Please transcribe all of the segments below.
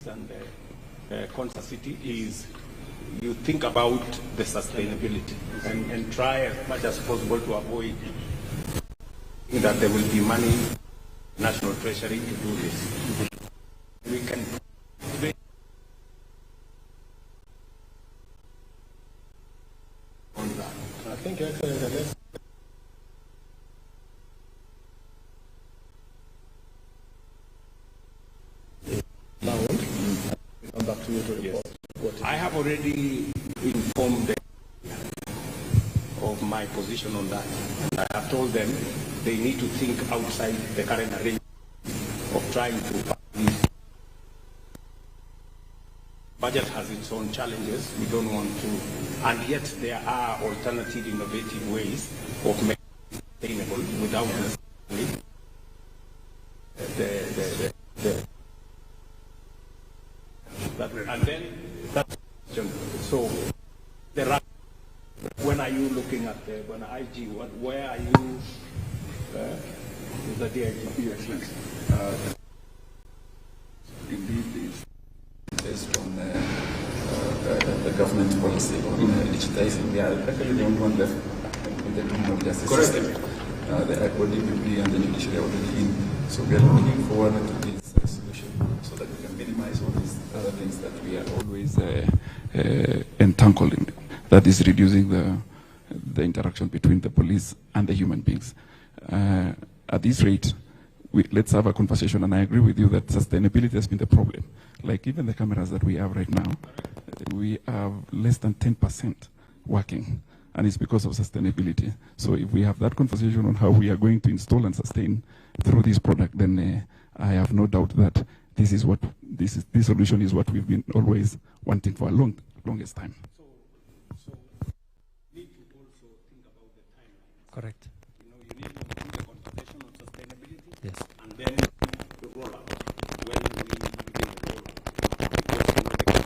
and Konza City is you think about the sustainability and try as much as possible to avoid that there will be money in national treasury to do this. We can on that. I think actually the next come back to you to report. Yes. I have already informed them of my position on that. And I have told them they need to think outside the current arrangement of trying to this. Budget has its own challenges. We don't want to, and yet there are alternative, innovative ways of making it sustainable without necessarily and then that's the question. So there are, when are you looking at the when IG? Where are you? Is the DIG? Yes. Indeed, it's based on the government policy on digitizing. We are actually the only one left in the criminal justice system. The IPODPP and the judiciary are already in. So we are looking forward to this solution so that we can minimize all these other things that we are always entangled in. That is reducing the interaction between the police and the human beings. At this rate, let's have a conversation, and I agree with you that sustainability has been the problem. Like even the cameras that we have right now, we have less than 10% working, and it's because of sustainability. So if we have that conversation on how we are going to install and sustain through this product, then I have no doubt that this solution is what we've been always wanting for a longest time. So need to also think about the timeline. Correct. You need to think the conversation on sustainability. Yes. And then the rollout. When we begin the rollout. Because the camera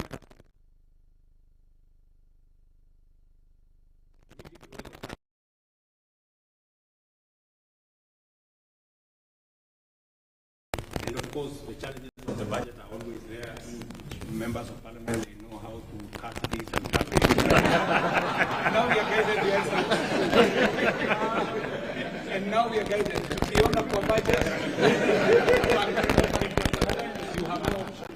and of course the challenges of the budget are always there. Members of parliament, they know how to cut this and cut this. Now we are guided, yes. And now we are guided to be on the budget. You have no option.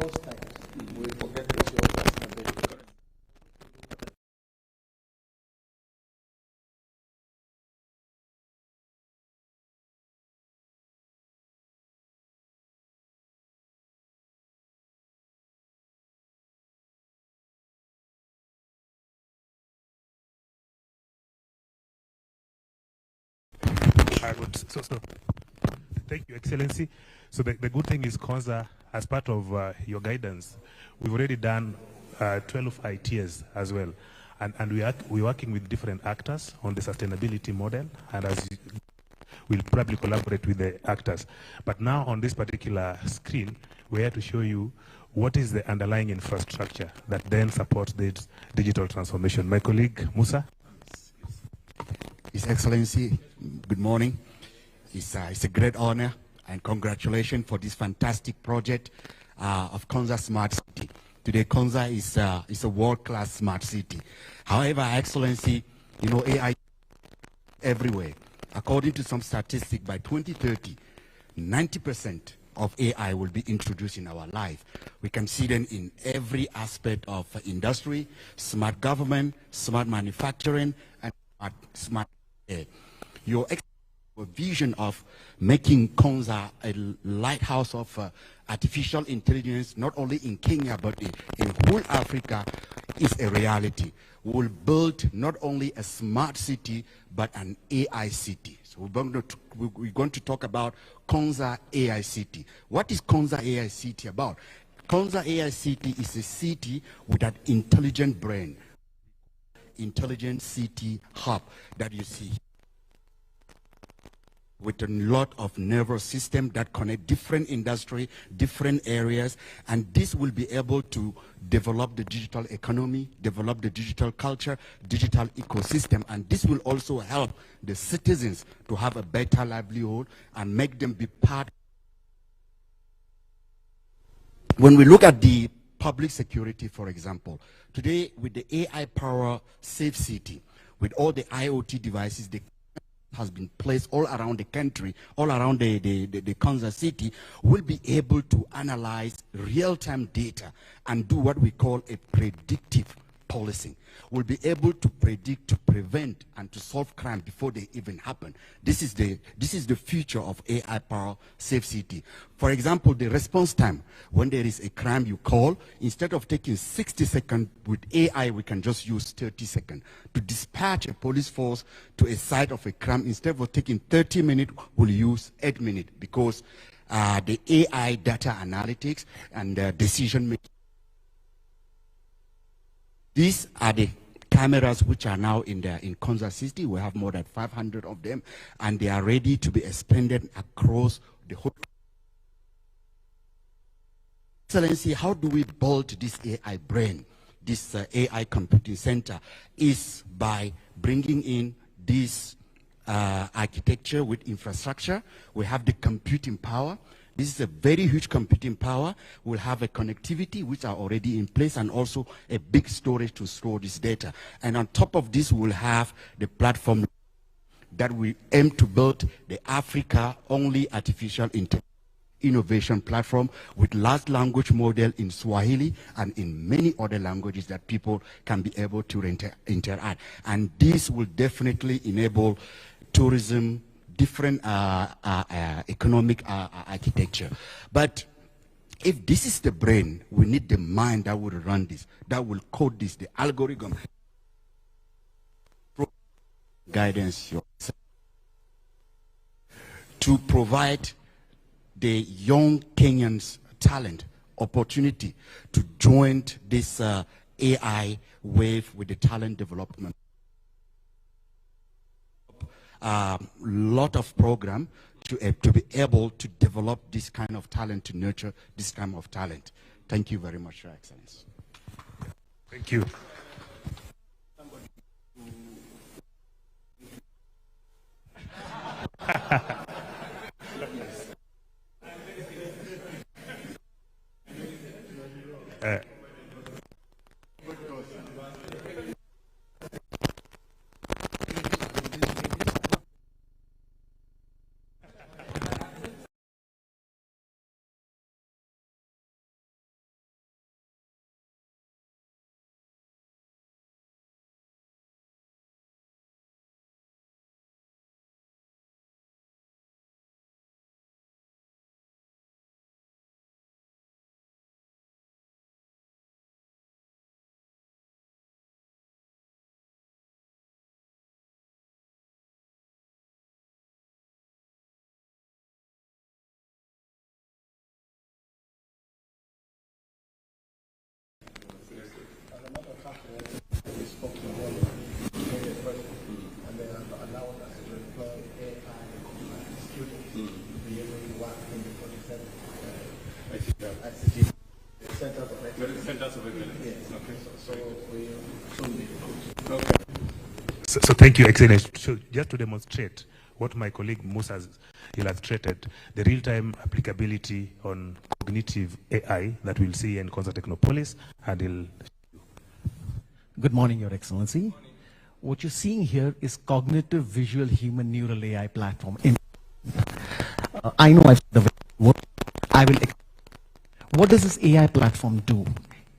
most times we forget to show sustainability. So thank you, Excellency. So the good thing is, Konza, as part of your guidance, we've already done 12 ITs as well. And we're working with different actors on the sustainability model, and we'll probably collaborate with the actors. But now on this particular screen, we're here to show you what is the underlying infrastructure that then supports this digital transformation. My colleague, Musa. His Excellency, good morning. It's a great honor and congratulations for this fantastic project of Konza Smart City. Today, Konza is a world-class smart city. However, Excellency, you know, AI everywhere. According to some statistics, by 2030, 90% of AI will be introduced in our life. We can see them in every aspect of industry, smart government, smart manufacturing, and smart air. Your vision of making Konza a lighthouse of artificial intelligence, not only in Kenya, but in whole Africa, is a reality. We will build not only a smart city, but an AI city. So we're going to talk about Konza AI City. What is Konza AI City about? Konza AI City is a city with an intelligent brain, intelligent city hub that you see. with a lot of nervous system that connect different industry, different areas, and this will be able to develop the digital economy, develop the digital culture, digital ecosystem, and this will also help the citizens to have a better livelihood and make them be part. When we look at the public security, for example, today with the AI power safe city, with all the IoT devices, the has been placed all around the country, all around the Konza city, will be able to analyze real-time data and do what we call a predictive policing. We'll be able to predict, to prevent, and to solve crime before they even happen. This is the future of AI power safe city. For example, the response time, when there is a crime you call, instead of taking 60 seconds, with AI we can just use 30 seconds. To dispatch a police force to a site of a crime, instead of taking 30 minutes, we'll use 8 minutes, because the AI data analytics and decision making. These are the cameras which are now in Konza City. We have more than 500 of them, and they are ready to be expanded across the whole. Excellency, how do we build this AI brain, this AI computing center? Is by bringing in this architecture with infrastructure. We have the computing power. This is a very huge computing power. We'll have a connectivity which are already in place, and also a big storage to store this data. And on top of this, we'll have the platform that we aim to build, the Africa only artificial innovation platform with large language model in Swahili and in many other languages that people can be able to interact. And this will definitely enable tourism, different economic architecture. But if this is the brain, we need the mind that will run this, that will code this, the algorithm, guidance yourself, to provide the young Kenyans talent opportunity to join this AI wave with the talent development. Lot of program to be able to develop this kind of talent, to nurture this kind of talent. Thank you very much, Your Excellency. Thank you. So thank you, Excellency. So just to demonstrate what my colleague Musa has illustrated, the real-time applicability on cognitive AI that we'll see in Konza Technopolis, and he'll... Good morning, Your Excellency. What you're seeing here is cognitive visual human neural AI platform. I know I've said the word. I will. What does this AI platform do?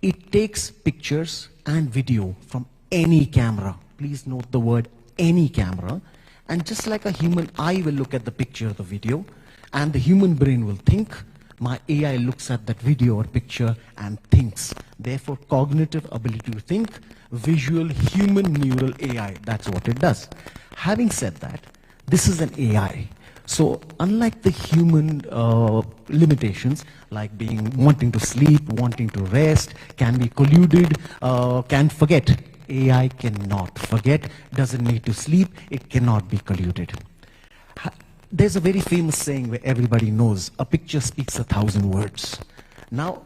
It takes pictures and video from any camera. Please note the word any camera. And just like a human eye will look at the picture or the video, and the human brain will think, my AI looks at that video or picture and thinks. Therefore, cognitive ability to think, visual human neural AI, that's what it does. Having said that, this is an AI. So unlike the human limitations, like wanting to sleep, wanting to rest, can be colluded, can forget. AI cannot forget, doesn't need to sleep, it cannot be colluded. there's a very famous saying where everybody knows, a picture speaks 1,000 words. Now,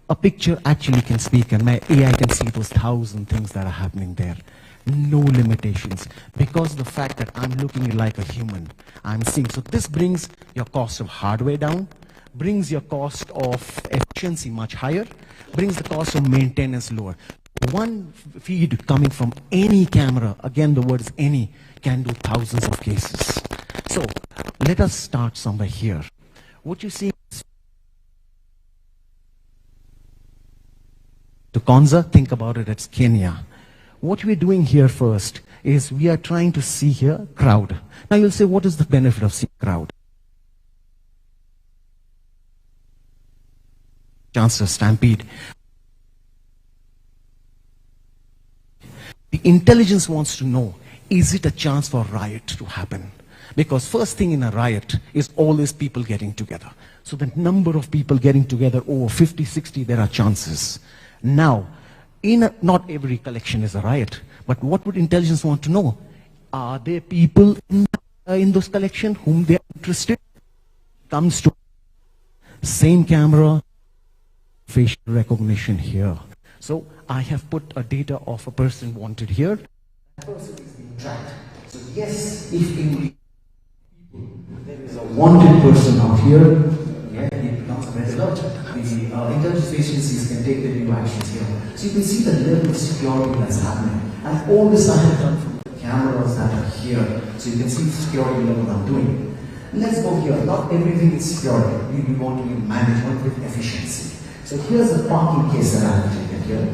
a picture actually can speak, and my AI can see those 1,000 things that are happening there. No limitations, because of the fact that I'm looking like a human, I'm seeing. So this brings your cost of hardware down, brings your cost of efficiency much higher, brings the cost of maintenance lower. One feed coming from any camera, again the word is any, can do thousands of cases. So let us start somewhere here. What you see to Konza, think about it, it's Kenya. What we're doing here first is we are trying to see here crowd. Now you'll say, what is the benefit of seeing crowd? Chance to stampede. The intelligence wants to know, is it a chance for a riot to happen? Because first thing in a riot is always people getting together. So the number of people getting together, over 50, 60, there are chances. Now, not every collection is a riot, but what would intelligence want to know? Are there people in those collections whom they are interested? Comes to same camera, facial recognition here. So I have put a data of a person wanted here. That person is being tracked. So yes, if in there is a wanted person out here, yeah, it becomes a red alert. The intelligence agencies can take the new actions here. So you can see the level of security that's happening. And all this I have done from the cameras that are here. So you can see the security level I'm doing. Let's go here. Not everything is security. We want to be management with efficiency. So here's a parking case that I have taken here.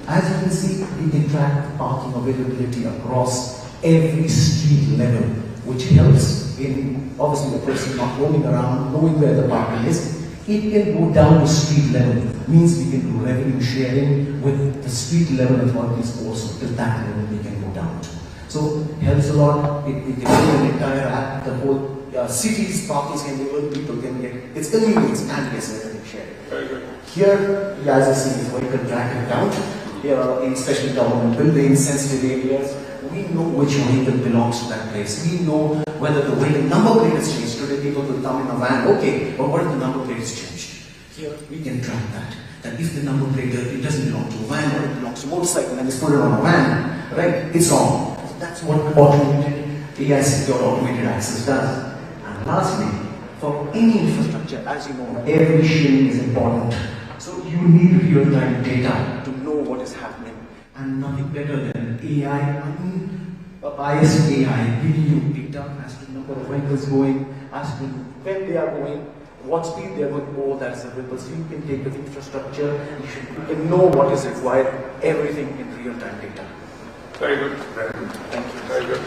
As you can see, we can track parking availability across every street level, which helps in, obviously, the person not roaming around, knowing where the parking is. It can go down to street level, means we can do revenue sharing with the street level authorities also. Till that level we can go down to. So helps a lot. It can do an entire app, the whole city's parking can be able, people can get, it's convenience and yes, revenue sharing. Very good. Here, as you see, is vehicle tracking count. Here, in special government buildings, sensitive areas, we know which vehicle belongs to that place. We know whether the vehicle number plate has changed. Today people will come in a van, okay, but what if the number plate is changed? Here, we can track that. That if the number plate, it doesn't belong to a van, or it belongs to a motorcycle, and it's put it on a van, right? It's wrong. So that's what automated AI secure automated access does. And lastly, for any infrastructure, as you know, every shilling is important. So you need real-time data to know what is happening. And nothing better than AI, a biased AI, giving you data as to number of vehicles going, as to when they are going, what speed they are going, all that is available. So you can take the infrastructure, you can know what is required, everything in real-time data. Very good. Very good. Thank you. Very good.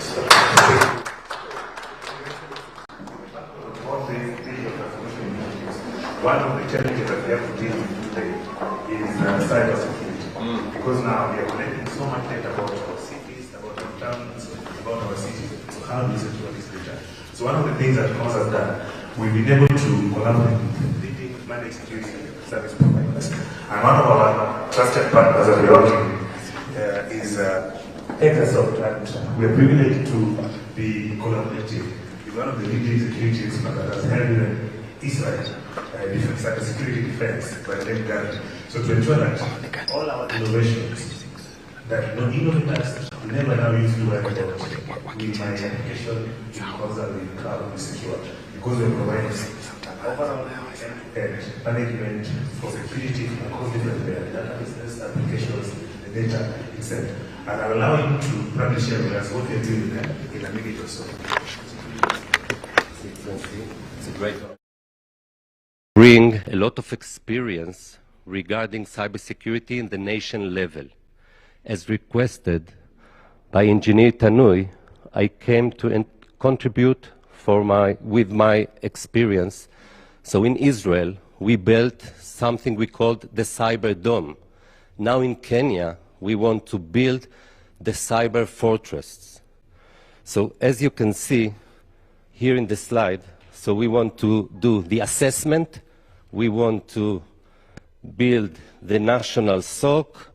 One of the challenges that we have to deal with today is cyber security. Because now we are collecting so much data about our cities, about our towns, about our cities. So how do we secure this data? So one of the things that Konza has done, we've been able to collaborate with leading managed security service providers. And one of our trusted partners that we're working with is Exasoft. And we're privileged to be collaborative with one of the leading security experts that has held Israel, cybersecurity defense by the name Gary. So to ensure that all our innovations, that innovators never now use to worry about with my application, because the cloud will be secure, because we're providing overall management for security across different databases, applications, the data itself, and allow you to probably share with us what you're doing in a minute or so. It's a great bring a lot of experience regarding cybersecurity in the nation level. As requested by Engineer Tanui, I came to contribute with my experience. So in Israel, we built something we called the Cyber Dome. Now in Kenya, we want to build the Cyber Fortress. So as you can see here in the slide, so we want to do the assessment, we want to build the national SOC,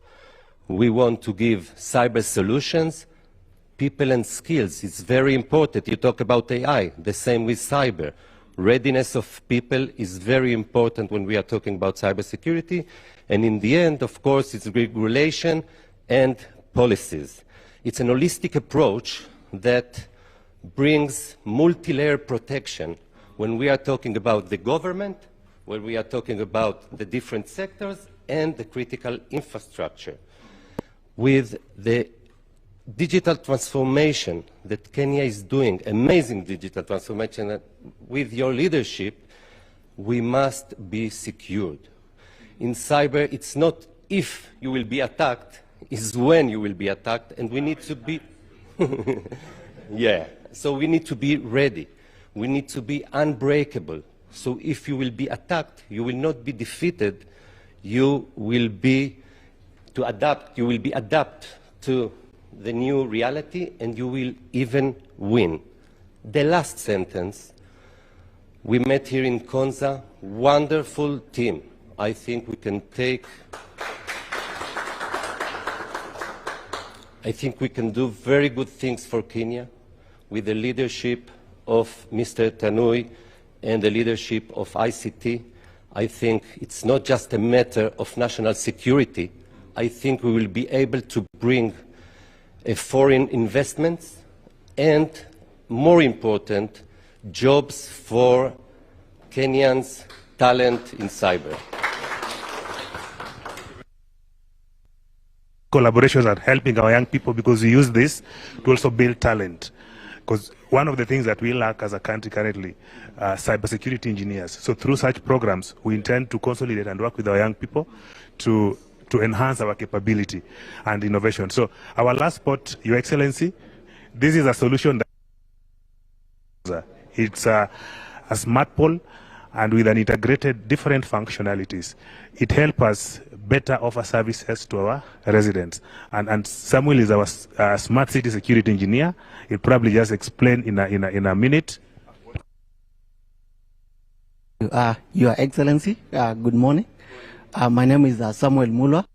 we want to give cyber solutions, people and skills is very important. You talk about AI, the same with cyber. Readiness of people is very important when we are talking about cybersecurity. And in the end, of course, it's regulation and policies. It's an holistic approach that brings multi-layer protection when we are talking about the government, when we are talking about the different sectors and the critical infrastructure. With the digital transformation that Kenya is doing, amazing digital transformation, with your leadership, we must be secured. In cyber, it's not if you will be attacked, it's when you will be attacked, and we need to be, yeah, so we need to be ready. We need to be unbreakable. So if you will be attacked, you will not be defeated, you will be adapt to the new reality, and you will even win. The last sentence, we met here in Konza, wonderful team. I think we can do very good things for Kenya with the leadership of Mr. Tanui and the leadership of ICT. I think it's not just a matter of national security. I think we will be able to bring foreign investments and, more important, jobs for Kenyans' talent in cyber. Collaborations are helping our young people because we use this to also build talent. Because one of the things that we lack as a country currently, cybersecurity engineers. So through such programs, we intend to consolidate and work with our young people to enhance our capability and innovation. So our last spot, Your Excellency, this is a solution that it's a smart pole and with an integrated different functionalities. It helps us better offer services to our residents. And Samuel is our smart city security engineer. He'll probably just explain in a minute. Your Excellency, good morning. My name is Samuel Mulwa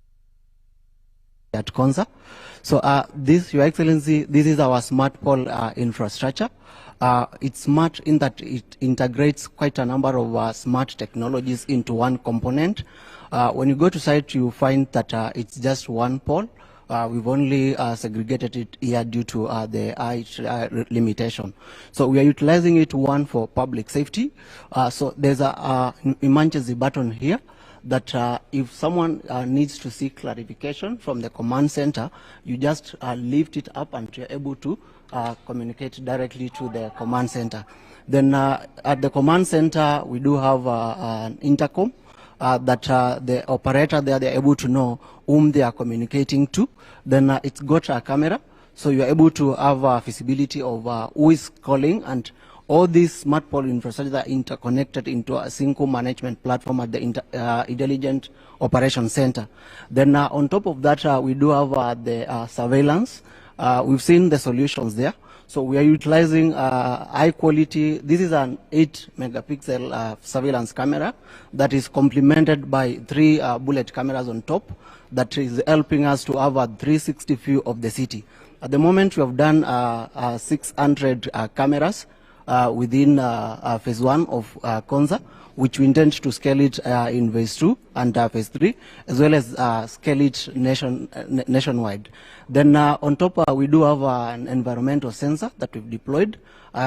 at Konza. So this, Your Excellency, this is our smart pole infrastructure. It's smart in that it integrates quite a number of smart technologies into one component. When you go to site, you find that it's just one pole. We've only segregated it here due to the height limitation. So we are utilizing it, one, for public safety. So there's a emergency button here that if someone needs to seek clarification from the command center, you just lift it up and you're able to communicate directly to the command center. Then at the command center, we do have an intercom that the operator there, they're able to know whom they are communicating to. Then it's got a camera, so you're able to have visibility of who is calling, and all these smart pole infrastructure are interconnected into a single management platform at the Intelligent Operation Center. Then on top of that, we do have the surveillance. We've seen the solutions there. So we are utilizing high quality. This is an 8 megapixel surveillance camera that is complemented by 3 bullet cameras on top that is helping us to have a 360 view of the city. At the moment, we have done 600 cameras within phase 1 of Konza, which we intend to scale it in phase 2 and phase 3, as well as scale it nationwide. Then on top, we do have an environmental sensor that we've deployed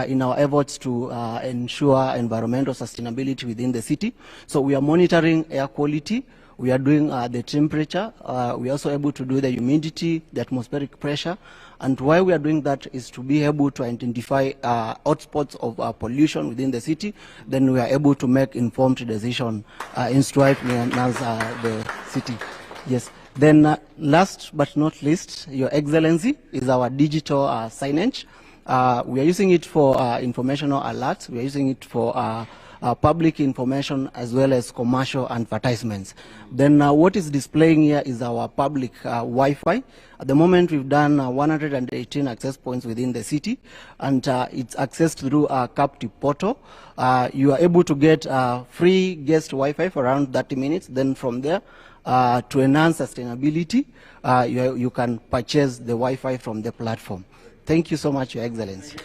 in our efforts to ensure environmental sustainability within the city. So we are monitoring air quality. We are doing the temperature. We are also able to do the humidity, the atmospheric pressure. And why we are doing that is to be able to identify hotspots of pollution within the city. Then we are able to make informed decision in striving as the city. Yes. Then last but not least, Your Excellency, is our digital signage. We are using it for informational alerts. We are using it for public information as well as commercial advertisements. Then what is displaying here is our public Wi-Fi. At the moment, we've done 118 access points within the city, and it's accessed through a captive portal. You are able to get free guest Wi-Fi for around 30 minutes. Then from there, to enhance sustainability, you can purchase the Wi-Fi from the platform. Thank you so much, Your Excellency.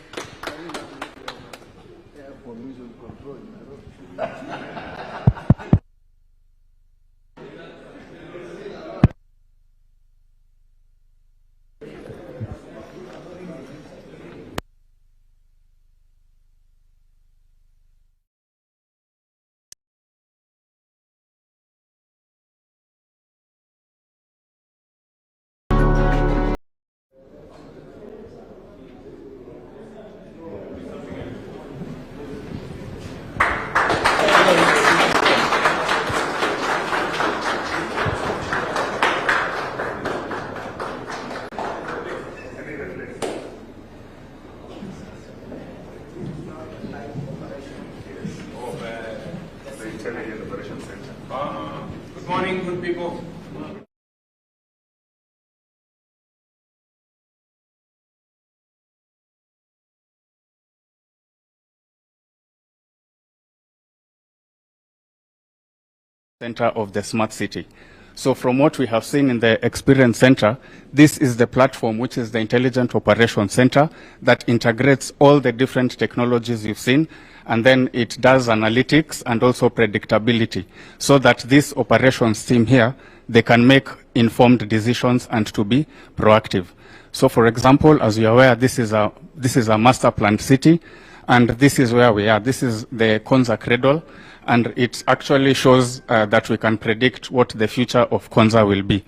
Good morning, good people. Center of the smart city. So from what we have seen in the experience center, this is the platform which is the intelligent operation center that integrates all the different technologies you've seen, and then it does analytics and also predictability, so that this operations team here, they can make informed decisions and to be proactive. So for example, as you're aware, this is a master planned city, and this is where we are. This is the Konza cradle, and it actually shows that we can predict what the future of Konza will be.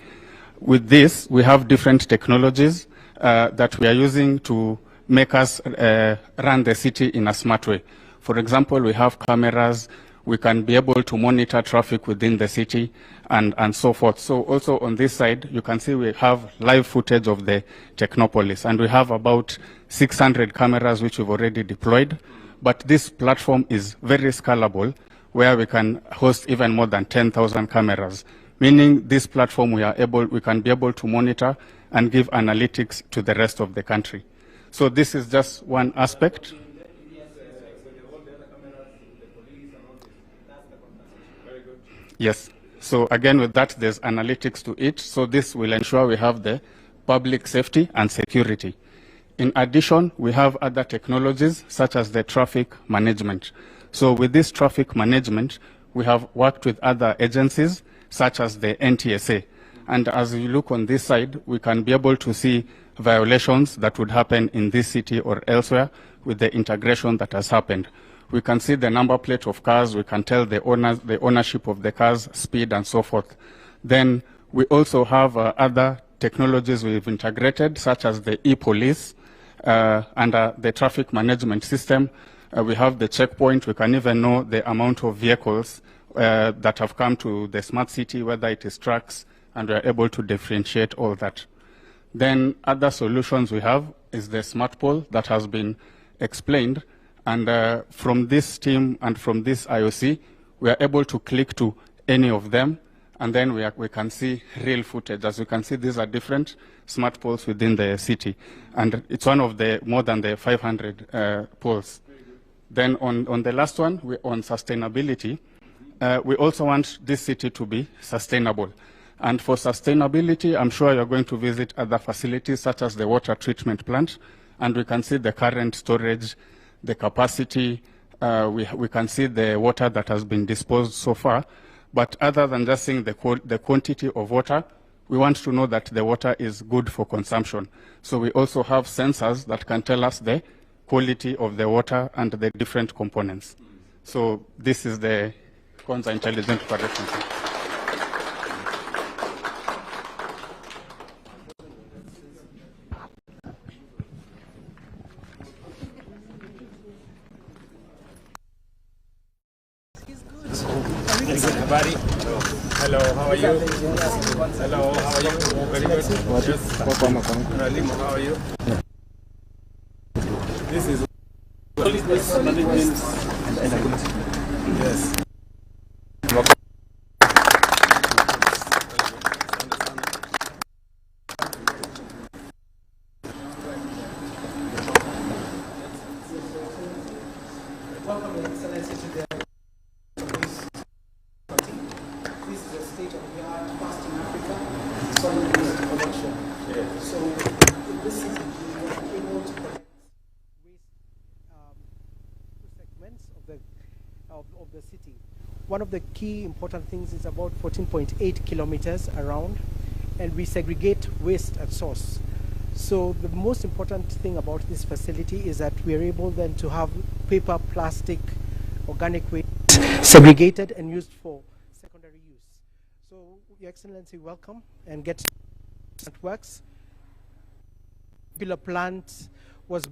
With this, we have different technologies that we are using to make us run the city in a smart way. For example, we have cameras. We can be able to monitor traffic within the city and so forth. So also on this side, you can see we have live footage of the Technopolis, and we have about 600 cameras which we've already deployed. But this platform is very scalable, where we can host even more than 10,000 cameras, meaning this platform we can be able to monitor and give analytics to the rest of the country. So this is just one aspect. Yes. So again, with that, there's analytics to it. So this will ensure we have the public safety and security. In addition, we have other technologies such as the traffic management. So with this traffic management, we have worked with other agencies such as the NTSA. And as you look on this side, we can be able to see violations that would happen in this city or elsewhere with the integration that has happened. We can see the number plate of cars, we can tell the owners, the ownership of the cars, speed, and so forth. Then we also have other technologies we've integrated, such as the e-police and the traffic management system. We have the checkpoint. We can even know the amount of vehicles that have come to the smart city, whether it is trucks, and we are able to differentiate all that. Then other solutions we have is the smart pole that has been explained. And from this team and from this IOC, we are able to click to any of them, and then we can see real footage. As you can see, these are different smart poles within the city. And it's one of the more than the 500 poles. Then on the last one, on sustainability, we also want this city to be sustainable. And for sustainability, I'm sure you're going to visit other facilities such as the water treatment plant, and we can see the current storage, the capacity, we can see the water that has been disposed so far. But other than just seeing the quantity of water, we want to know that the water is good for consumption. So we also have sensors that can tell us the quality of the water and the different components. So this is the Konza Intelligent Operation Center. Everybody. Hello, how are you? Hello, how are you? Very good. Yes. How are you? This is yes. Welcome, Your Excellency, to the this is a state-of-the-art, fast in Africa, solid waste collection. So in this city, we are able to elements of the city. One of the key important things is about 14.8 kilometers around, and we segregate waste at source. So the most important thing about this facility is that we are able then to have paper, plastic, organic waste segregated and used for secondary use. So, Your Excellency, welcome and get it works. The plant was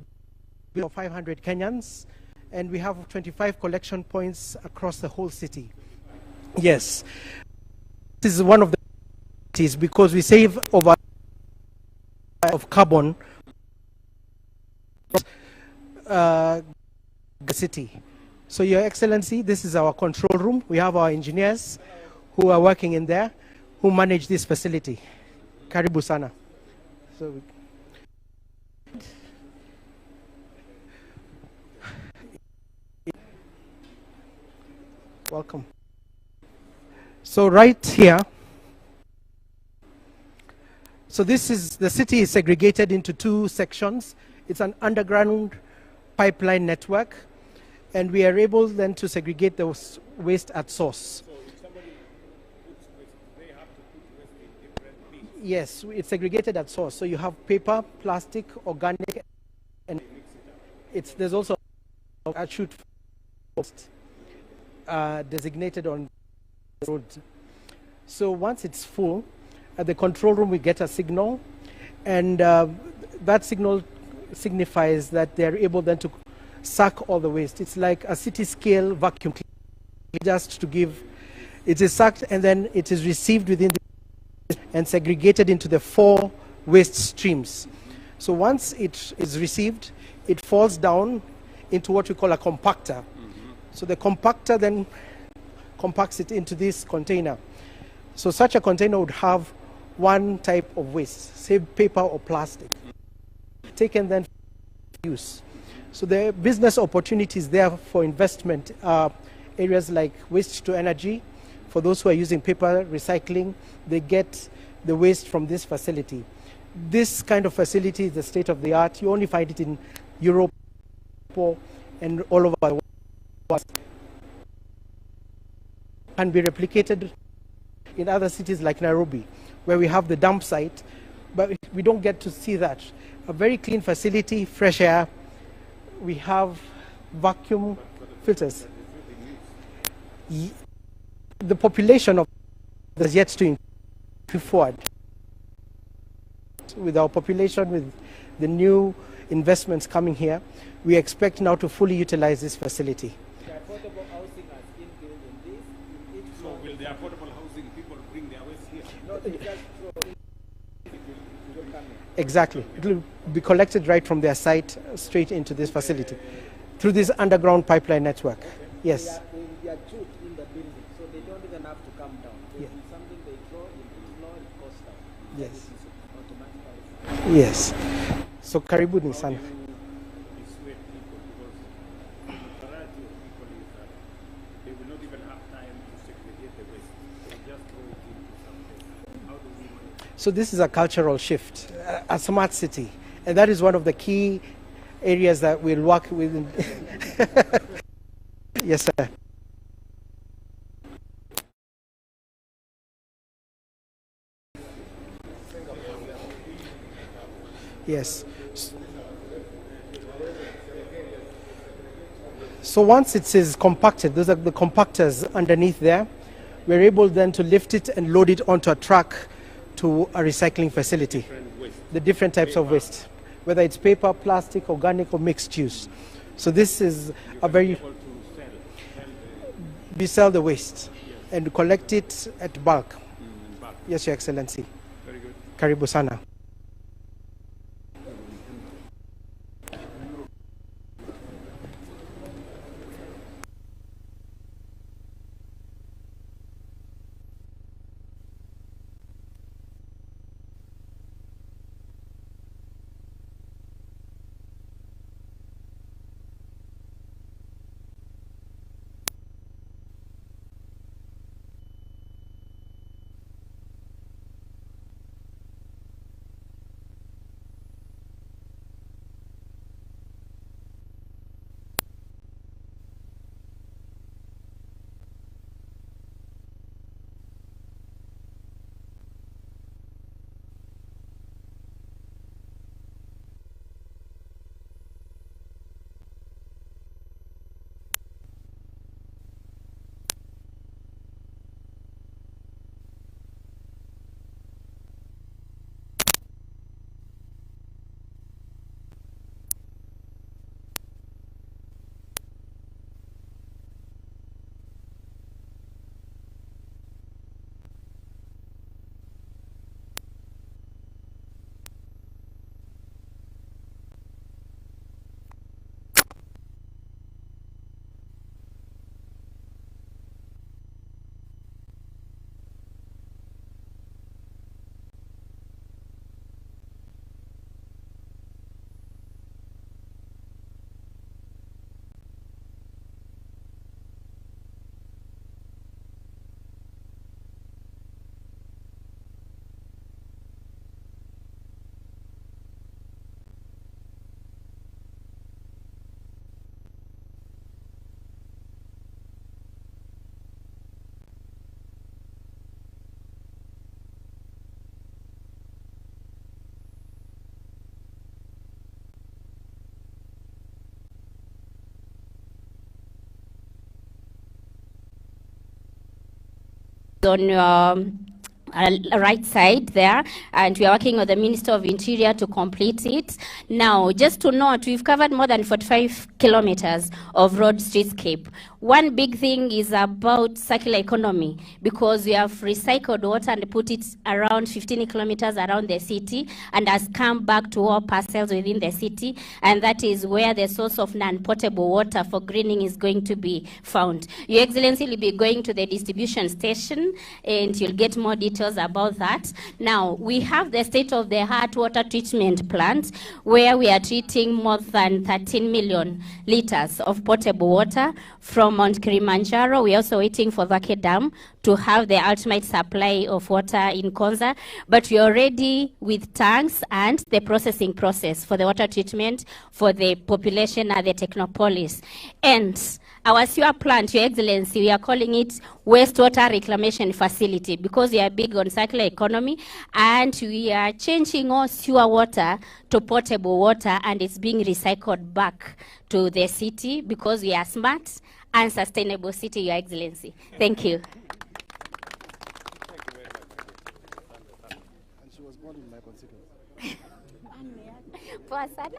built for 500 Kenyans, and we have 25 collection points across the whole city. Yes, this is one of the cities because we save over of carbon the city. So, Your Excellency, this is our control room. We have our engineers who are working in there, who manage this facility. Karibu sana. So welcome. So right here, so this is, the city is segregated into two sections. It's an underground pipeline network, and we are able then to segregate the waste at source. So if somebody puts waste, they have to put waste in different bins. Yes, it's segregated at source. So you have paper, plastic, organic, and there's also a chute waste designated on the road. So once it's full, at the control room we get a signal, and that signal signifies that they're able then to suck all the waste. It's like a city scale vacuum cleaner, just to give, it is sucked and then it is received within the and segregated into the 4 waste streams. So once it is received, it falls down into what we call a compactor. So the compactor then compacts it into this container. So such a container would have one type of waste, say paper or plastic, taken then for use. So the business opportunities there for investment are areas like waste to energy. For those who are using paper recycling, they get the waste from this facility. This kind of facility is the state of the art. You only find it in Europe and all over the world. Can be replicated in other cities like Nairobi, where we have the dump site, but we don't get to see that. A very clean facility, fresh air. We have vacuum filters. The population of is yet to move forward. With our population, with the new investments coming here, we expect now to fully utilize this facility. The affordable housing has been built in this. So will the affordable housing people bring their waste here? No, they just throw it. Exactly. It will be collected right from their site straight into this facility through this underground pipeline network. Yes. They are chute in the building, so they don't even have to come down. Yeah. It's something they throw in, it's low, it goes down. Yes. It is automatically. Yes. So karibuni sana. Dissuade people, because the variety of people is that they will not even have time to segregate the waste. They just throw it into some place. How do we manage? So this is a cultural shift, a smart city, and that is one of the key areas that we'll work with. Yes, sir. Yes. So once it is compacted, those are the compactors underneath there, we're able then to lift it and load it onto a truck to a recycling facility. The different types of waste, whether it's paper, plastic, organic, or mixed use. So this is a very, we sell the waste and collect it at bulk. Yes, Your Excellency. Very good. Karibu sana. on your right side there, and we are working with the Minister of Interior to complete it. Now, just to note, we've covered more than 45 kilometers of road streetscape. One big thing is about circular economy, because we have recycled water and put it around 15 kilometers around the city and has come back to all parcels within the city, and that is where the source of non-potable water for greening is going to be found. Your Excellency will be going to the distribution station, and you'll get more details about that. Now, we have the state-of-the-art water treatment plant where we are treating more than 13 million liters of potable water from Mount Kilimanjaro. We're also waiting for Vake Dam to have the ultimate supply of water in Konza, but we're already with tanks and the processing process for the water treatment for the population at the Technopolis. And our sewer plant, Your Excellency, we are calling it wastewater reclamation facility, because we are big on circular economy, and we are changing all sewer water to potable water, and it's being recycled back to the city, because we are smart and sustainable city, Your Excellency. Thank you. And she was born in my constituency. Poa sana.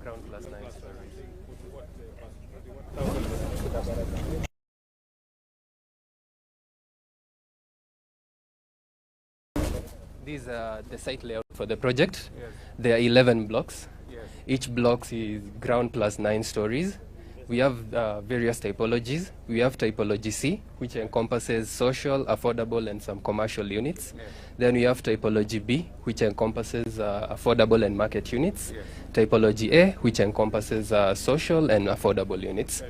Ground plus 9 stories. These are the site layout for the project. Yes. There are 11 blocks. Yes. Each block is ground plus 9 stories. We have various typologies. We have typology C, which encompasses social, affordable, and some commercial units. Yes. Then we have typology B, which encompasses affordable and market units. Yes. Typology A, which encompasses social and affordable units.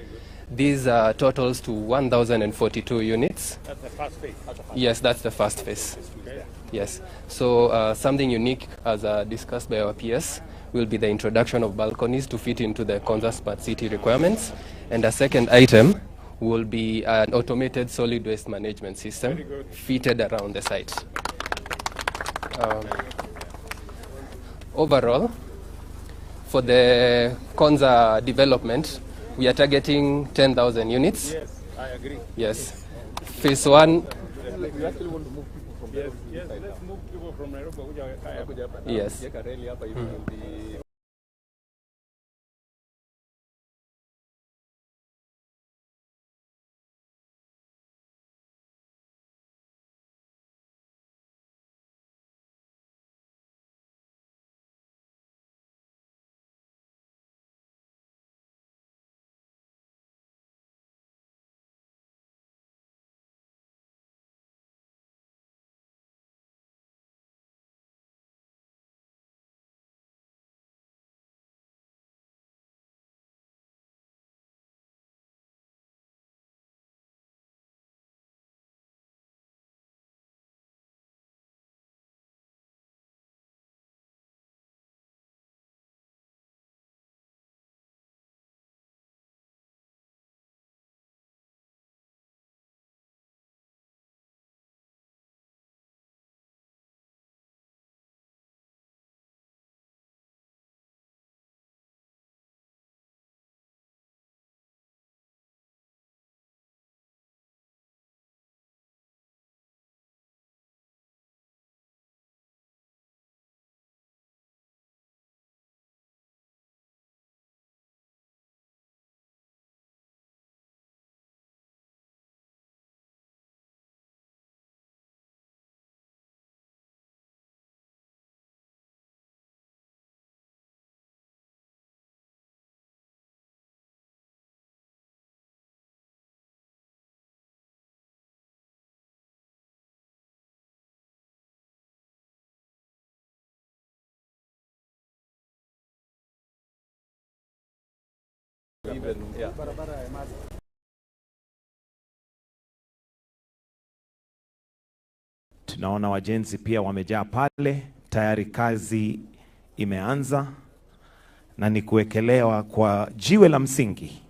These totals to 1,042 units. That's the first phase. Yes, that's the first phase. Okay. Yes. So something unique, as discussed by our PS, will be the introduction of balconies to fit into the Konza Smart City requirements. And a second item will be an automated solid waste management system fitted around the site. Overall, for the Konza development, we are targeting 10,000 units. Yes, I agree. Yes. Phase 1. We actually want to move people from Nairobi. Yes, let's move people from Nairobi. Yes. even, yeah. Tunaona wajenzi pia wamejaa pale, tayari kazi imeanza na ni kuwekelewa kwa jiwe la msingi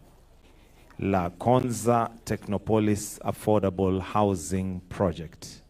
la Konza Technopolis Affordable Housing Project.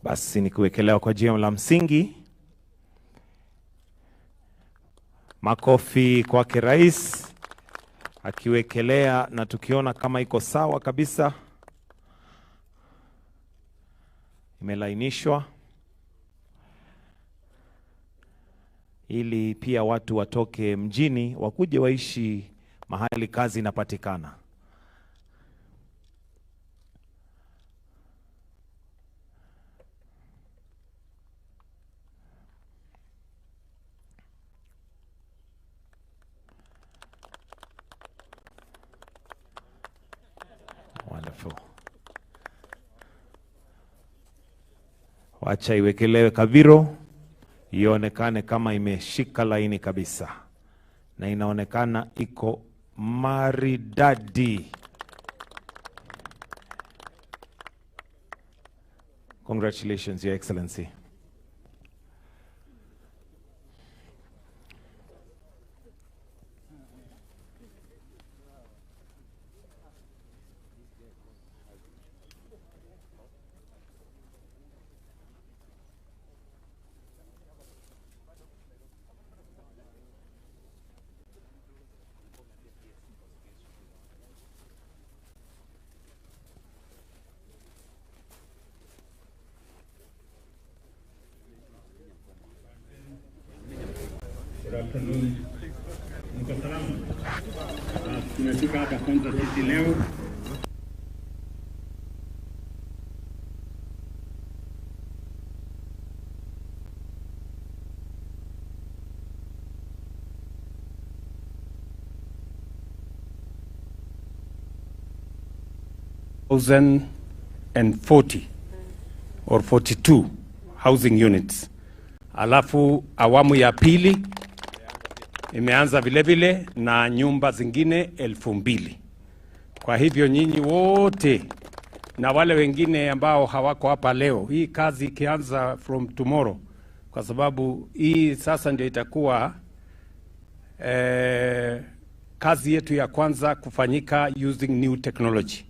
Basi ni kuwekelewa kwa jiwe la msingi. Makofi kwake rais akiwekelea, na tukiona kama iko sawa kabisa, imelainishwa ili pia watu watoke mjini wakuje waishi mahali kazi inapatikana. Wonderful. Wacha iwekelewe kaviro, ionekane kama imeshika laini kabisa, na inaonekana iko maridadi. Congratulations, Your Excellency. Good afternoon. Mko salama? Tumefika hapa Konza City leo. and 40 or 42 housing units. Alafu awamu ya pili imeanza vile vile na nyumba zingine 2,000. Kwa hivyo nyinyi wote na wale wengine ambao hawako hapa leo, hii kazi ikianza from tomorrow, kwa sababu hii sasa ndio itakuwa kazi yetu ya kwanza kufanyika using new technology.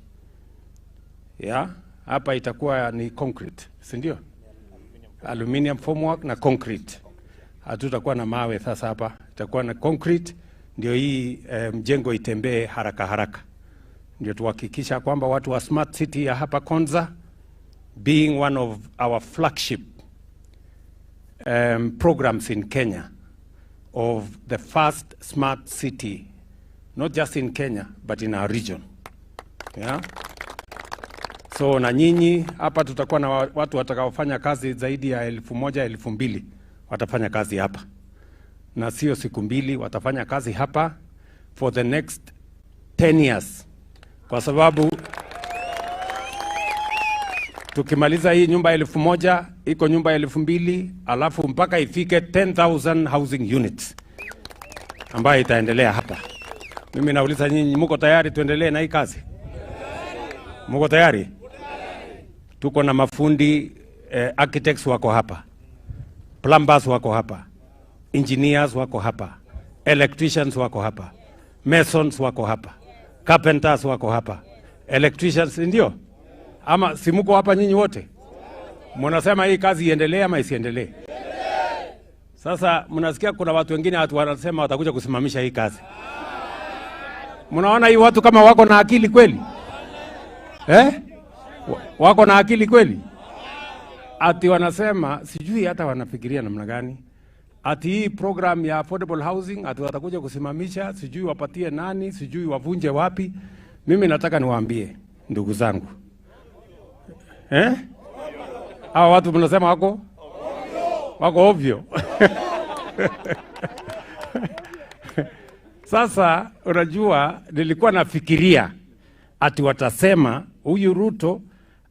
Yeah, hapa itakuwa ni concrete, si ndio? Aluminium formwork na concrete. Hatutakuwa na mawe sasa hapa, itakuwa na concrete, ndio hii mjengo itembee haraka haraka. Ndio tuhakikisha kwamba watu wa smart city ya hapa Konza, being one of our flagship programs in Kenya, of the first smart city, not just in Kenya but in our region. Yeah. So na nyinyi hapa tutakuwa na watu watakaofanya kazi zaidi ya 1,000, 2,000 watafanya kazi hapa, na sio siku 2, watafanya kazi hapa for the next 10 years, kwa sababu tukimaliza hii nyumba 1,000 iko nyumba 2,000, alafu mpaka ifike 10,000 housing units ambayo itaendelea hapa. Mimi nauliza nyinyi, mko tayari tuendelee na hii kazi? Mko tayari? Tuko na mafundi architects wako hapa, plumbers wako hapa, engineers wako hapa, electricians wako hapa, masons wako hapa, carpenters wako hapa, electricians, ndio? Ama si mko hapa nyinyi wote? Mnasema hii kazi iendelee ama isiendelee? Sasa mnasikia kuna watu wengine wanasema watakuja kusimamisha hii kazi. Mnaona hii watu kama wako na akili kweli? Wako na akili kweli? Ati wanasema, sijui hata wanafikiria namna gani, ati hii program ya affordable housing ati watakuja kusimamisha, sijui wapatie nani, sijui wavunje wapi. Mimi nataka niwaambie ndugu zangu, hawa watu mnasema wako ovyo. Sasa unajua, nilikuwa nafikiria ati watasema huyu Ruto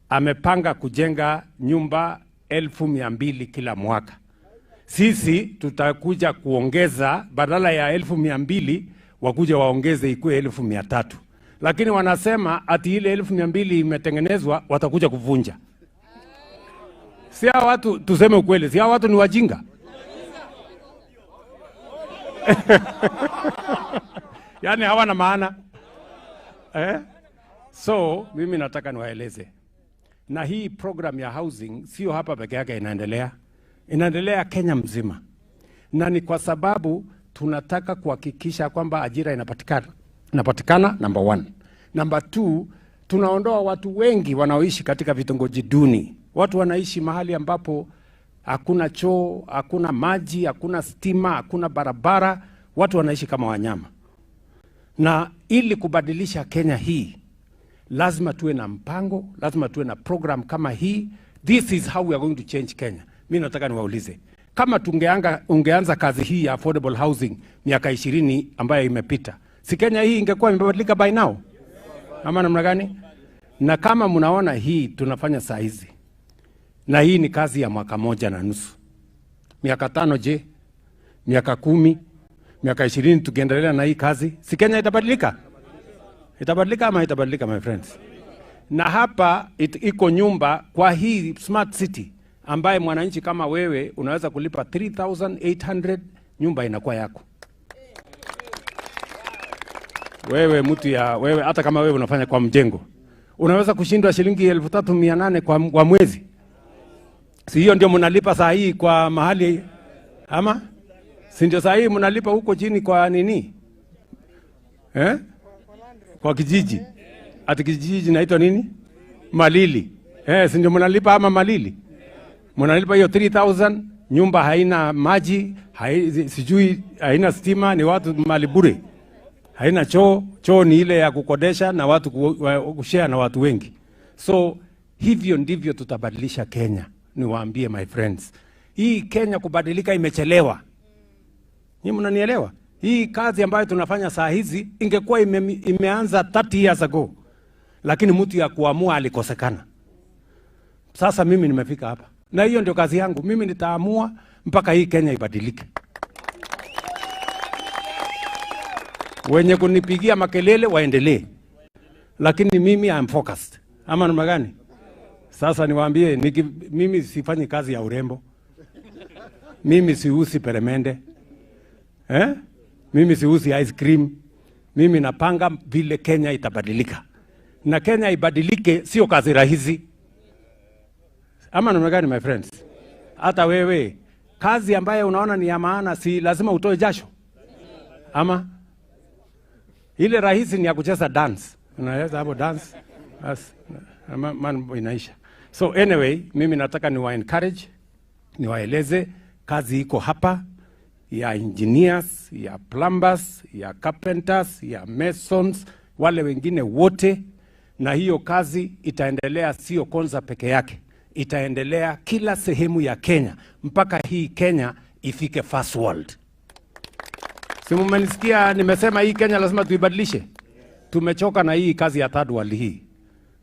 amepanga kujenga nyumba 200,000 kila mwaka. Sisi tutakuja kuongeza, badala ya 200,000 wakuja waongeze ikuwe 300,000. Lakini wanasema ati ile 200,000 imetengenezwa, watakuja kuvunja. Si hawa watu, tuseme ukweli, si hawa watu ni wajinga? Yani hawana maana. So mimi nataka niwaeleze, na hii program ya housing sio hapa peke yake inaendelea Kenya mzima, na ni kwa sababu tunataka kuhakikisha kwamba ajira inapatikana number 1. Number 2, tunaondoa watu wengi wanaoishi katika vitongoji duni. Watu wanaishi mahali ambapo hakuna choo, hakuna maji, hakuna stima, hakuna barabara. Watu wanaishi kama wanyama. Na ili kubadilisha Kenya hii, lazima tuwe na mpango, lazima tuwe na program kama hii. This is how we are going to change Kenya. Mimi nataka niwaulize, kama ungeanza kazi hii ya affordable housing miaka 20 ambayo imepita, si Kenya hii ingekuwa imebadilika by now? Ama namna gani? Na kama mnaona hii tunafanya saa hizi, na hii ni kazi ya mwaka 1.5. Miaka 5 je? Miaka 10? Miaka 20 tukiendelea na hii kazi, si Kenya itabadilika? Itabadilika ama itabadilika, my friends? Na hapa iko nyumba kwa hii smart city ambaye mwananchi kama wewe unaweza kulipa 3,800, nyumba inakuwa yako. Wewe hata kama wewe unafanya kwa mjengo, unaweza kushindwa shilingi 3,800 kwa mwezi. Si hiyo ndio mnalipa saa hii kwa mahali, ama si ndio saa hii mnalipa huko chini kwa nini? Kwa kijiji. Ati kijiji inaitwa nini? Malili. Si ndio mnalipa ama Malili? Mnalipa hiyo 3,000, nyumba haina maji, sijui haina stima, ni watu mali bure. Haina choo ni ile ya kukodesha na watu kushare na watu wengi. So hivyo ndivyo tutabadilisha Kenya. Niwaambie my friends, hii Kenya kubadilika imechelewa. Nyinyi mnanielewa? Hii kazi ambayo tunafanya saa hizi ingekuwa imeanza 30 years ago. Lakini mtu ya kuamua alikosekana. Sasa mimi nimefika hapa. Na hiyo ndio kazi yangu. Mimi nitaamua mpaka hii Kenya ibadilike. Wenye kunipigia makelele waendelee. Lakini mimi I'm focused. Ama namna gani? Sasa niwaambie, mimi sifanyi kazi ya urembo. Mimi siusi peremende. Mimi siusi ice cream. Mimi napanga vile Kenya itabadilika. Na Kenya ibadilike sio kazi rahisi. Ama namna gani, my friends? Hata wewe, kazi ambayo unaona ni ya maana, si lazima utoe jasho? Ama ile rahisi ni ya kucheza dance. Unaweza hapo dance, mambo inaisha. So anyway, mimi nataka encourage, niwaeleze kazi iko hapa, ya engineers, ya plumbers, ya carpenters, ya masons, wale wengine wote, na hiyo kazi itaendelea sio Konza peke yake. Itaendelea kila sehemu ya Kenya mpaka hii Kenya ifike first world. Si mmenisikia nimesema hii Kenya lazima tuibadilishe? Tumechoka na hii kazi ya third world hii.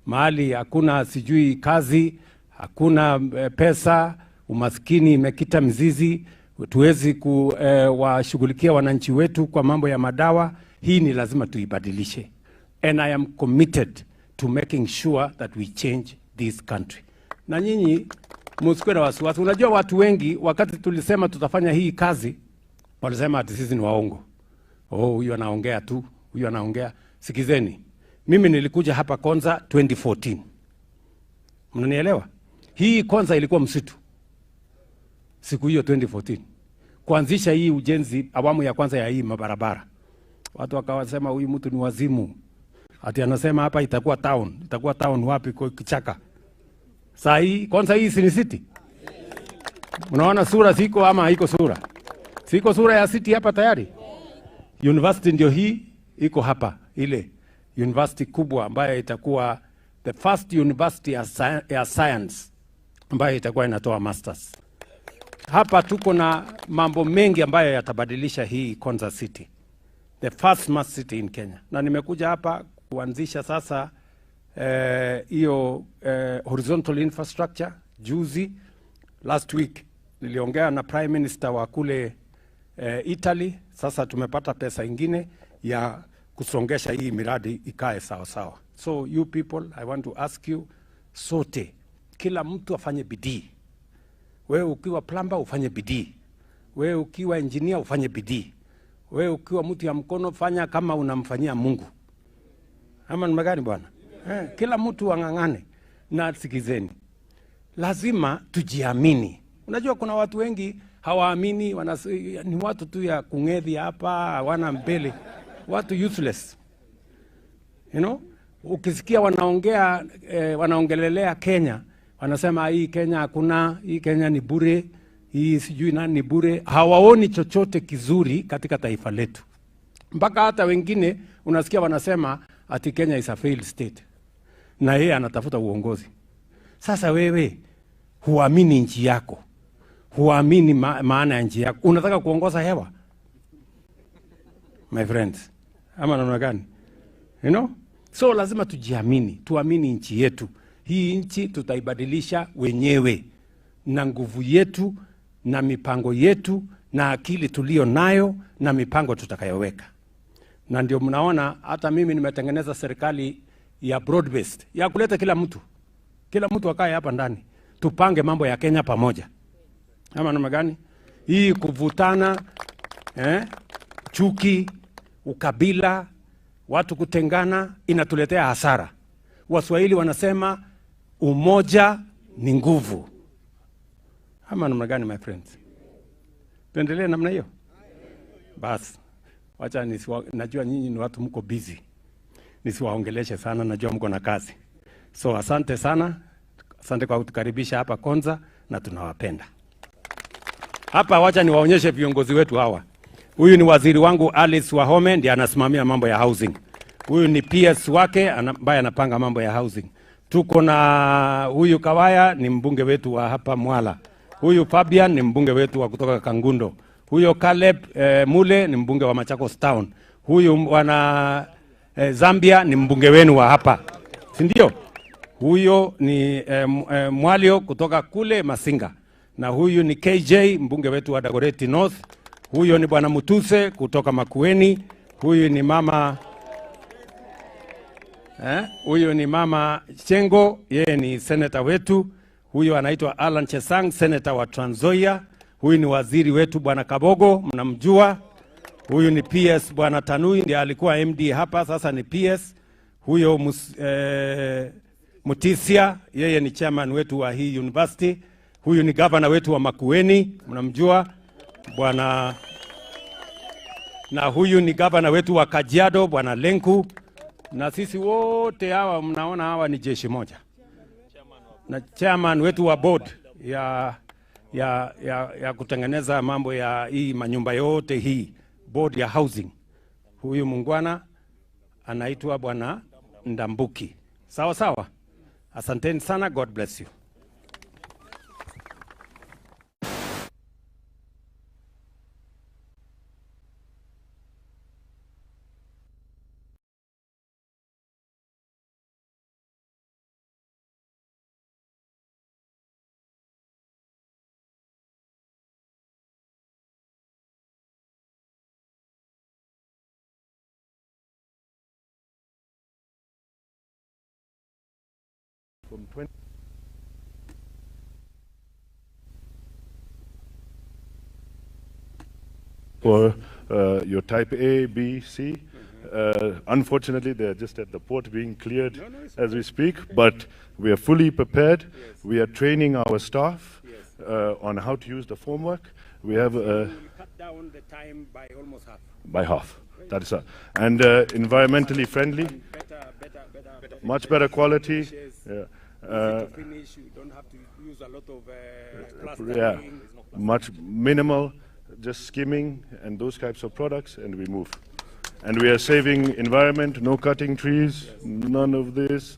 Mahali hakuna sijui kazi, hakuna pesa, umaskini imekita mzizi, tuwezi kuwashughulikia wananchi wetu kwa mambo ya madawa. Hii ni lazima tuibadilishe. And I am committed to making sure that we change this country. Na nyinyi msikuwe na wasiwasi. Unajua watu wengi wakati tulisema tutafanya hii kazi, walisema ati sisi ni waongo. Huyu anaongea tu, huyu anaongea. Sikizeni. Mimi nilikuja hapa Konza 2014. Mnanielewa? Hii Konza ilikuwa msitu. Siku hiyo 2014. Kuanzisha hii ujenzi awamu ya kwanza ya hii mabarabara. Watu wakawasema huyu mtu ni wazimu. ati anasema hapa itakuwa town. Itakuwa town wapi? Kwa kichaka. Saa hii Konza hii si ni city? Unaona sura siko ama haiko sura? Siko sura ya city hapa tayari. University ndio hii iko hapa, ile university kubwa ambayo itakuwa the first university ya science ambayo itakuwa inatoa masters. Hapa tuko na mambo mengi ambayo yatabadilisha hii Konza City, the first smart city in Kenya. Na nimekuja hapa kuanzisha sasa hiyo horizontal infrastructure. Juzi last week niliongea na prime minister wa kule Italy. Sasa tumepata pesa ingine ya kusongesha hii miradi ikae sawa sawa. So you people, I want to ask you, sote, kila mtu afanye bidii. Wewe ukiwa plumber ufanye bidii. Wewe ukiwa engineer ufanye bidii. Wewe ukiwa mtu ya mkono fanya kama unamfanyia Mungu. Ama namna gani bwana? Kila mtu ang'ang'ane. Na sikizeni, lazima tujiamini. Unajua kuna watu wengi hawaamini, ni watu tu ya kung'edhi hapa, hawana mbele. Watu useless. You know? Ukisikia wanaongea wanaongelelea Kenya, wanasema hii Kenya hakuna, hii Kenya ni bure, hii sijui nani ni bure. Hawaoni chochote kizuri katika taifa letu. Mpaka hata wengine unasikia wanasema ati Kenya is a failed state. Na yeye anatafuta uongozi. Sasa wewe huamini nchi yako. Huamini maana ya nchi yako. Unataka kuongoza hewa? My friends. Ama namna gani? You know? So lazima tujiamini, tuamini nchi yetu. Hii nchi tutaibadilisha wenyewe na nguvu yetu na mipango yetu na akili tulio nayo na mipango tutakayoweka. Na ndio mnaona hata mimi nimetengeneza serikali ya broad based, ya kuleta kila mtu akae hapa ndani. Tupange mambo ya Kenya pamoja. Ama namna gani? Hii kuvutana, chuki, ukabila, watu kutengana inatuletea hasara. Waswahili wanasema umoja ni nguvu. Ama namna gani my friends? Tuendelee namna hiyo? Basi, wacha najua nyinyi ni watu mko busy. Nisiwaongeleshe sana, najua mko na kazi. So asante sana. Asante kwa kutukaribisha hapa Konza na tunawapenda. Hapa wacha niwaonyeshe viongozi wetu hawa. Huyu ni waziri wangu Alice Wahome, ndiye anasimamia mambo ya housing. Huyu ni PS wake ambaye anapanga mambo ya housing. Tuko na huyu Kawaya ni mbunge wetu wa hapa Mwala. Huyu Fabian ni mbunge wetu wa kutoka Kangundo. Huyo Caleb Mule ni mbunge wa Machakos Town. Huyu wana Zambia ni mbunge wenu wa hapa. Si ndio? Huyo ni Mwalio kutoka kule Masinga. Na huyu ni KJ mbunge wetu wa Dagoretti North. Huyo ni bwana Mutuse kutoka Makueni. Huyu ni mama huyo ni mama Chengo, yeye ni senator wetu. Huyo anaitwa Alan Chesang, senator wa Trans Nzoia. Huyu ni waziri wetu bwana Kabogo, mnamjua. Huyu ni PS bwana Tanui, ndiye alikuwa MD hapa, sasa ni PS. Huyo Mutisia, yeye ni chairman wetu wa hii university. Huyu ni governor wetu wa Makueni, mnamjua bwana. Na huyu ni governor wetu wa Kajiado bwana Lenku. Na sisi wote hawa mnaona hawa ni jeshi moja. Na chairman wetu wa board ya kutengeneza mambo ya hii manyumba yote hii, board ya housing. Huyu mungwana anaitwa bwana Ndambuki. Sawa sawa. Asanteni sana, God bless you. From 20 for your type A, B, C. Unfortunately, they're just at the port being cleared as we speak, but we are fully prepared. Yes. We are training our staff on how to use the formwork. We have cut down the time by almost half. By half. That is and environmentally friendly. much better quality. Yeah. Finish, you don't have to use a lot of plastering. Yeah, much minimal, just skimming and those types of products, and we move. And we are saving environment, no cutting trees, none of this,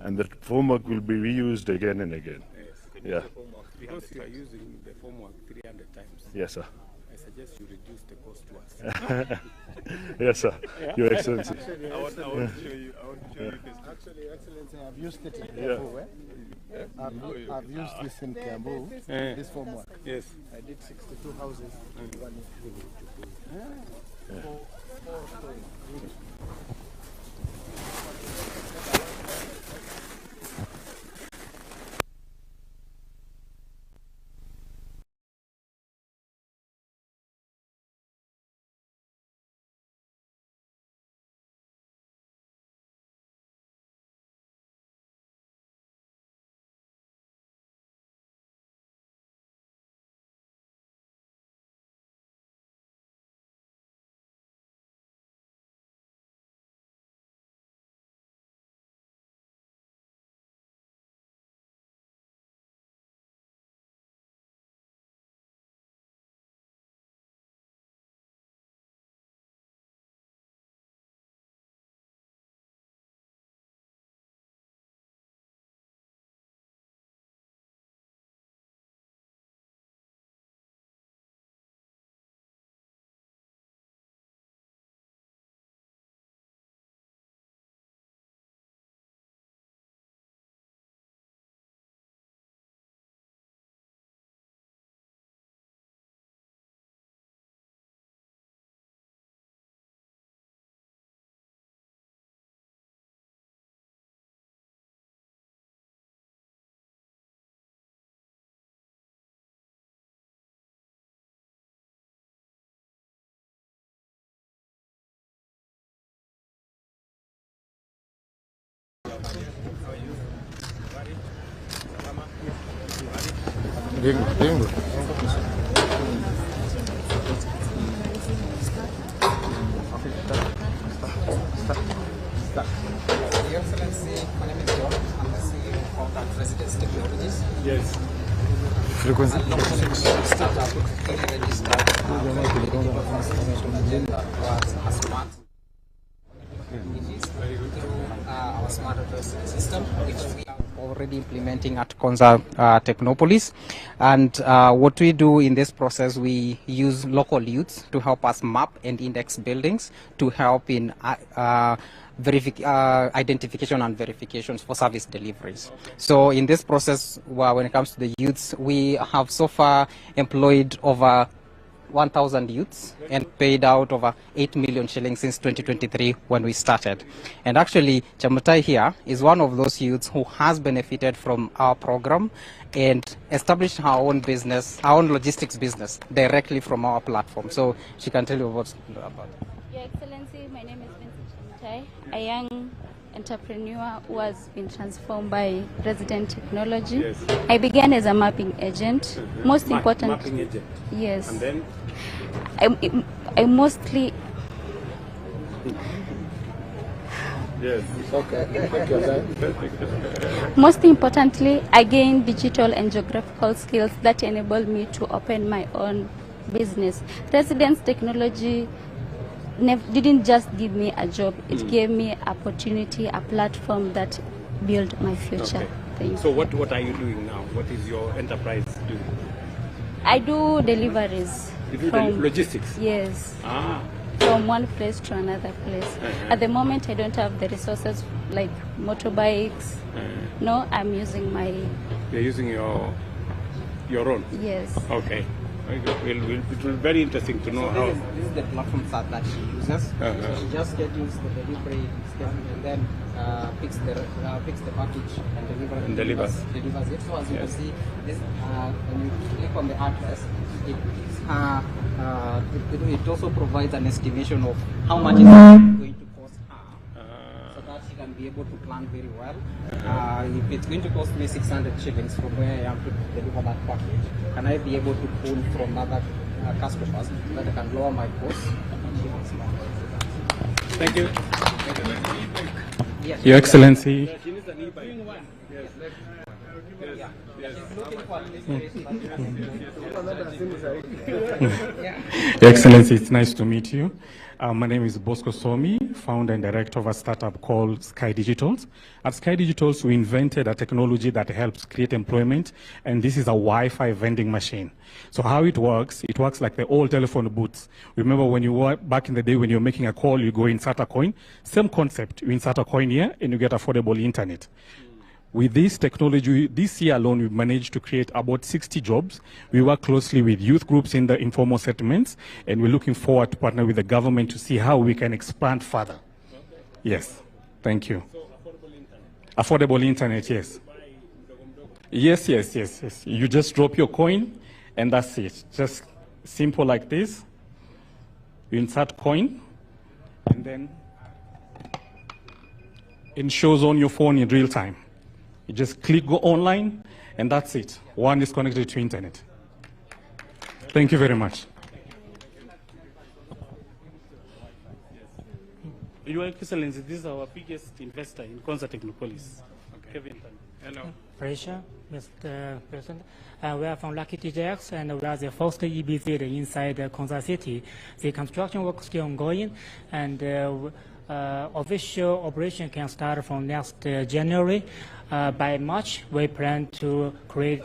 and the formwork will be reused again and again. Yeah. Because you are using the formwork 300 times. Yes, sir. I suggest you reduce the cost to us. Yes, sir. Your Excellency. Actually, I want to show you. this. Actually, Excellency, I've used it in Kiambu. I've used this in Kiambu, this formwork. Yes. I did 62 houses in 1 village. 4 stories. Bingo. Your Excellency, my name is John. I'm the CEO of that Residence Technologies. Yes. Frequency. Startup in registered a smart. It is through our smart address system, which we are already implementing at Konza Technopolis. And what we do in this process, we use local youths to help us map and index buildings to help in identification and verifications for service deliveries. So in this process, when it comes to the youths, we have so far employed over 1,000 youths and paid out over 8 million shillings since 2023 when we started. And actually, Chamutai here is one of those youths who has benefited from our program and established her own business, our own logistics business, directly from our platform. So she can tell you about it. Your Excellency, my name is Vincent Chamutai, a young entrepreneur who has been transformed by Resident Technology. Yes. I began as a mapping agent. Most important. Mapping agent. Yes. And then? I mostly. Yes. Okay. Most importantly, I gained digital and geographical skills that enable me to open my own business. Residence Technology didn't just give me a job, it gave me opportunity, a platform that built my future. Okay. Thank you. So what are you doing now? What is your enterprise doing? I do deliveries. You do logistics? Yes. Ah. From one place to another place. At the moment, I don't have the resources like motorbikes. No, I'm using my... You're using your own? Yes. Okay. It will be very interesting to know how. This is the platform that she uses. So she just schedules the delivery and then picks the package and delivers it. So as you can see, this when you click on the address, it also provides an estimation of how much is going to cost her, so that she can be able to plan very well. If it's going to cost me 600 shillings from where I am to deliver that package, can I be able to pull from other customers so that I can lower my costs? Thank you. Your Excellency. Your Excellency, it's nice to meet you. My name is Bosco Somi, founder and director of a startup called Sky Digitals. At Sky Digitals, we invented a technology that helps create employment, and this is a Wi-Fi vending machine. So how it works like the old telephone booths. Remember when you were back in the day when you're making a call, you go insert a coin? Same concept, you insert a coin here and you get affordable internet. With this technology, this year alone, we've managed to create about 60 jobs. We work closely with youth groups in the informal settlements, and we're looking forward to partner with the government to see how we can expand further. Yes, thank you. So affordable internet, yes. Yes. You just drop your coin, and that's it. Just simple like this. You insert coin, and then it shows on your phone in real time. You just click go online, and that's it. One is connected to internet. Thank you very much. Your Excellency, this is our biggest investor in Konza Technopolis. Kevin. Hello. Pressure, Mr. President. We are from Lucky TJX, and we are the first EBZ inside Konza City. The construction work is still ongoing, and official operation can start from next January. By March, we plan to create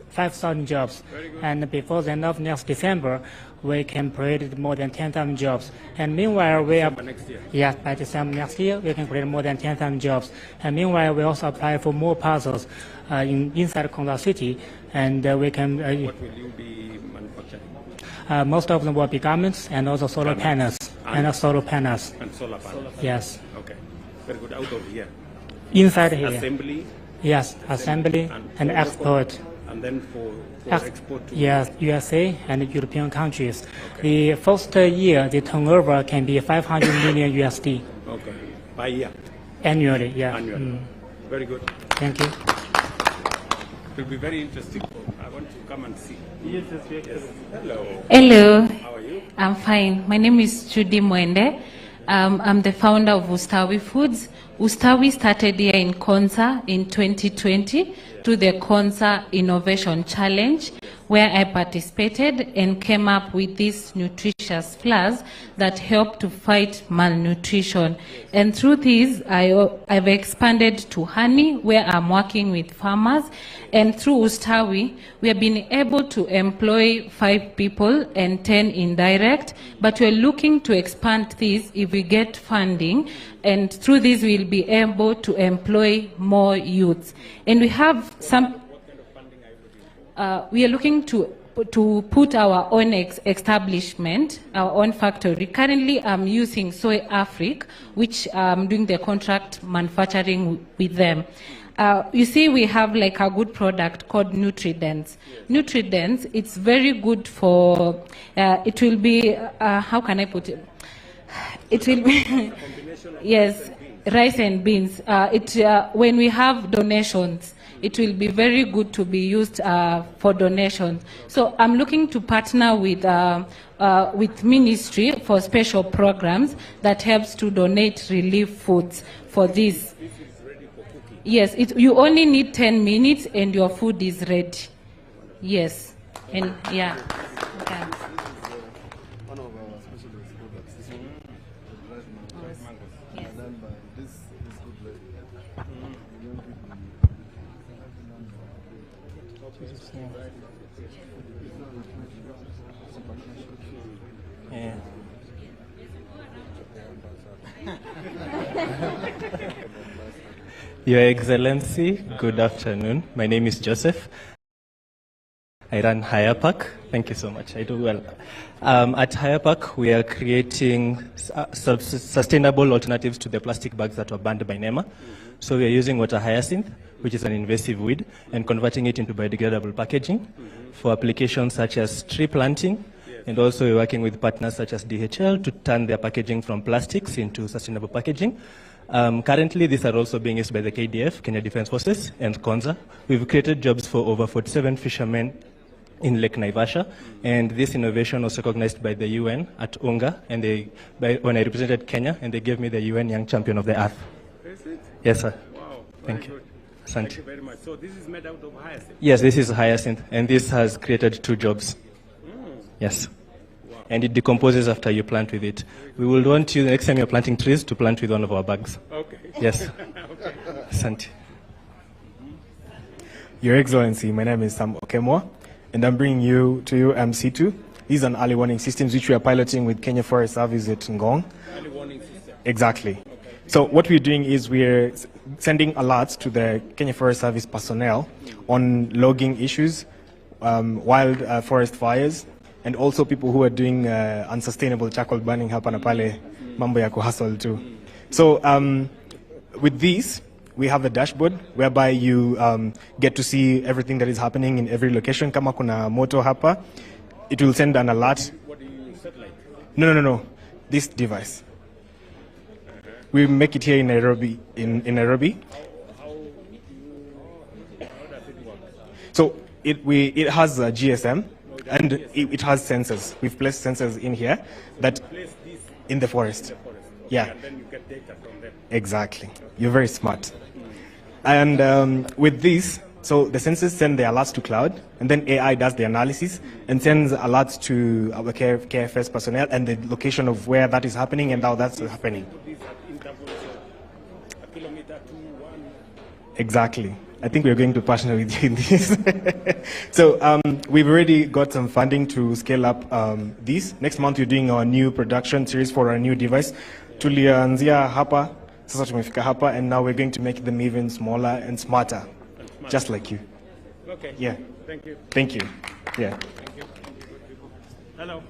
5,000 jobs. And before the end of next December, we can create more than 10,000 jobs. And meanwhile, we are... next year. Yeah, by December next year, we can create more than 10,000 jobs. And meanwhile, we also apply for more parcels inside Konza City. And we can... what will you be manufacturing? Most of them will be garments and also solar panels. And solar panels. And solar panels. Yes. Okay. Very good. Out of here. Inside here. Assembly. Yes, assembly and export. And then for export to... Yes, USA and European countries. Okay. The first year, the turnover can be 500 million USD. Okay. By year? Annually, yeah. Annually. Very good. Thank you. It will be very interesting. I want to come and see. Yes. Hello. Hello. How are you? I'm fine. My name is Judy Mwende. I'm the founder of Ustawi Foods. Ustawi started here in Konza in 2020 through the Konza Innovation Challenge, where I participated and came up with these nutritious flours that help to fight malnutrition. And through these, I've expanded to honey, where I'm working with farmers. And through Ustawi, we have been able to employ 5 people and 10 indirect, but we're looking to expand this if we get funding. And through this, we'll be able to employ more youths. And we have some... we are looking to put our own establishment, our own factory. Currently, I'm using Soy Africa, which I'm doing the contract manufacturing with them. You see, we have like a good product called NutriDense. NutriDense, it's very good for, it will be, how can I put it? It will be, yes, rice and beans. When we have donations, it will be very good to be used for donations. So I'm looking to partner with ministry for special programs that helps to donate relief foods for this. Yes, you only need 10 minutes and your food is ready. Yes, and yeah. Okay. One of our specialist products is dried mangoes. Yes. And then this good bread. Young people. Yeah. Your Excellency, good afternoon. My name is Joseph. I run Hayapak. Thank you so much. I do well. At Hayapak, we are creating sustainable alternatives to the plastic bags that were banned by NEMA. So we are using water hyacinth, which is an invasive weed, and converting it into biodegradable packaging for applications such as tree planting. And also we're working with partners such as DHL to turn their packaging from plastics into sustainable packaging. Currently, these are also being used by the KDF, Kenya Defense Forces, and Konza. We've created jobs for over 47 fishermen in Lake Naivasha, and this innovation was recognized by the UN at UNGA, and when I represented Kenya, and they gave me the UN Young Champion of the Earth. Yes, sir. Wow. Thank you. Thank you very much. So this is made out of hyacinth? Yes, this is hyacinth, and this has created 2 jobs. Yes. Wow. And it decomposes after you plant with it. We will want you, next time you're planting trees, to plant with one of our bags. Okay. Yes. Okay. Asante. Your Excellency, my name is Sam Okemwa, and I'm bringing you MC2. These are an early warning systems which we are piloting with Kenya Forest Service at Ngong. Early warning system. Exactly. Okay. So what we're doing is we're sending alerts to the Kenya Forest Service personnel on logging issues, wild forest fires, and also people who are doing unsustainable charcoal burning hapa na pale, mambo ya kuhustle too. So with these, we have a dashboard whereby you get to see everything that is happening in every location. Kama kuna moto hapa, it will send an alert. What do you satellite? No. This device. We make it here in Nairobi. In Nairobi. How does it work? So it has a GSM, and it has sensors. We've placed sensors in here that in the forest. Yeah. And then you get data from them. Exactly. You're very smart. And with this, so the sensors send the alerts to cloud, and then AI does the analysis and sends alerts to our KFS personnel and the location of where that is happening and how that's happening. A kilometer to 1. Exactly. I think we're going to partner with you in this. So we've already got some funding to scale up this. Next month, we're doing our new production series for our new device. Tulianzia hapa, sasa tumefika hapa, and now we're going to make them even smaller and smarter, just like you. Okay. Yeah. Thank you. Thank you. Yeah. Thank you. Hello.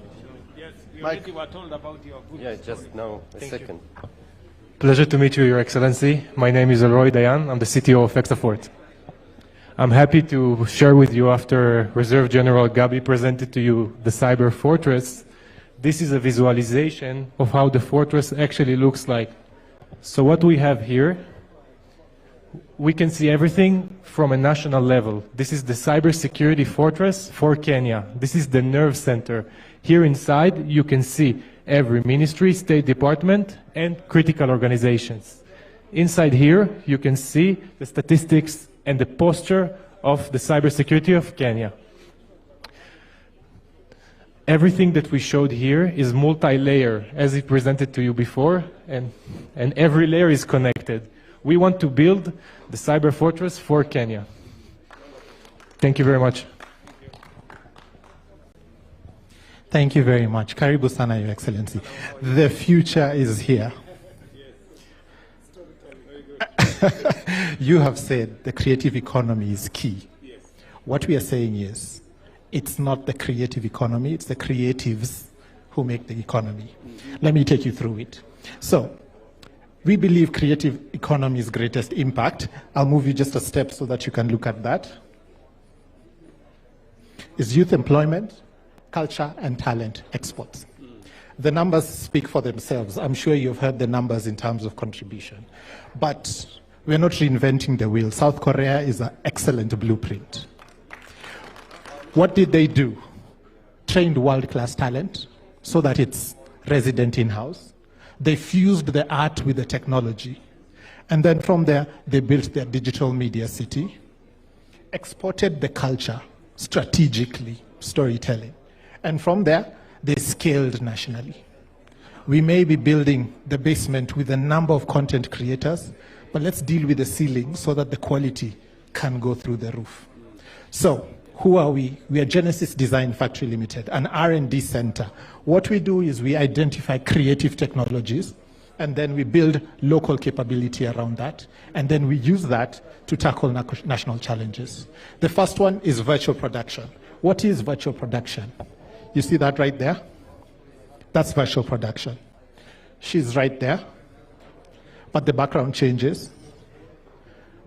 Yes, you Mike. already were told about your good Yeah, just now, a second. Pleasure to meet you, Your Excellency. My name is Elroy Dayan. I'm the CTO of Exafort. I'm happy to share with you, after Reserve General Gabi presented to you the cyber fortress, this is a visualization of how the fortress actually looks like. So what we have here, we can see everything from a national level. This is the cybersecurity fortress for Kenya. This is the nerve center. Here inside, you can see every ministry, state department, and critical organizations. Inside here, you can see the statistics and the posture of the cybersecurity of Kenya. Everything that we showed here is multi-layer, as it presented to you before, and every layer is connected. We want to build the cyber fortress for Kenya. Thank you very much. Thank you very much. Karibu sana, Your Excellency. The future is here. You have said the creative economy is key. What we are saying is, it's not the creative economy, it's the creatives who make the economy. Let me take you through it. So, we believe creative economy's greatest impact, I'll move you just a step so that you can look at that, is youth employment, culture, and talent exports. The numbers speak for themselves. I'm sure you've heard the numbers in terms of contribution. But we're not reinventing the wheel. South Korea is an excellent blueprint. What did they do? Trained world-class talent so that it's resident in-house. They fused the art with the technology. And then from there, they built their digital media city, exported the culture strategically, storytelling. And from there, they scaled nationally. We may be building the basement with a number of content creators, but let's deal with the ceiling so that the quality can go through the roof. So, who are we? We are Genesis Design Factory Limited, an R&D center. What we do is we identify creative technologies, and then we build local capability around that, and then we use that to tackle national challenges. The first one is virtual production. What is virtual production? You see that right there? That's virtual production. She's right there, but the background changes.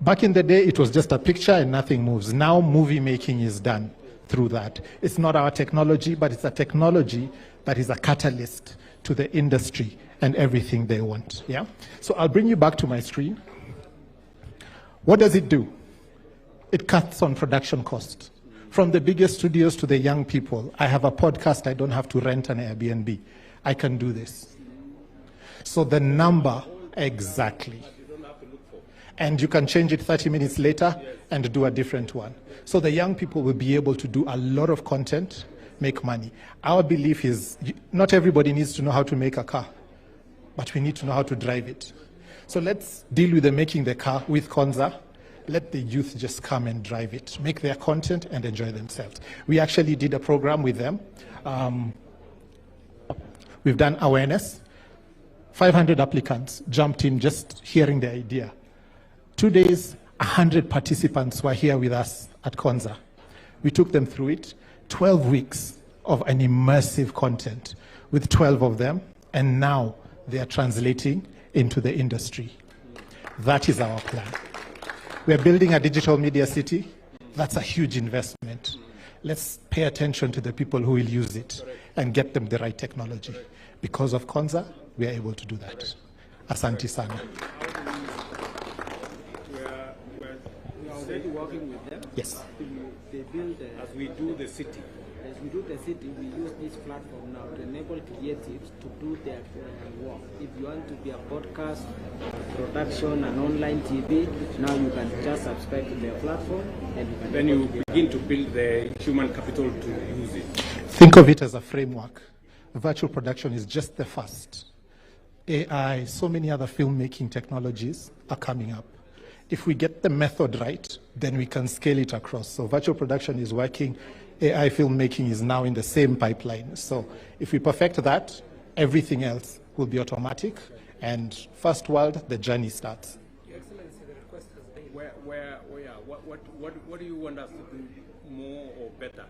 Back in the day, it was just a picture and nothing moves. Now, movie making is done through that. It's not our technology, but it's a technology that is a catalyst to the industry and everything they want. Yeah? So I'll bring you back to my screen. What does it do? It cuts on production cost. From the biggest studios to the young people, I have a podcast, I don't have to rent an Airbnb. I can do this. So the number, exactly. and you can change it 30 minutes later and do a different one. So the young people will be able to do a lot of content, make money. Our belief is not everybody needs to know how to make a car, but we need to know how to drive it. So let's deal with the making the car with Konza. Let the youth just come and drive it, make their content and enjoy themselves. We actually did a program with them. We've done awareness. 500 applicants jumped in just hearing the idea. 2 days, 100 participants were here with us at Konza. We took them through it, 12 weeks of an immersive content with 12 of them, and now they are translating into the industry. That is our plan. We're building a digital media city. That's a huge investment. Let's pay attention to the people who will use it and get them the right technology. Because of Konza, we are able to do that. Asante sana. We are already working with them. Yes. They build, as we do the city. As we do the city, we use this platform now to enable creatives to do their work. If you want to be a podcast, production, and online TV, now you can just subscribe to their platform and you can. Then you begin to build the human capital to use it. Think of it as a framework. Virtual production is just the first. AI, so many other filmmaking technologies are coming up. If we get the method right, then we can scale it across. So virtual production is working. AI filmmaking is now in the same pipeline. So if we perfect that, everything else will be automatic. And first world, the journey starts. Your Excellency, the request has been what do you want us to do more or better?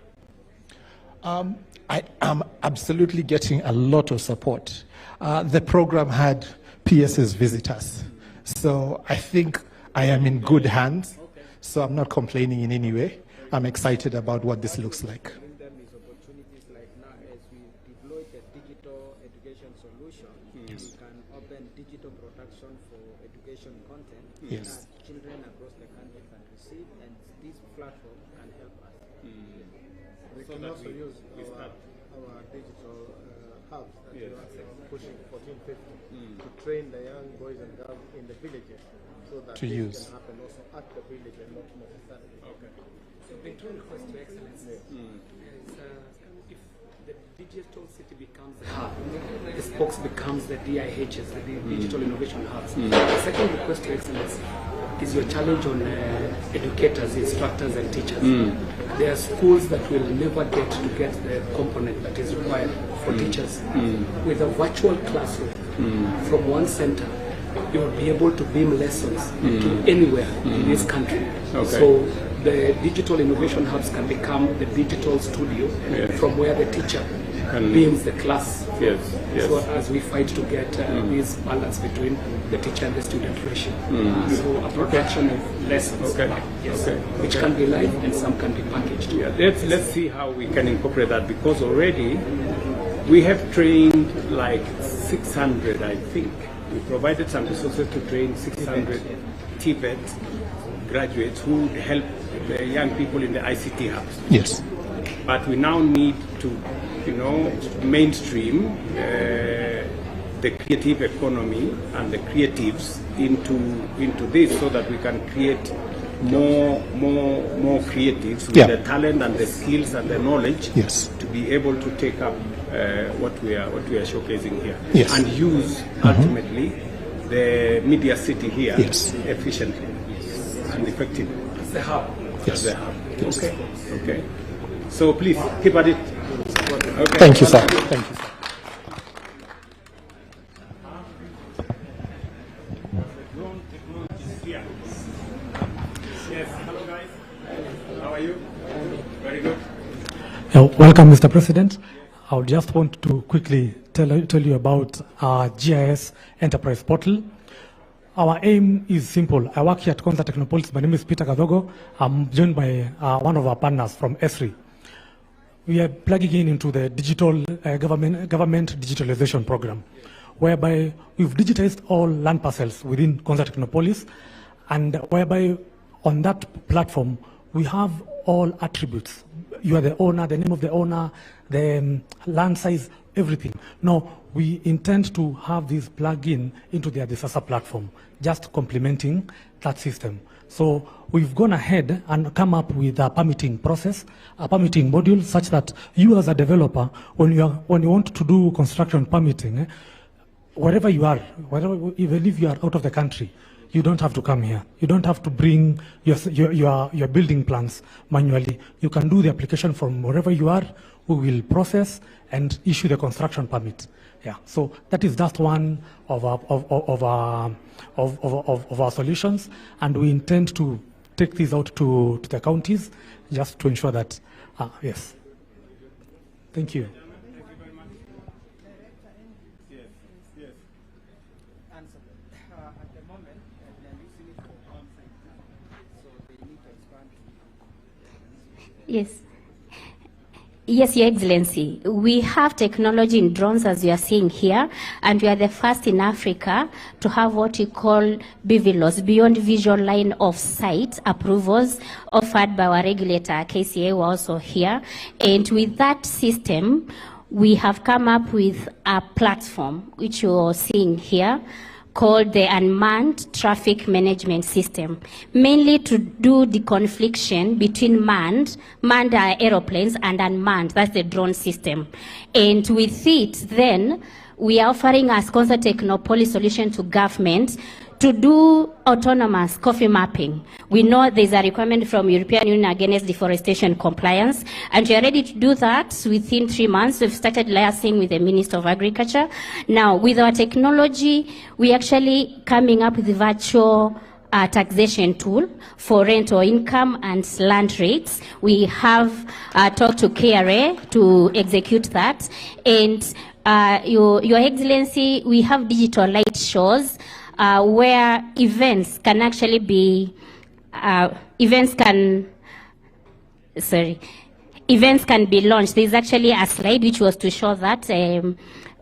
I am absolutely getting a lot of support. The program had PSs visit us. So I think I am in good hands. So I'm not complaining in any way. I'm excited about what this looks like. Them is opportunities like now as we deploy the digital education solution, Yes. we can open digital production for education content Yes. that children across the country can receive, and this platform can help us. We can also use our digital hubs that we are pushing 1450 to train the young boys and girls in the villages so that To this use. can happen also at the village and not necessarily. Okay. So the two requests to Excellency is if the digital city becomes the hub, the spokes becomes the DIHs, the digital innovation hubs. The second request to Excellency is your challenge on educators, instructors and teachers. There are schools that will never get the component that is required for teachers. With a virtual classroom from one center, you will be able to beam lessons to anywhere in this country. Okay. So the digital innovation hubs can become the digital studio from where the teacher beams the class. Yes, yes. So as we fight to get this balance between the teacher and the student ratio. So a production of lessons, yes, which can be live and some can be packaged. Yeah, let's see how we can incorporate that, because already we have trained like 600, I think. We provided some resources to train 600 TVET graduates who would help the young people in the ICT hubs. Yes. But we now need to, mainstream the creative economy and the creatives into this, so that we can create more creatives with the talent and the skills and the knowledge to be able to take up what we are showcasing here and use ultimately the media city here efficiently and effectively. It's the hub. As the hub. Okay. Okay. So please keep at it. Okay. Thank you, sir. Thank you, sir. Yes. Hello, guys. How are you? Very good. Welcome, Mr. President. I would just want to quickly tell you about our GIS Enterprise Portal. Our aim is simple. I work here at Konza Technopolis. My name is Peter Gadogo. I'm joined by one of our partners from ESRI. We are plugging into the digital government digitalization program, whereby we've digitized all land parcels within Konza Technopolis, and whereby on that platform we have all attributes you are the owner, the name of the owner, the land size, everything. No, we intend to have this plug-in into the disaster platform, just complementing that system. So we've gone ahead and come up with a permitting process, a permitting module, such that you as a developer, when you want to do construction permitting, wherever you are, even if you are out of the country, you don't have to come here. You don't have to bring your building plans manually. You can do the application from wherever you are. We will process and issue the construction permit. Yeah, so that is just one of our solutions, and we intend to take these out to the counties just to ensure that, yes. Thank you. Yes. Yes, Your Excellency. We have technology in drones, as you are seeing here, and we are the first in Africa to have what we call BVLOS, Beyond Visual Line of Sight approvals offered by our regulator, KCA, who are also here. And with that system, we have come up with a platform, which you are seeing here, called the Unmanned Traffic Management System, mainly to do the confliction between manned aeroplanes and unmanned, that's the drone system. And with it, then, we are offering as Konza Technopolis solution to government to do autonomous coffee mapping. We know there's a requirement from European Union against deforestation compliance, and we are ready to do that within 3 months. We've started liaising with the Minister of Agriculture. Now, with our technology, we actually coming up with a virtual taxation tool for rental income and land rates. We have talked to KRA to execute that. And Your Excellency, we have digital light shows where events can actually be, events can be launched. There's actually a slide which was to show that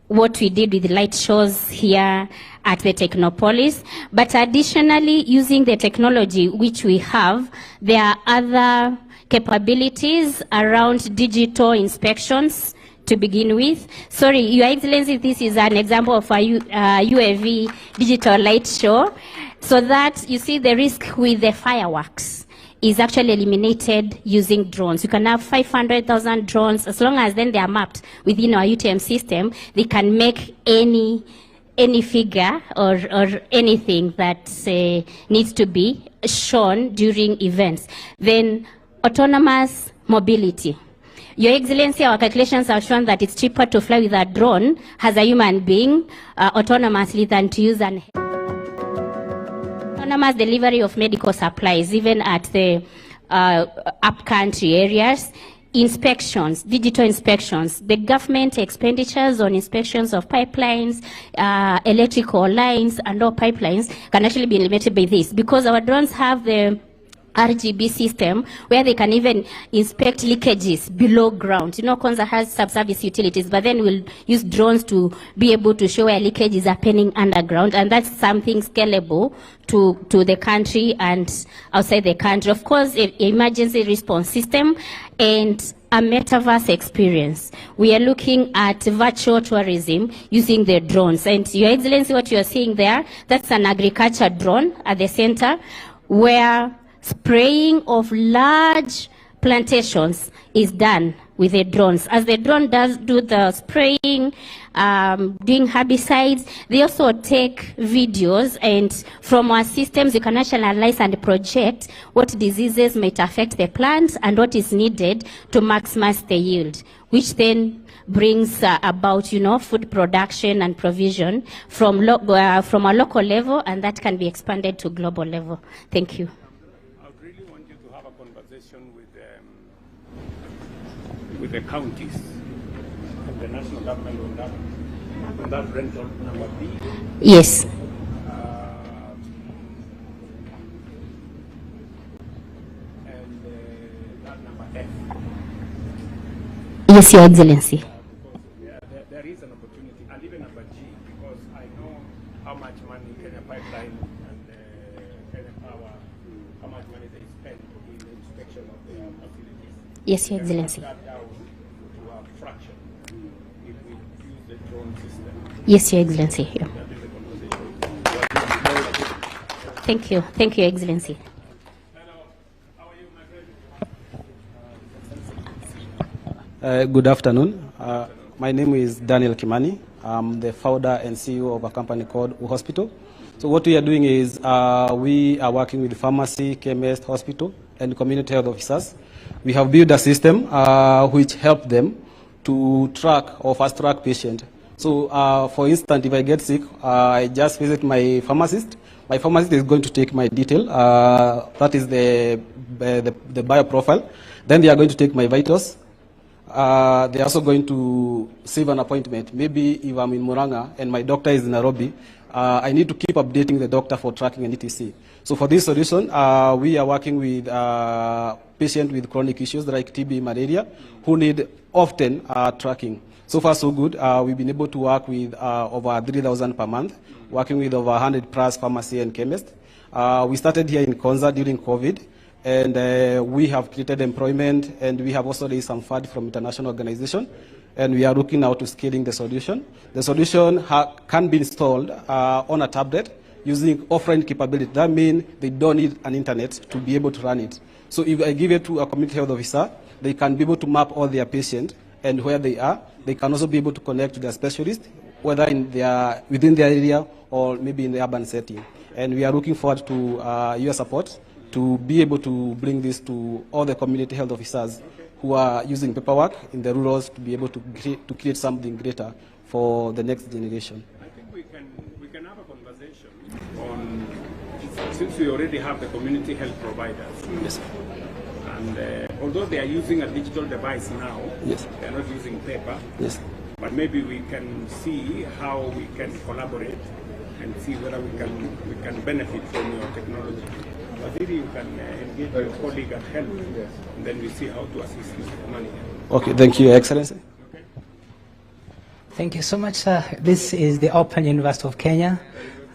what we did with light shows here at the Technopolis. But additionally, using the technology which we have, there are other capabilities around digital inspections to begin with. Sorry, Your Excellency, this is an example of a UAV digital light show, so that you see the risk with the fireworks is actually eliminated using drones. You can have 500,000 drones, as long as then they are mapped within our UTM system, they can make any figure or anything that needs to be shown during events. Then autonomous mobility. Your Excellency, our calculations have shown that it's cheaper to fly with a drone as a human being autonomously than to use an autonomous delivery of medical supplies, even at the up-country areas. Inspections, digital inspections, the government expenditures on inspections of pipelines, electrical lines, and all pipelines can actually be eliminated by this, because our drones have the RGB system where they can even inspect leakages below ground. You know, Konza has subsurface utilities, but then we'll use drones to be able to show where leakage is happening underground, and that's something scalable to the country and outside the country. Of course, emergency response system and a metaverse experience. We are looking at virtual tourism using the drones. And Your Excellency, what you are seeing there, that's an agriculture drone at the center, where spraying of large plantations is done with the drones. As the drone does do the spraying, doing herbicides, they also take videos, and from our systems you can actually analyze and project what diseases might affect the plants and what is needed to maximize the yield, which then brings about, you know, food production and provision from a local level, and that can be expanded to global level. Thank you. With the counties and the national government on that rental number B. Yes. And that number F. Yes, Your Excellency. There is an opportunity, and even number G, because I know how much money Kenya Pipeline and Kenya Power, how much money they spend in the inspection of their facilities. Yes, Your Excellency. Yes, Your Excellency. Yeah. Thank you. Thank you, Your Excellency. Good afternoon. My name is Daniel Kimani. I'm the founder and CEO of a company called Hospital. So what we are doing is we are working with pharmacy, chemist, hospital, and community health officers. We have built a system which helps them to track or fast track patient. So for instance, if I get sick, I just visit my pharmacist. My pharmacist is going to take my detail. That is the bio profile. Then they are going to take my vitals. They're also going to save an appointment. Maybe if I'm in Muranga and my doctor is in Nairobi, I need to keep updating the doctor for tracking and etc. So for this solution, we are working with patients with chronic issues like TB, malaria, who need often tracking. So far, so good. We've been able to work with over 3,000 per month, working with over 100 plus pharmacy and chemists. We started here in Konza during COVID. And we have created employment, and we have also raised some funds from international organization, and we are looking now to scaling the solution. The solution can be installed on a tablet using offline capability. That means they don't need an internet to be able to run it. So if I give it to a community health officer, they can be able to map all their patients and where they are. They can also be able to connect to their specialist, whether within their area or maybe in the urban setting. And we are looking forward to your support to be able to bring this to all the community health officers who are using paperwork in the rurals to be able to create something greater for the next generation. I think we can have a conversation on, since we already have the community health providers. Yes. And although they are using a digital device now, yes, they are not using paper. Yes. But maybe we can see how we can collaborate and see whether we can benefit from your technology. Maybe you can engage your colleague at help, and then we see how to assist you with money. Okay, thank you, Your Excellency. Okay. Thank you so much, sir. This is the Open University of Kenya.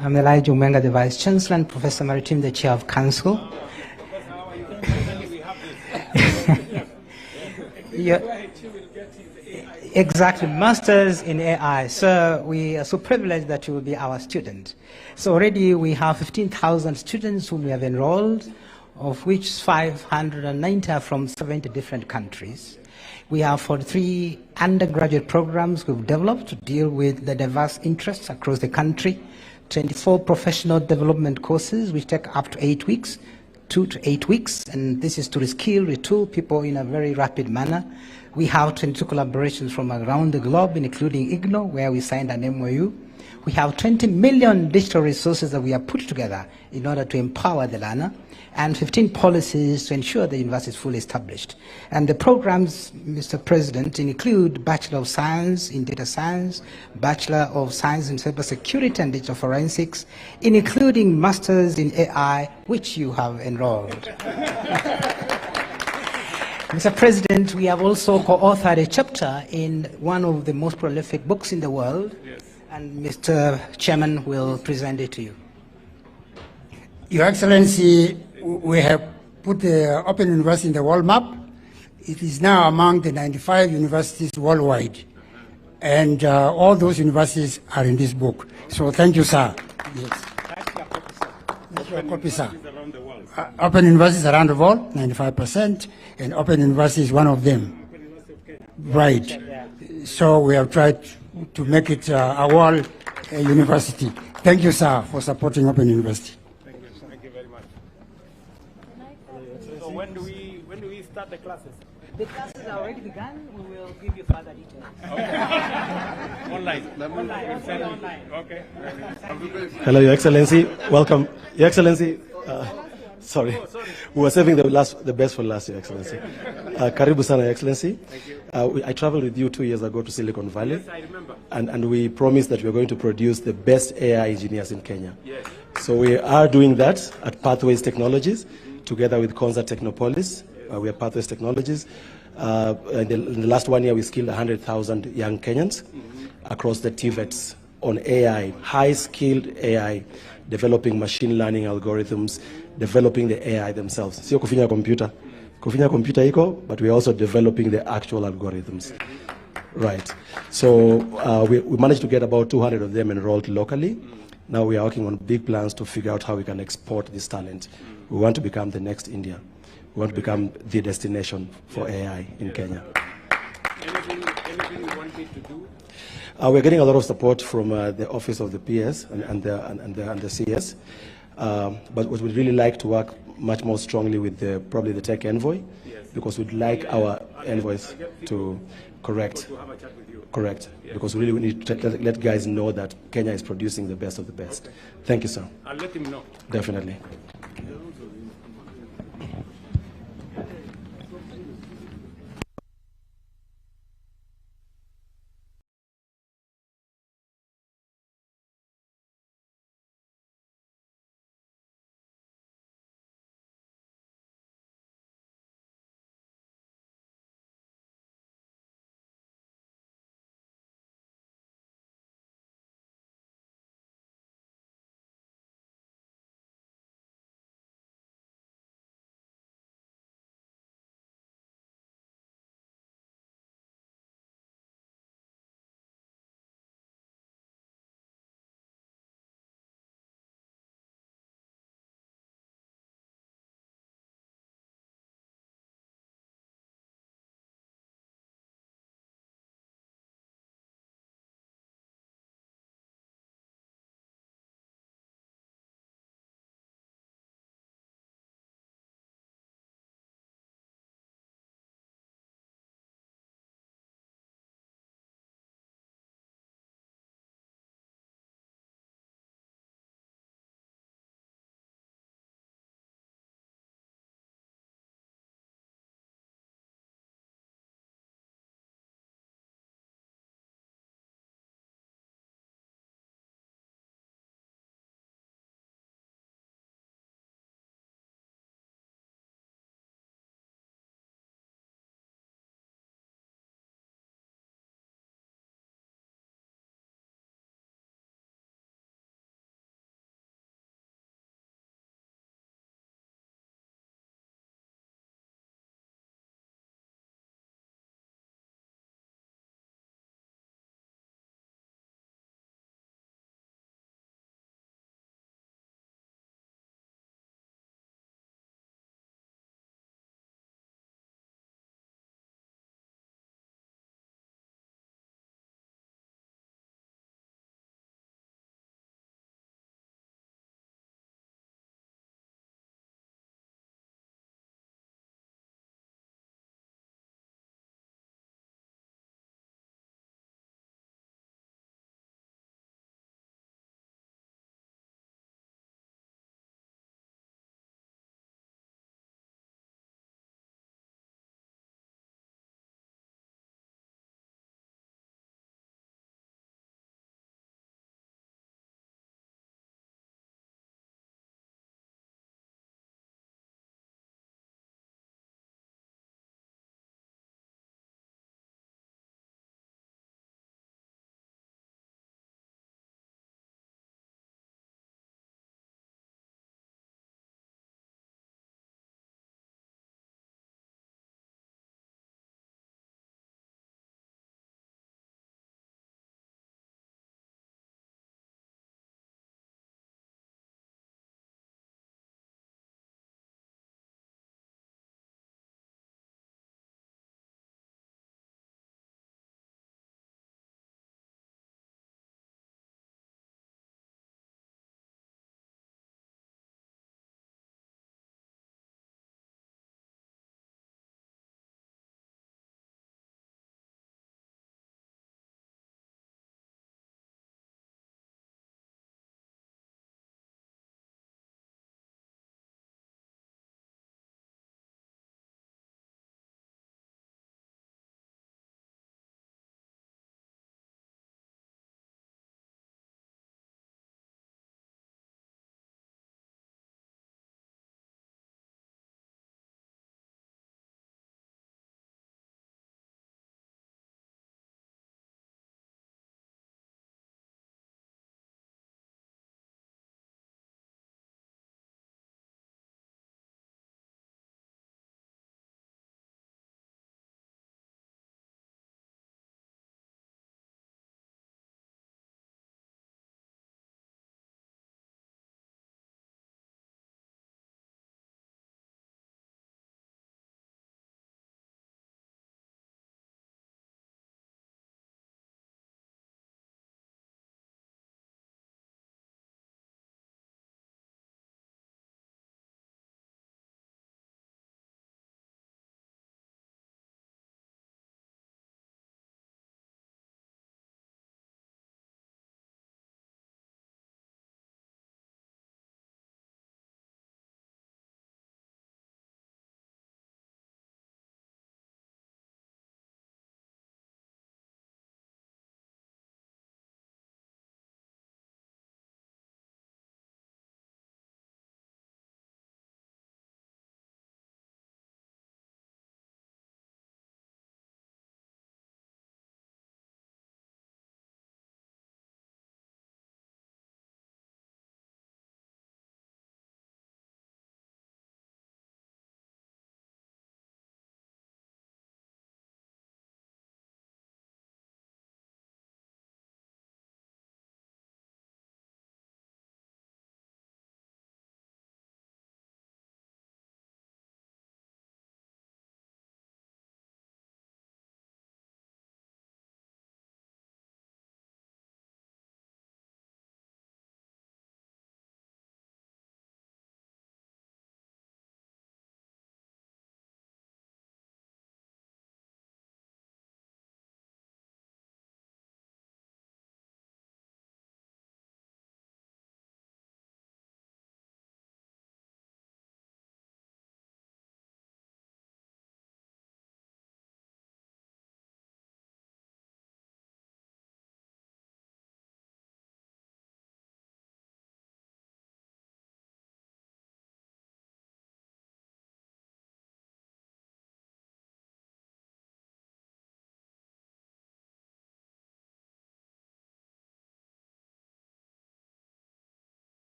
I'm Elijah Umenga, the Vice Chancellor, and Professor Maritim, the Chair of Council. Exactly, Masters in AI. So we are so privileged that you will be our student. So already we have 15,000 students whom we have enrolled, of which 590 are from 70 different countries. We have 43 undergraduate programs we've developed to deal with the diverse interests across the country, 24 professional development courses which take up to 8 weeks, 2 to 8 weeks, and this is to reskill, retool people in a very rapid manner. We have 22 collaborations from around the globe, including IGNO, where we signed an MOU. We have 20 million digital resources that we have put together in order to empower the learner, and 15 policies to ensure the university is fully established. And the programs, Mr. President, include Bachelor of Science in Data Science, Bachelor of Science in Cybersecurity and Digital Forensics, including Masters in AI, which you have enrolled. Mr. President, we have also co-authored a chapter in one of the most prolific books in the world, yes, and Mr. Chairman will present it to you. Your Excellency, we have put the Open University in the world map. It is now among the 95 universities worldwide, and all those universities are in this book. So thank you, sir. Yes. That's your copy, sir. Open universities around the world, 95%, and Open University is one of them. Right. So we have tried to make it a world university. Thank you, sir, for supporting Open University. Thank you very much. So when do we start the classes? The classes are already begun. We will give you further details. Okay. Online. Online. Okay. Hello, Your Excellency. Welcome, Your Excellency. Sorry, we were saving the best for last, Your Excellency. Karibu sana, Your Excellency. Thank you. I traveled with you 2 years ago to Silicon Valley. Yes, I remember. And we promised that we are going to produce the best AI engineers in Kenya. Yes. So we are doing that at Pathways Technologies, together with Konza Technopolis. We are Pathways Technologies. In the last 1 year, we skilled 100,000 young Kenyans across the TVETs on AI, high-skilled AI, developing machine learning algorithms, developing the AI themselves. Sio kufinya computer. Kufinya computer iko, but we're also developing the actual algorithms. Right. So we managed to get about 200 of them enrolled locally. Now we are working on big plans to figure out how we can export this talent. We want to become the next India. We want to become the destination for AI in Kenya. Anything you want me to do? We're getting a lot of support from the Office of the PS and the CS. But what we'd really like to work much more strongly with probably the tech envoy, because we'd like our envoys to correct. Correct. Because we really need to let guys know that Kenya is producing the best of the best. Thank you, sir. I'll let him know. Definitely.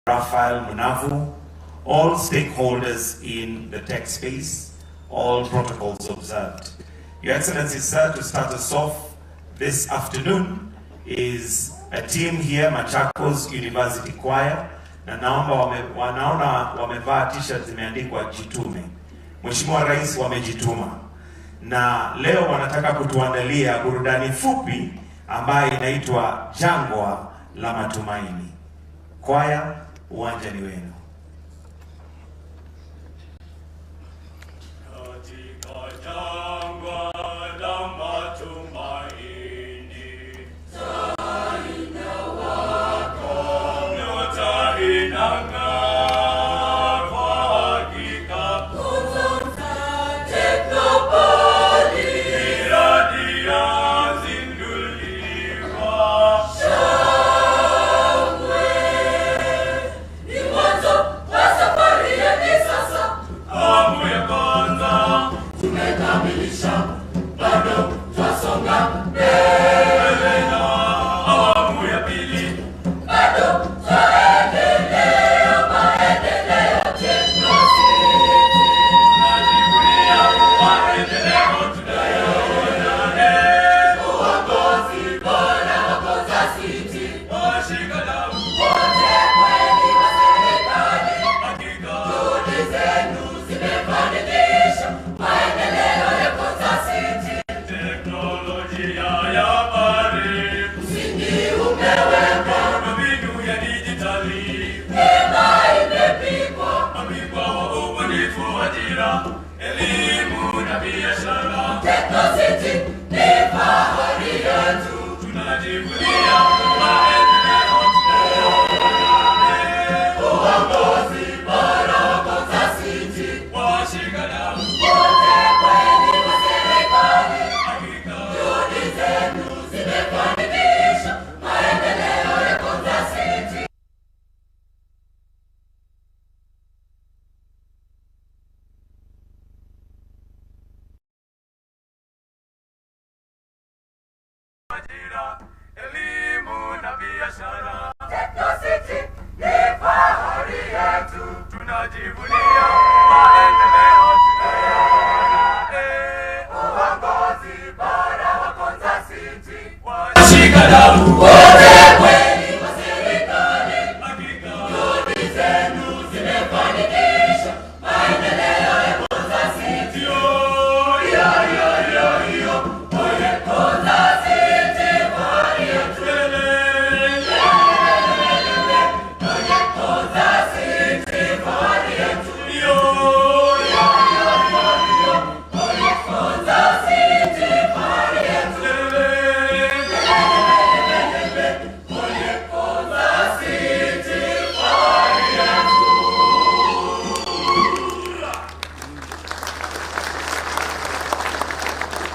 Rafael Munavu, all stakeholders in the tech space, all protocols observed. Your Excellency, sir, to start us off this afternoon is a team here, Machakos University Choir, na naomba wanaona wamevaa t-shirt zimeandikwa jitume. Mheshimiwa Rais wamejituma. Na leo wanataka kutuandalia burudani fupi ambayo inaitwa Jangwa la Matumaini. Kwaya, uwanja ni wenu.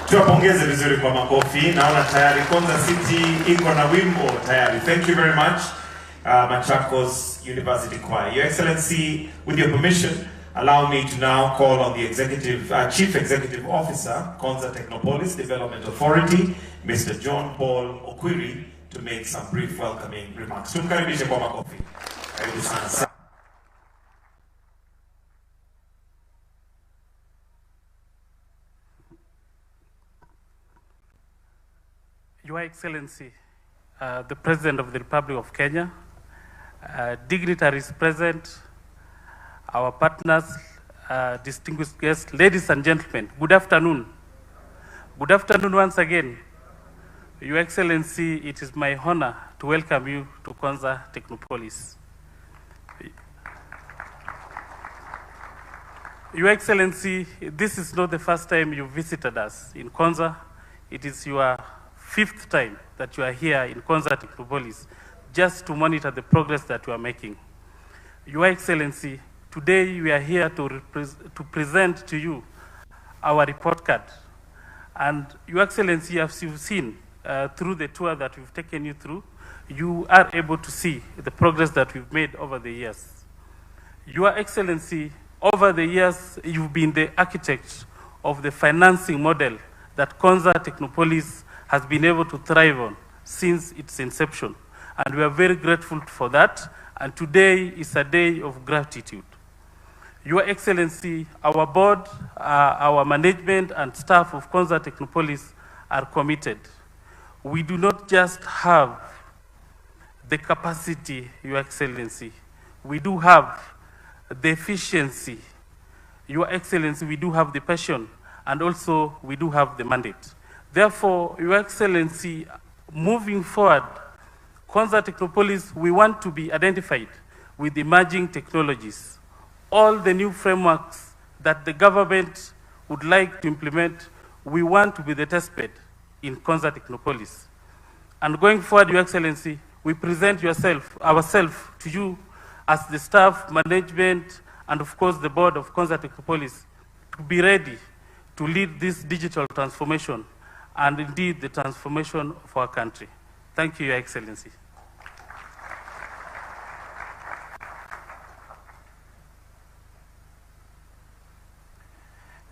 Tuwapongeze vizuri kwa makofi. Naona tayari Konza City iko na wimbo tayari. Thank you very much, Machakos University Choir. Your Excellency, with your permission, allow me to now call on the Chief Executive Officer, Konza Technopolis Development Authority, Mr. John Paul Okwiri, to make some brief welcoming remarks. Tumkaribishe kwa makofi. Karibu sana. Your Excellency, the President of the Republic of Kenya, dignitaries present, our partners, distinguished guests, ladies and gentlemen, good afternoon. Good afternoon once again. Your Excellency, it is my honor to welcome you to Konza Technopolis. Your Excellency, this is not the first time you visited us in Konza. It is your 5th time that you are here in Konza Technopolis just to monitor the progress that you are making. Your Excellency, today we are here to present to you our report card. And Your Excellency, as you've seen through the tour that we've taken you through, you are able to see the progress that we've made over the years. Your Excellency, over the years, you've been the architect of the financing model that Konza Technopolis has been able to thrive on since its inception. And we are very grateful for that. And today is a day of gratitude. Your Excellency, our board, our management and staff of Konza Technopolis are committed. We do not just have the capacity, Your Excellency. We do have the efficiency. Your Excellency, we do have the passion, and also we do have the mandate. Therefore, Your Excellency, moving forward, Konza Technopolis, we want to be identified with emerging technologies. All the new frameworks that the government would like to implement, we want to be the testbed in Konza Technopolis. And going forward, Your Excellency, we present ourselves to you as the staff, management, and of course the board of Konza Technopolis to be ready to lead this digital transformation and indeed the transformation of our country. Thank you, Your Excellency.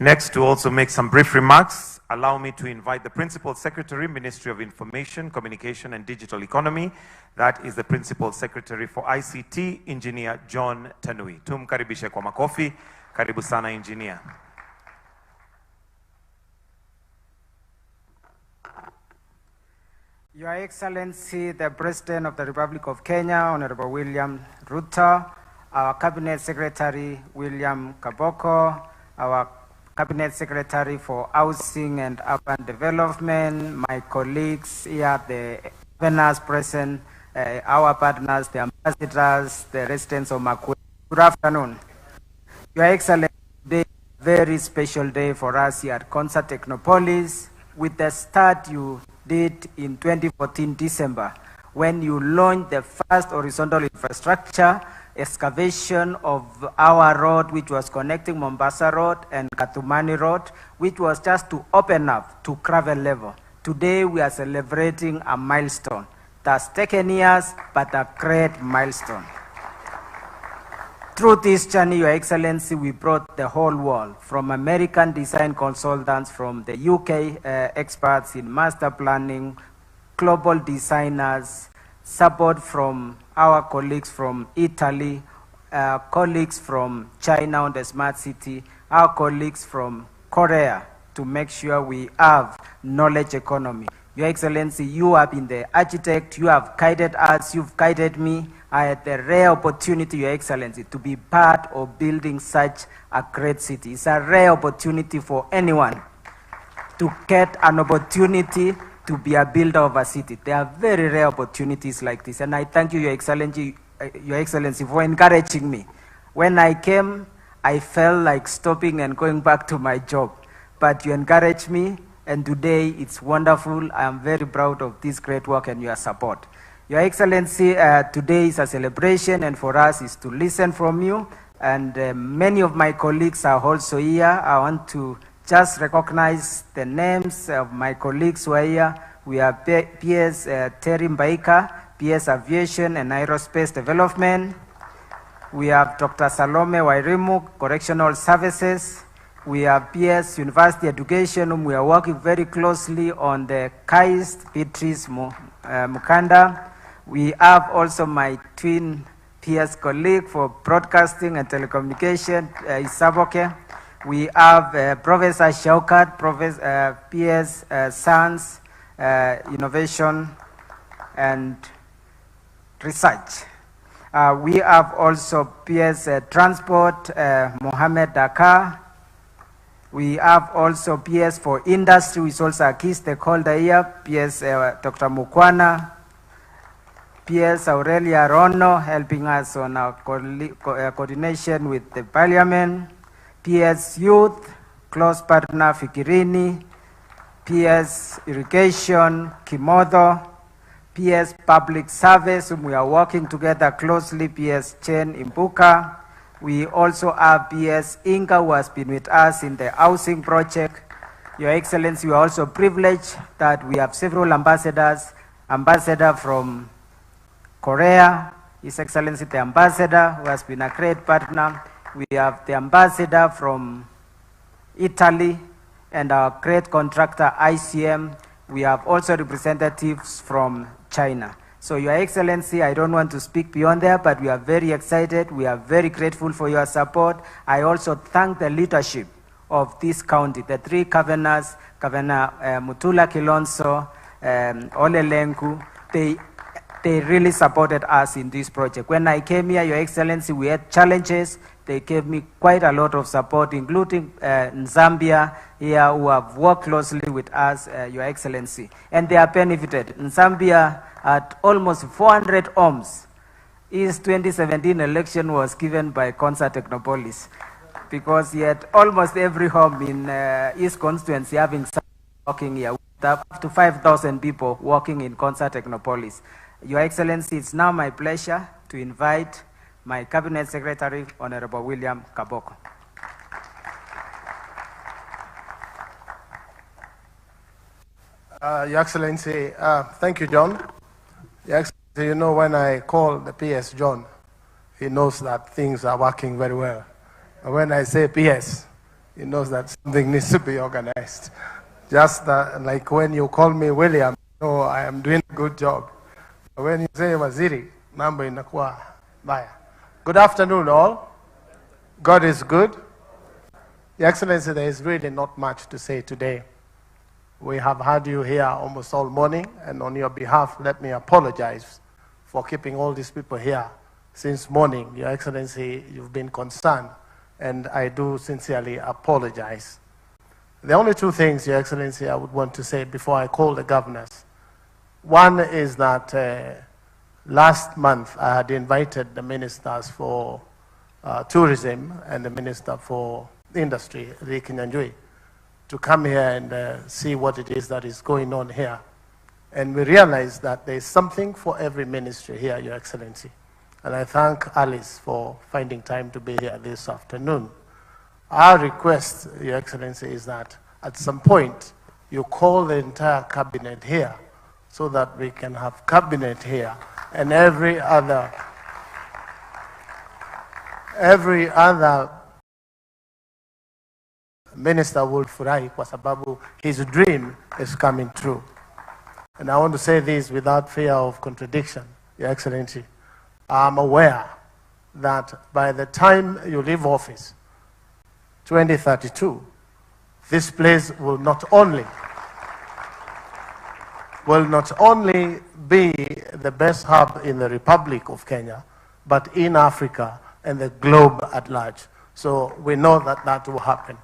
Next, to also make some brief remarks, allow me to invite the Principal Secretary, Ministry of Information, Communication and Digital Economy. That is the Principal Secretary for ICT, Engineer John Tanui. Tumkaribishe kwa makofi. Karibu sana, Engineer. Your Excellency, the President of the Republic of Kenya, Honorable William Ruto, our Cabinet Secretary, William Kaboko, our Cabinet Secretary for Housing and Urban Development, my colleagues here, the governors present, our partners, the ambassadors, the residents of Makwe. Good afternoon. Your Excellency, today is a very special day for us here at Konza Technopolis, with the start you did in 2014 December, when you launched the first horizontal infrastructure excavation of our road, which was connecting Mombasa Road and Katumani Road, which was just to open up to gravel level. Today we are celebrating a milestone. That's taken years, but a great milestone. Through this journey, Your Excellency, we brought the whole world, from American design consultants, from the UK experts in master planning, global designers, support from our colleagues from Italy, colleagues from China on the smart city, our colleagues from Korea, to make sure we have knowledge economy. Your Excellency, you have been the architect, you have guided us, you've guided me. I had the rare opportunity, Your Excellency, to be part of building such a great city. It's a rare opportunity for anyone to get an opportunity to be a builder of a city. There are very rare opportunities like this, and I thank you, Your Excellency, for encouraging me. When I came, I felt like stopping and going back to my job, but you encouraged me, and today it's wonderful. I am very proud of this great work and your support. Your Excellency, today is a celebration, and for us is to listen from you, and many of my colleagues are also here. I want to just recognize the names of my colleagues who are here. We have PS Terry Mbaika, PS Aviation and Aerospace Development. We have Dr. Salome Wairimu, Correctional Services. We have PS University Education, whom we are working very closely on the KAIST, Beatrice Mukanda. We have also my twin PS colleague for Broadcasting and Telecommunication, Isaboke. We have Professor Shaukat, PS Science, Innovation and Research. We have also PS Transport, Mohammed Dakar. We have also PS for Industry, which is also a key stakeholder here, PS Dr. Mukwana. PS Aurelia Rono, helping us on our coordination with the Parliament. PS Youth, close partner Fikirini. PS Irrigation, Kimodo. PS Public Service, whom we are working together closely, PS Chen Imbuka. We also have PS Inga, who has been with us in the housing project. Your Excellency, we are also privileged that we have several ambassadors. Ambassador from Korea, His Excellency the Ambassador, who has been a great partner. We have the Ambassador from Italy and our great contractor ICM. We have also representatives from China. So Your Excellency, I don't want to speak beyond there, but we are very excited. We are very grateful for your support. I also thank the leadership of this county, the three governors, Governor Mutula Kilonzo, Ole Lenku. They really supported us in this project. When I came here, Your Excellency, we had challenges. They gave me quite a lot of support, including in Zambia here, who have worked closely with us, Your Excellency. And they are benefited. In Zambia, at almost 400 homes, his 2017 election was given by Konza Technopolis, because he had almost every home in his constituency having someone working here, with up to 5,000 people working in Konza Technopolis. Your Excellency, it's now my pleasure to invite my Cabinet Secretary, Honorable William Kaboko. Your Excellency, thank you, John. Your Excellency, you know, when I call the PS John, he knows that things are working very well. And when I say PS, he knows that something needs to be organized. Just like when you call me William, you know I am doing a good job. But when you say Waziri, mambo inakuwa baya. Good afternoon, all. God is good. Your Excellency, there is really not much to say today. We have had you here almost all morning, and on your behalf, let me apologize for keeping all these people here since morning. Your Excellency, you've been concerned, and I do sincerely apologize. The only two things, Your Excellency, I would want to say before I call the governors. One is that last month I had invited the ministers for tourism and the minister for industry, Rick Nyanjui, to come here and see what it is that is going on here. And we realized that there is something for every ministry here, Your Excellency. And I thank Alice for finding time to be here this afternoon. Our request, Your Excellency, is that at some point you call the entire cabinet here so that we can have cabinet here and every other minister will furahi kwa sababu his dream is coming true. And I want to say this without fear of contradiction, Your Excellency. I'm aware that by the time you leave office, 2032, this place will not only be the best hub in the Republic of Kenya, but in Africa and the globe at large. So we know that that will happen.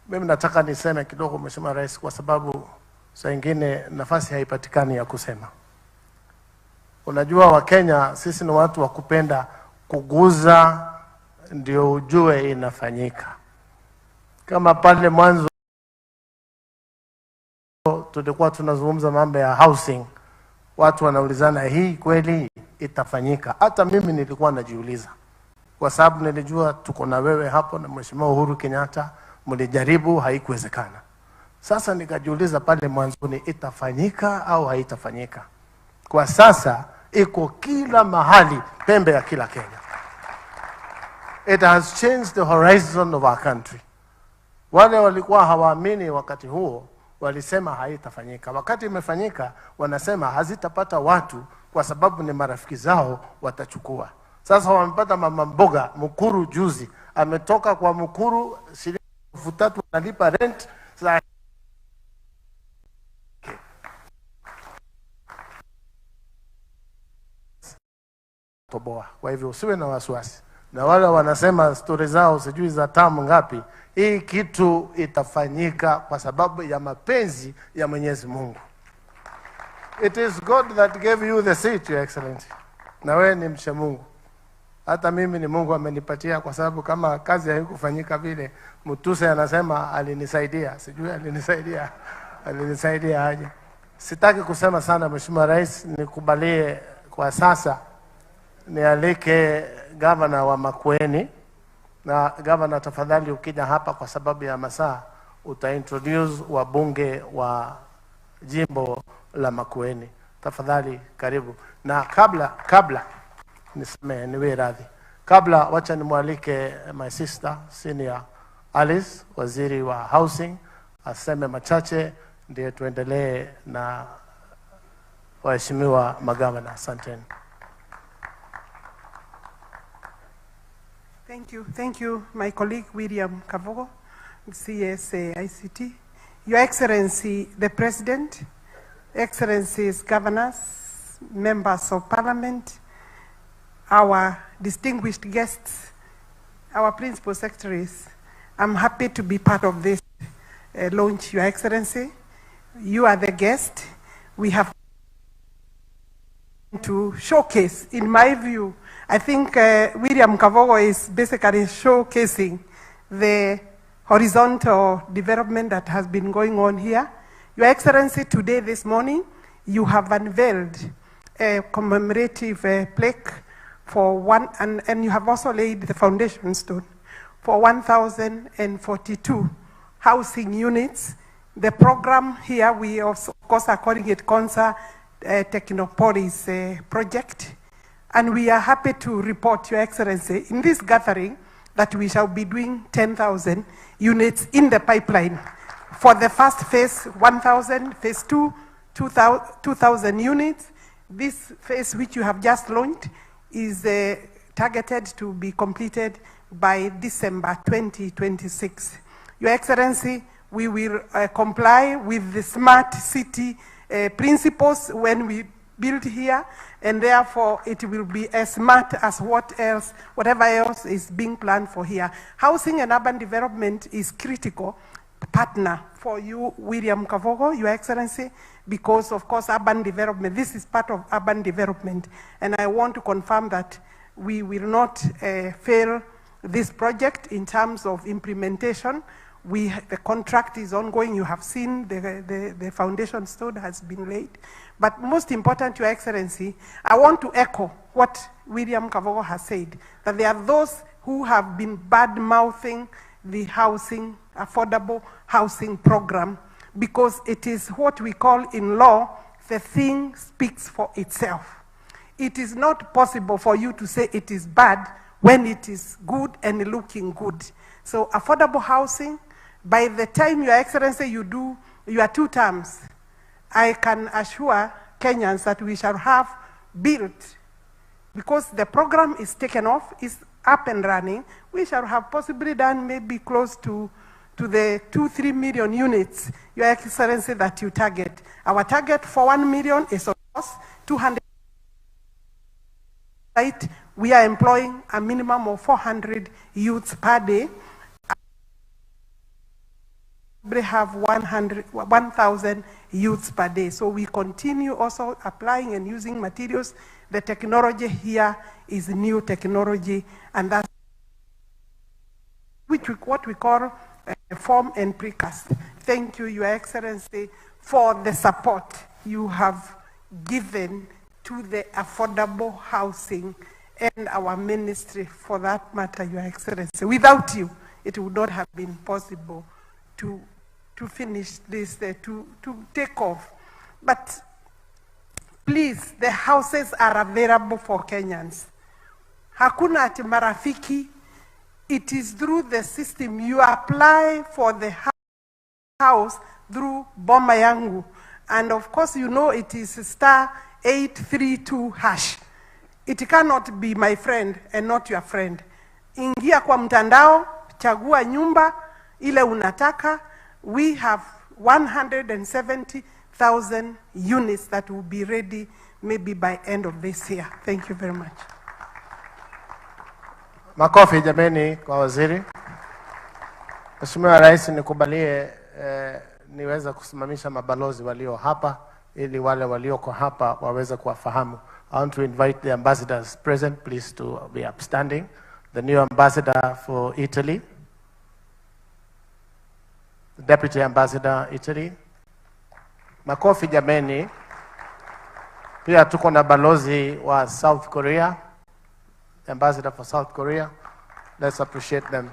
Mimi nataka niseme kidogo Mheshimiwa Rais, kwa sababu saa ingine nafasi haipatikani ya kusema. Unajua Wakenya sisi ni watu wa kupenda kuguza ndio ujue inafanyika. Kama pale mwanzo tulikuwa tunazungumza mambo ya housing, watu wanaulizana hii kweli itafanyika. Hata mimi nilikuwa najiuliza, kwa sababu nilijua tuko na wewe hapo na Mheshimiwa Uhuru Kenyatta, mlijaribu, haikuwezekana. Sasa nikajiuliza pale mwanzoni, itafanyika au haitafanyika? Kwa sasa iko kila mahali, pembe ya kila Kenya. It has changed the horizon of our country. Wale walikuwa hawaamini wakati huo walisema haitafanyika. Wakati imefanyika wanasema hazitapata watu kwa sababu ni marafiki zao watachukua. Sasa wamepata mama mboga Mukuru juzi, ametoka kwa Mukuru shilingi 3,000 analipa rent. Sasa toboa. Kwa hivyo usiwe na wasiwasi. Na wale wanasema stori zao sijui za tamu ngapi, hii kitu itafanyika kwa sababu ya mapenzi ya Mwenyezi Mungu. It is God that gave you the seat, Your Excellency. Na wewe ni mcha Mungu. Hata mimi ni Mungu amenipatia, kwa sababu kama kazi haikufanyika vile, Mutuse anasema alinisaidia. Sijui alinisaidia aje. Sitaki kusema sana Mheshimiwa Rais, nikubalie kwa sasa nialike gavana wa Makueni. Na gavana, tafadhali ukija hapa kwa sababu ya masaa, utaintroduce wabunge wa jimbo la Makueni. Tafadhali karibu. Na kabla niwe radhi. Kabla wacha nimwalike my sister senior Alice, waziri wa housing, aseme machache ndiye tuendelee na waheshimiwa magavana. Asanteni. Thank you, my colleague William Kavogo, CS ICT. Your Excellency, the President, Excellencies, Governors, Members of Parliament, our distinguished guests, our Principal Secretaries, I'm happy to be part of this launch, Your Excellency. You are the guest. We have to showcase, in my view, I think William Kavogo is basically showcasing the horizontal development that has been going on here. Your Excellency, today, this morning, you have unveiled a commemorative plaque for and you have also laid the foundation stone for 1,042 housing units. The program here, we also, of course, are calling it Konza Technopolis project. And we are happy to report, Your Excellency, in this gathering that we shall be doing 10,000 units in the pipeline. For the first phase, 1,000, phase 2, 2,000 units. This phase, which you have just launched, is targeted to be completed by December 2026. Your Excellency, we will comply with the smart city principles when we build here, and therefore it will be as smart as whatever else is being planned for here. Housing and urban development is critical partner for you, William Kavogo, Your Excellency, because of course urban development, this is part of urban development, and I want to confirm that we will not fail this project in terms of implementation. The contract is ongoing. You have seen the foundation stone has been laid. But most important, Your Excellency, I want to echo what William Kavogo has said, that there are those who have been bad-mouthing the housing, affordable housing program, because it is what we call in law, the thing speaks for itself. It is not possible for you to say it is bad when it is good and looking good. So affordable housing, by the time, Your Excellency, you do your 2 terms, I can assure Kenyans that we shall have built, because the program is taken off, is up and running, we shall have possibly done maybe close to the 2-3 million units, Your Excellency, that you target. Our target for 1 million is, of course, 200. We are employing a minimum of 400 youths per day. We have 1,000 youths per day. So we continue also applying and using materials. The technology here is new technology, and that's what we call form and precast. Thank you, Your Excellency, for the support you have given to the affordable housing and our ministry, for that matter, Your Excellency. Without you, it would not have been possible to finish this, to take off. But please, the houses are available for Kenyans. Hakuna ati marafiki. It is through the system. You apply for the house through Boma Yangu. And of course, you know it is *832#. It cannot be my friend and not your friend. Ingia kwa mtandao, chagua nyumba ile unataka. We have 170,000 units that will be ready maybe by end of this year. Thank you very much. Makofi jameni kwa waziri. Mheshimiwa Rais, nikubalie niweza kusimamisha mabalozi walio hapa ili wale walioko hapa waweze kuwafahamu. I want to invite the ambassadors present, please, to be upstanding. The new ambassador for Italy, the deputy ambassador Italy. Makofi jameni. Pia tuko na balozi wa South Korea, the ambassador for South Korea. Let's appreciate them.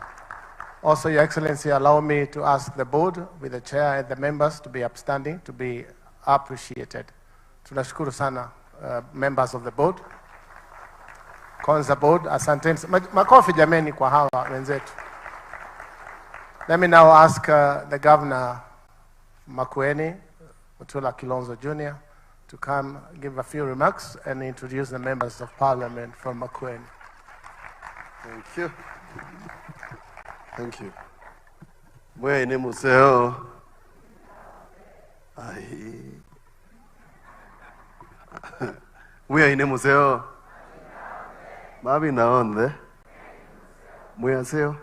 Also, Your Excellency, allow me to ask the board, with the chair and the members, to be upstanding, to be appreciated. Tunashukuru sana, members of the board. Konza board, asanteni. Makofi jameni kwa hawa wenzetu. Let me now ask the Governor Makueni, Mutula Kilonzo Jr., to come give a few remarks and introduce the members of parliament from Makueni. Thank you. Thank you. Mwene museo. Mwene museo. Mabi naonde. Mwaseo.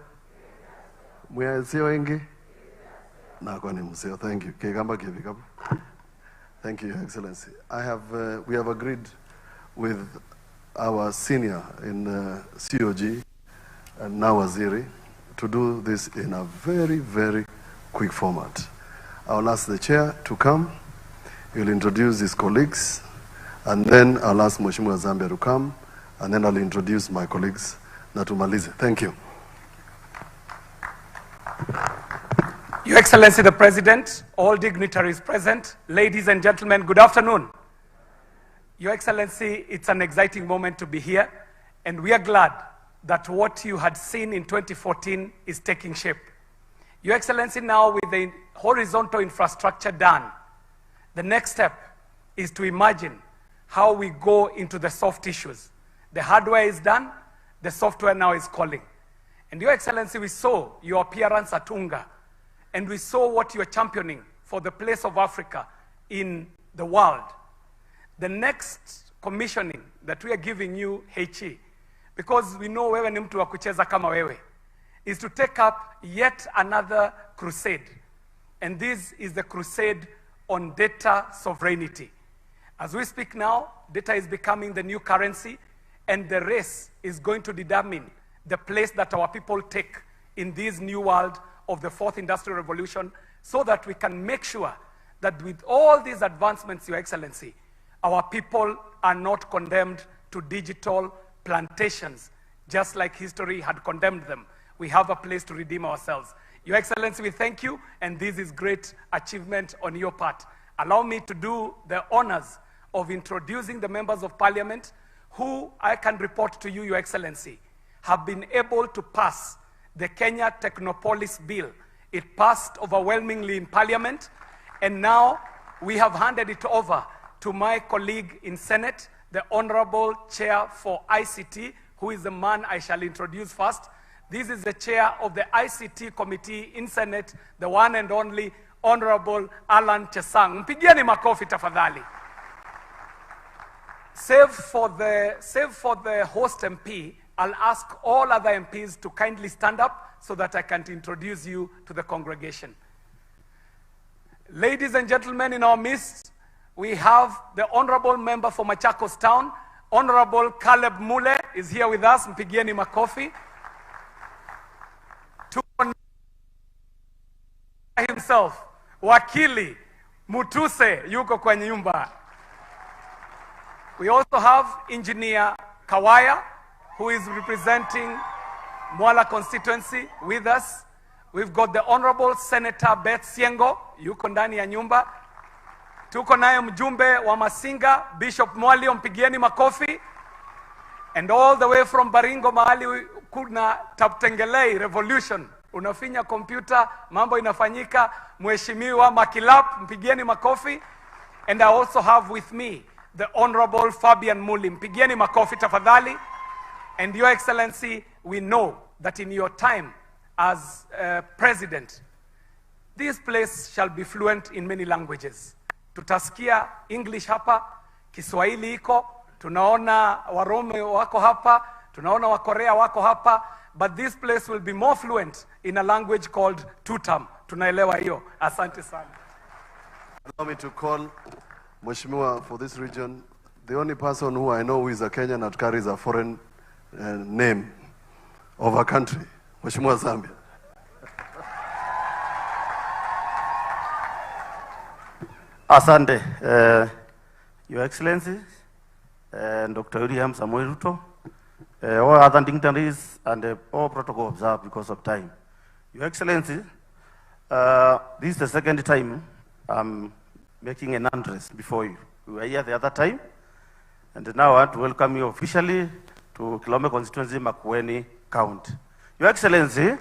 Mwaseo ingi. Nakwane museo. Thank you. Kegamba kebikabu. Thank you, Your Excellency. We have agreed with our senior in COG and now Waziri to do this in a very, very quick format. I'll ask the chair to come. He'll introduce his colleagues, and then I'll ask Mheshimiwa Zambia to come, and then I'll introduce my colleagues. Natumalize. Thank you. Your Excellency the President, all dignitaries present, ladies and gentlemen, good afternoon. Your Excellency, it's an exciting moment to be here, and we are glad that what you had seen in 2014 is taking shape. Your Excellency, now with the horizontal infrastructure done, the next step is to imagine how we go into the soft issues. The hardware is done, the software now is calling. And Your Excellency, we saw your appearance at UNGA, and we saw what you're championing for the place of Africa in the world. The next commissioning that we are giving you, HE, because we know wewe ni mtu wa kucheza kama wewe, is to take up yet another crusade. And this is the crusade on data sovereignty. As we speak now, data is becoming the new currency, and the race is going to determine the place that our people take in this new world of the fourth industrial revolution, so that we can make sure that with all these advancements, Your Excellency, our people are not condemned to digital plantations, just like history had condemned them. We have a place to redeem ourselves. Your Excellency, we thank you, and this is great achievement on your part. Allow me to do the honors of introducing the members of parliament who I can report to you, Your Excellency, have been able to pass the Kenya Technopolis bill. It passed overwhelmingly in parliament, and now we have handed it over to my colleague in Senate, the Honorable Chair for ICT, who is the man I shall introduce first. This is the chair of the ICT committee in Senate, the one and only Honorable Alan Chesang. Mpigieni makofi tafadhali. Save for the host MP, I'll ask all other MPs to kindly stand up so that I can introduce you to the congregation. Ladies and gentlemen, in our midst, we have the Honorable Member for Machakos Town, Honorable Caleb Mule is here with us. Mpigieni makofi. Himself, Wakili Mutuse yuko kwa nyumba. We also have Engineer Kawaya, who is representing Mwala constituency with us. We've got the Honorable Senator Beth Siengo, yuko ndani ya nyumba. Tuko naye mjumbe wa Masinga, Bishop Mwalio, mpigieni makofi. And all the way from Baringo, mahali kuna Taptengelei Revolution. Unafinya kompyuta, mambo inafanyika, Mheshimiwa Makilap, mpigieni makofi. And I also have with me the Honorable Fabian Muli, mpigieni makofi tafadhali. And Your Excellency, we know that in your time as President, this place shall be fluent in many languages. Tutasikia English hapa, Kiswahili iko, tunaona Warome wako hapa, tunaona Wakorea wako hapa, but this place will be more fluent in a language called Tutam. Tunaelewa hiyo. Asante sana. Allow me to call Mheshimiwa for this region, the only person who I know who is a Kenyan that carries a foreign name of a country, Mheshimiwa Zambia. Asante, Your Excellency, Dr. William Samuel Ruto, all other dignitaries and all protocol observed because of time. Your Excellency, this is the second time I'm making an address before you. We were here the other time, and now I want to welcome you officially to Kilome constituency, Makueni County. Your Excellency,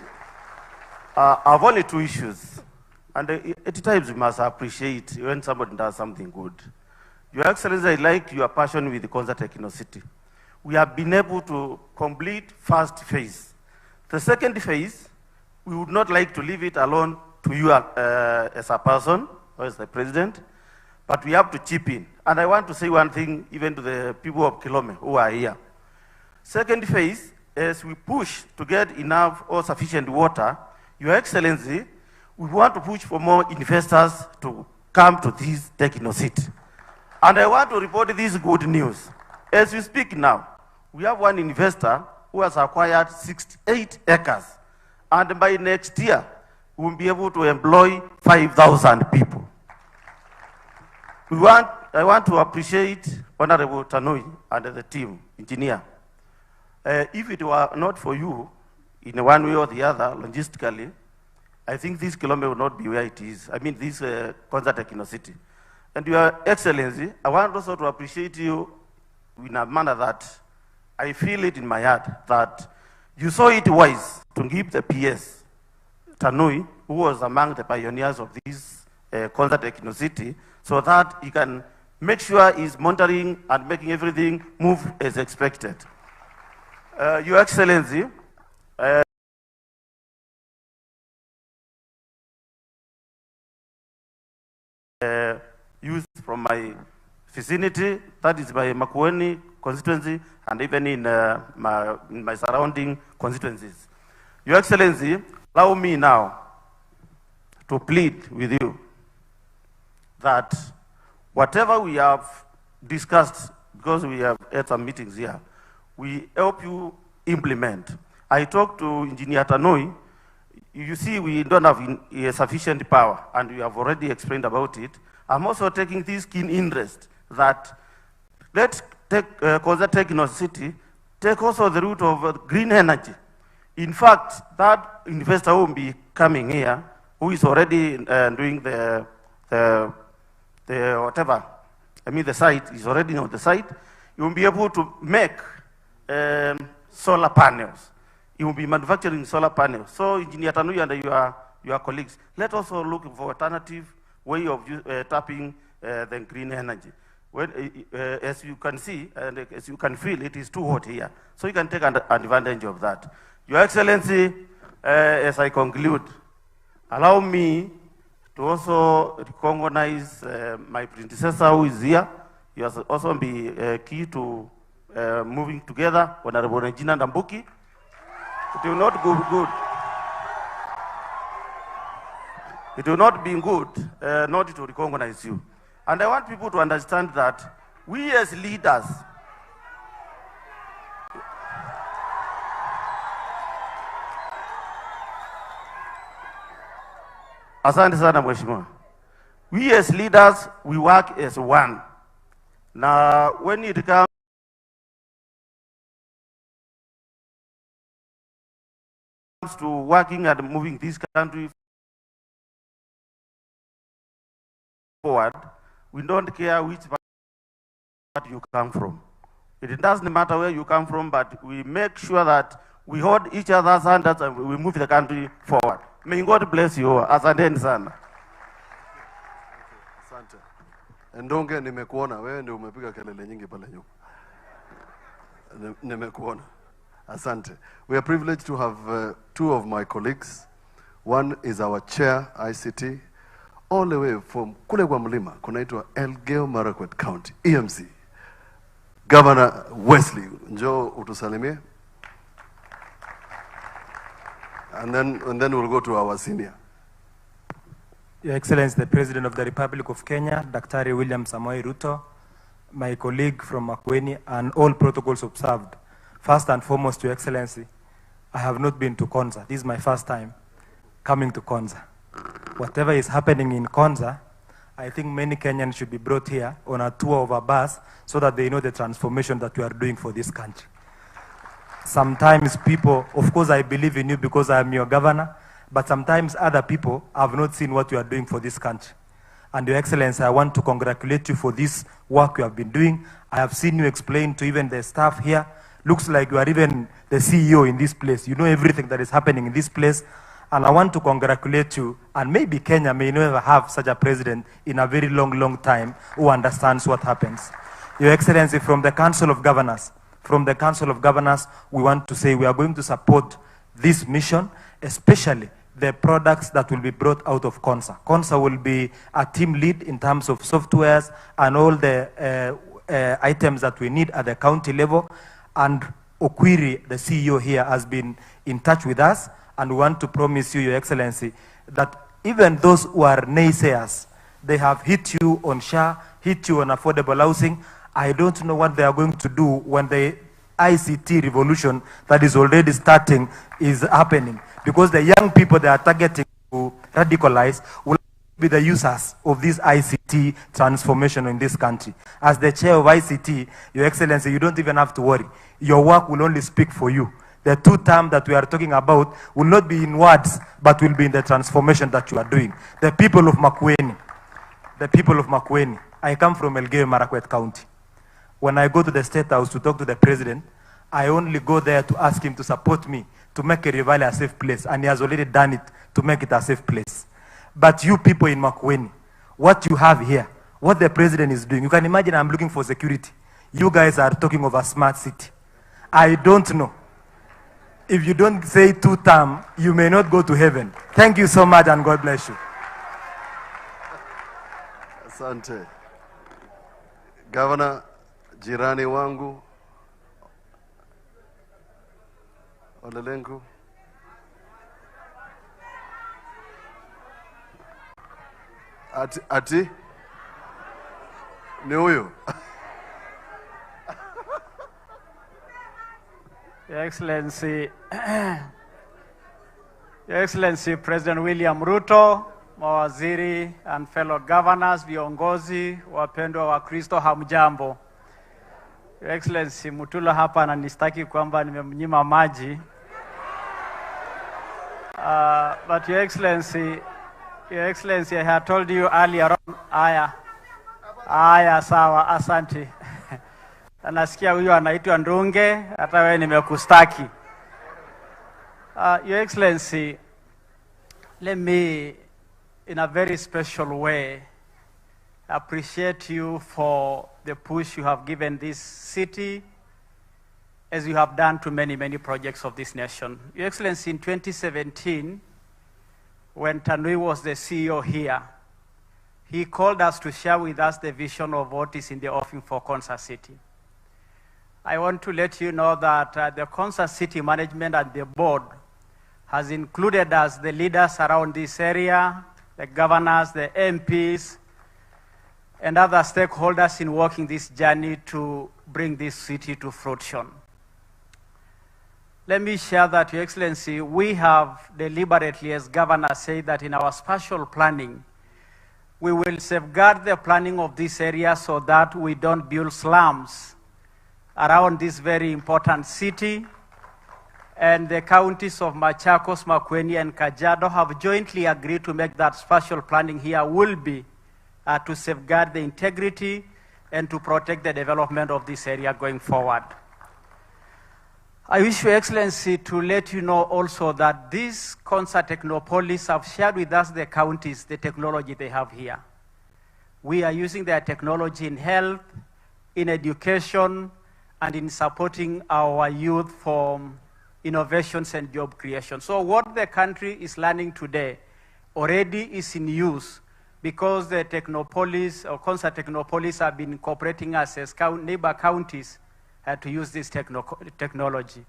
I have only two issues. And at times we must appreciate when somebody does something good. Your Excellency, I like your passion with the Konza Techno-City. We have been able to complete first phase. The second phase, we would not like to leave it alone to you as a person or as the president, but we have to chip in. And I want to say one thing even to the people of Kilome who are here. Second phase, as we push to get enough or sufficient water, Your Excellency, we want to push for more investors to come to this Techno-City. And I want to report this good news. As we speak now, we have one investor who has acquired 68 acres. And by next year, we will be able to employ 5,000 people. I want to appreciate Honorable Tanui and the team, engineer. If it were not for you, in one way or the other, logistically, I think this kilometer would not be where it is. I mean, this Konza Techno-City. And Your Excellency, I want also to appreciate you in a manner that I feel it in my heart that you saw it wise to give the PS, Tanui, who was among the pioneers of this Konza Techno-City, so that he can make sure he's monitoring and making everything move as expected. Your Excellency, youth from my vicinity, that is my Makueni constituency, and even in my surrounding constituencies. Your Excellency, allow me now to plead with you that whatever we have discussed, because we have had some meetings here, we help you implement. I talked to Engineer Tanoi. You see, we don't have sufficient power, and we have already explained about it. I'm also taking this keen interest that let's take Konza Techno-City, take also the route of green energy. In fact, that investor will be coming here, who is already doing the whatever, I mean the site, is already on the site. You will be able to make solar panels. You will be manufacturing solar panels. So Engineer Tanui and your colleagues, let also look for alternative way of tapping the green energy. When, as you can see, and as you can feel, it is too hot here. So you can take advantage of that. Your Excellency, as I conclude, allow me to also recognize my predecessor who is here. He has also been key to moving together, Honorable Regina Ndambuki. It will not go good. It will not be good not to recognize you. And I want people to understand that we as leaders, asante sana mheshimiwa. We as leaders, we work as one. Now, when it comes to working and moving this country forward, we don't care which part you come from. It doesn't matter where you come from, but we make sure that we hold each other's hands and we move the country forward. May God bless you. Asanteni sana. Asante. Ndonge, nimekuona wewe ndio umepiga kelele nyingi pale nyuma. Nimekuona. Asante. We are privileged to have two of my colleagues. One is our chair, ICT, all the way from kule kwa mlima, kunaitwa Elgeyo Marakwet County, EMC. Governor Wesley, njoo utusalimie. And then we'll go to our senior. Your Excellency, the President of the Republic of Kenya, Dr. William Samoei Ruto, my colleague from Makueni, and all protocols observed. First and foremost, Your Excellency, I have not been to Konza. This is my first time coming to Konza. Whatever is happening in Konza, I think many Kenyans should be brought here on a tour of a bus so that they know the transformation that we are doing for this country. Sometimes people, of course I believe in you because I am your governor, but sometimes other people have not seen what you are doing for this country. And Your Excellency, I want to congratulate you for this work you have been doing. I have seen you explain to even the staff here. Looks like you are even the CEO in this place. You know everything that is happening in this place. And I want to congratulate you, and maybe Kenya may never have such a president in a very long, long time who understands what happens. Your Excellency, from the Council of Governors, we want to say we are going to support this mission, especially the products that will be brought out of Konza. Konza will be a team lead in terms of softwares and all the items that we need at the county level. And Okwiri, the CEO here, has been in touch with us, and we want to promise you, Your Excellency, that even those who are naysayers, they have hit you on SHA, hit you on affordable housing. I don't know what they are going to do when the ICT revolution that is already starting is happening. Because the young people they are targeting to radicalize will be the users of this ICT transformation in this country. As the chair of ICT, Your Excellency, you don't even have to worry. Your work will only speak for you. The two terms that we are talking about will not be in words, but will be in the transformation that you are doing. The people of Makueni, I come from Elgeyo Marakwet County. When I go to the State House to talk to the president, I only go there to ask him to support me to make Erivale a safe place, and he has already done it to make it a safe place. But you people in Makueni, what you have here, what the president is doing, you can imagine I'm looking for security. You guys are talking of a smart city. I don't know. If you don't say 2 terms, you may not go to heaven. Thank you so much, and God bless you. Asante. Governor, jirani wangu, Olelengu. Ati? Ni huyo? Your Excellency President William Ruto, mawaziri and fellow governors, viongozi, wapendwa wa Kristo, hamjambo. Your Excellency, Mutula hapa ananistaki kwamba nimemnyima maji. But Your Excellency, I had told you earlier on, aya sawa, asante. Nasikia huyu anaitwa Ndunge, hata wewe nimekustaki. Your Excellency, let me, in a very special way, appreciate you for the push you have given this city, as you have done to many, many projects of this nation. Your Excellency, in 2017, when Tanui was the CEO here, he called us to share with us the vision of what is in the offing for Konza City. I want to let you know that the Konza City management and the board has included us, the leaders around this area, the governors, the MPs, and other stakeholders in working this journey to bring this city to fruition. Let me share that, Your Excellency, we have deliberately, as governor said, that in our spatial planning, we will safeguard the planning of this area so that we don't build slums around this very important city. And the counties of Machakos, Makueni, and Kajiado have jointly agreed to make that spatial planning here will be to safeguard the integrity and to protect the development of this area going forward. I wish Your Excellency to let you know also that this Konza Technopolis have shared with us, the counties, the technology they have here. We are using their technology in health, in education, and in supporting our youth for innovations and job creation. So what the country is learning today already is in use, because the Technopolis or Konza Technopolis have been cooperating us as neighbor counties to use this technology.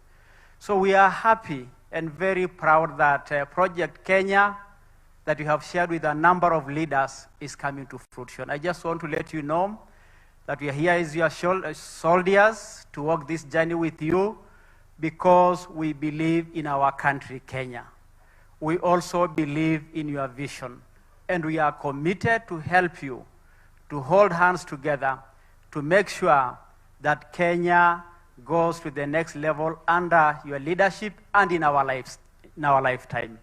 So we are happy and very proud that Project Kenya, that you have shared with a number of leaders, is coming to fruition. I just want to let you know that we are here as your soldiers to walk this journey with you, because we believe in our country, Kenya. We also believe in your vision, and we are committed to help you to hold hands together to make sure that Kenya goes to the next level under your leadership and in our lives, in our lifetime.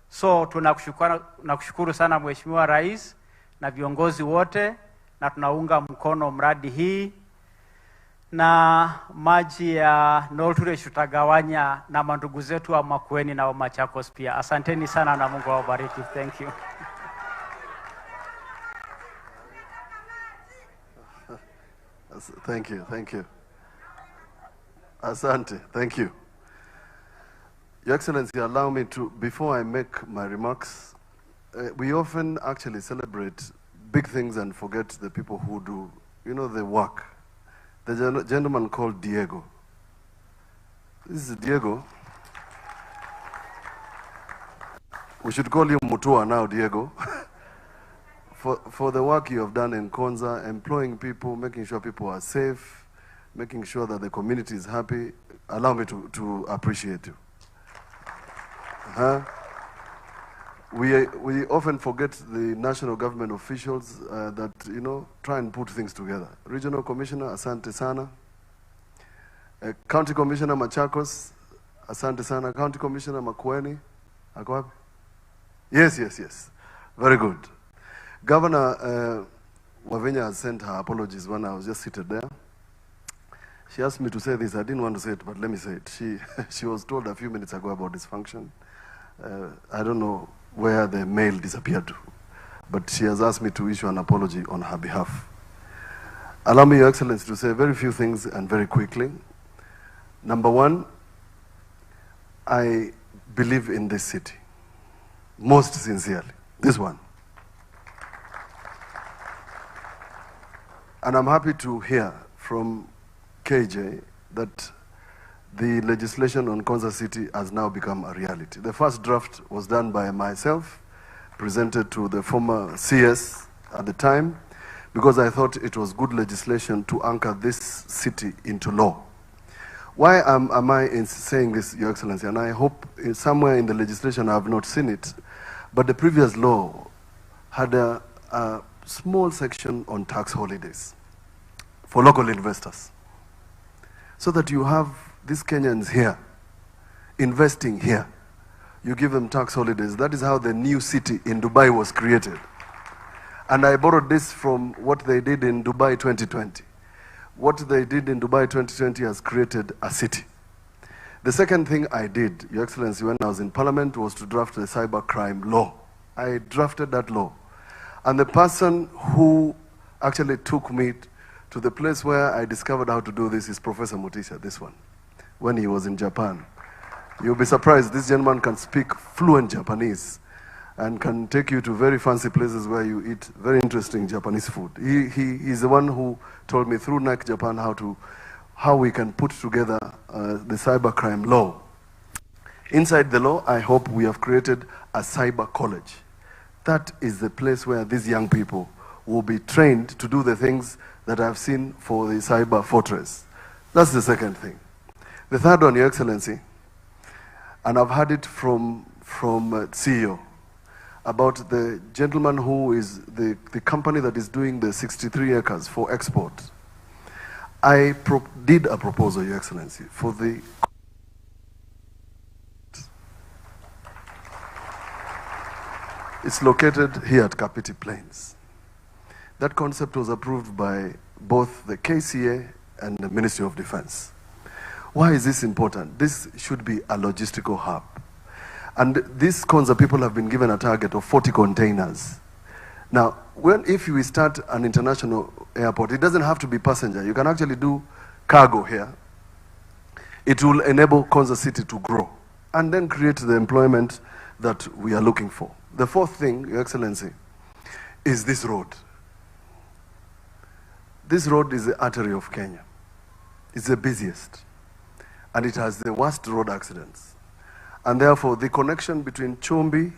So tunakushukuru sana Mheshimiwa Rais na viongozi wote, na tunaunga mkono mradi hii. na maji ya Nolture tutagawanya na mandugu zetu wa Makueni na wa Machakos pia. Asanteni sana na Mungu awabariki. Thank you. Thank you, thank you. Asante, thank you. Your Excellency, allow me to, before I make my remarks, we often actually celebrate big things and forget the people who do, you know, the work. The gentleman called Diego. This is Diego. We should call you Mutua now, Diego. For the work you have done in Konza, employing people, making sure people are safe, making sure that the community is happy. Allow me to appreciate you. We often forget the national government officials that, you know, try and put things together. Regional Commissioner, Asante Sana. County Commissioner Machakos, Asante Sana. County Commissioner Makueni, ako wapi? Yes, yes, yes. Very good. Governor Wavinya has sent her apologies when I was just seated there. She asked me to say this. I didn't want to say it, but let me say it. She was told a few minutes ago about dysfunction. I don't know where the mail disappeared to, but she has asked me to issue an apology on her behalf. Allow me, Your Excellency, to say very few things and very quickly. Number one, I believe in this city, most sincerely, this one. And I'm happy to hear from KJ that the legislation on Konza City has now become a reality. The first draft was done by myself, presented to the former CS at the time, because I thought it was good legislation to anchor this city into law. Why am I saying this, Your Excellency? And I hope somewhere in the legislation I have not seen it, but the previous law had a small section on tax holidays for local investors, so that you have these Kenyans here, investing here. You give them tax holidays. That is how the new city in Dubai was created. And I borrowed this from what they did in Dubai 2020. What they did in Dubai 2020 has created a city. The second thing I did, Your Excellency, when I was in Parliament, was to draft the cybercrime law. I drafted that law. And the person who actually took me to the place where I discovered how to do this is Professor Mutisha, this one, when he was in Japan. You'll be surprised, this gentleman can speak fluent Japanese and can take you to very fancy places where you eat very interesting Japanese food. He's the one who told me through NAC Japan how we can put together the cybercrime law. Inside the law, I hope we have created a cyber college. That is the place where these young people will be trained to do the things that I've seen for the cyber fortress. That's the second thing. The third one, Your Excellency, and I've heard it from CEO, about the gentleman who is the company that is doing the 63 acres for export. I did a proposal, Your Excellency, for the... It's located here at Kapiti Plains. That concept was approved by both the KCA and the Ministry of Defense. Why is this important? This should be a logistical hub. And these Konza people have been given a target of 40 containers. Now, if we start an international airport, it doesn't have to be passenger. You can actually do cargo here. It will enable Konza City to grow and then create the employment that we are looking for. The fourth thing, Your Excellency, is this road. This road is the artery of Kenya. It's the busiest. And it has the worst road accidents. And therefore, the connection between Chumbi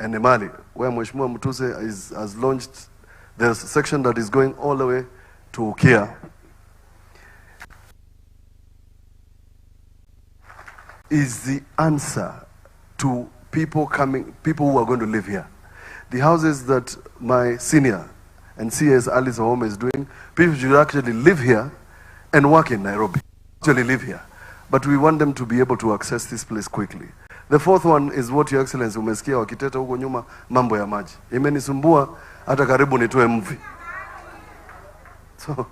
and Nemali, where Mheshimiwa Mutuse has launched, there's a section that is going all the way to Ukia, is the answer to people who are going to live here. The houses that my senior and CS Alice Wahome is doing, people should actually live here and work in Nairobi. Actually live here. But we want them to be able to access this place quickly. The fourth one is what Your Excellency umesikia wakiteta huko nyuma, mambo ya maji. Imenisumbua hata karibu nitoe mvi. So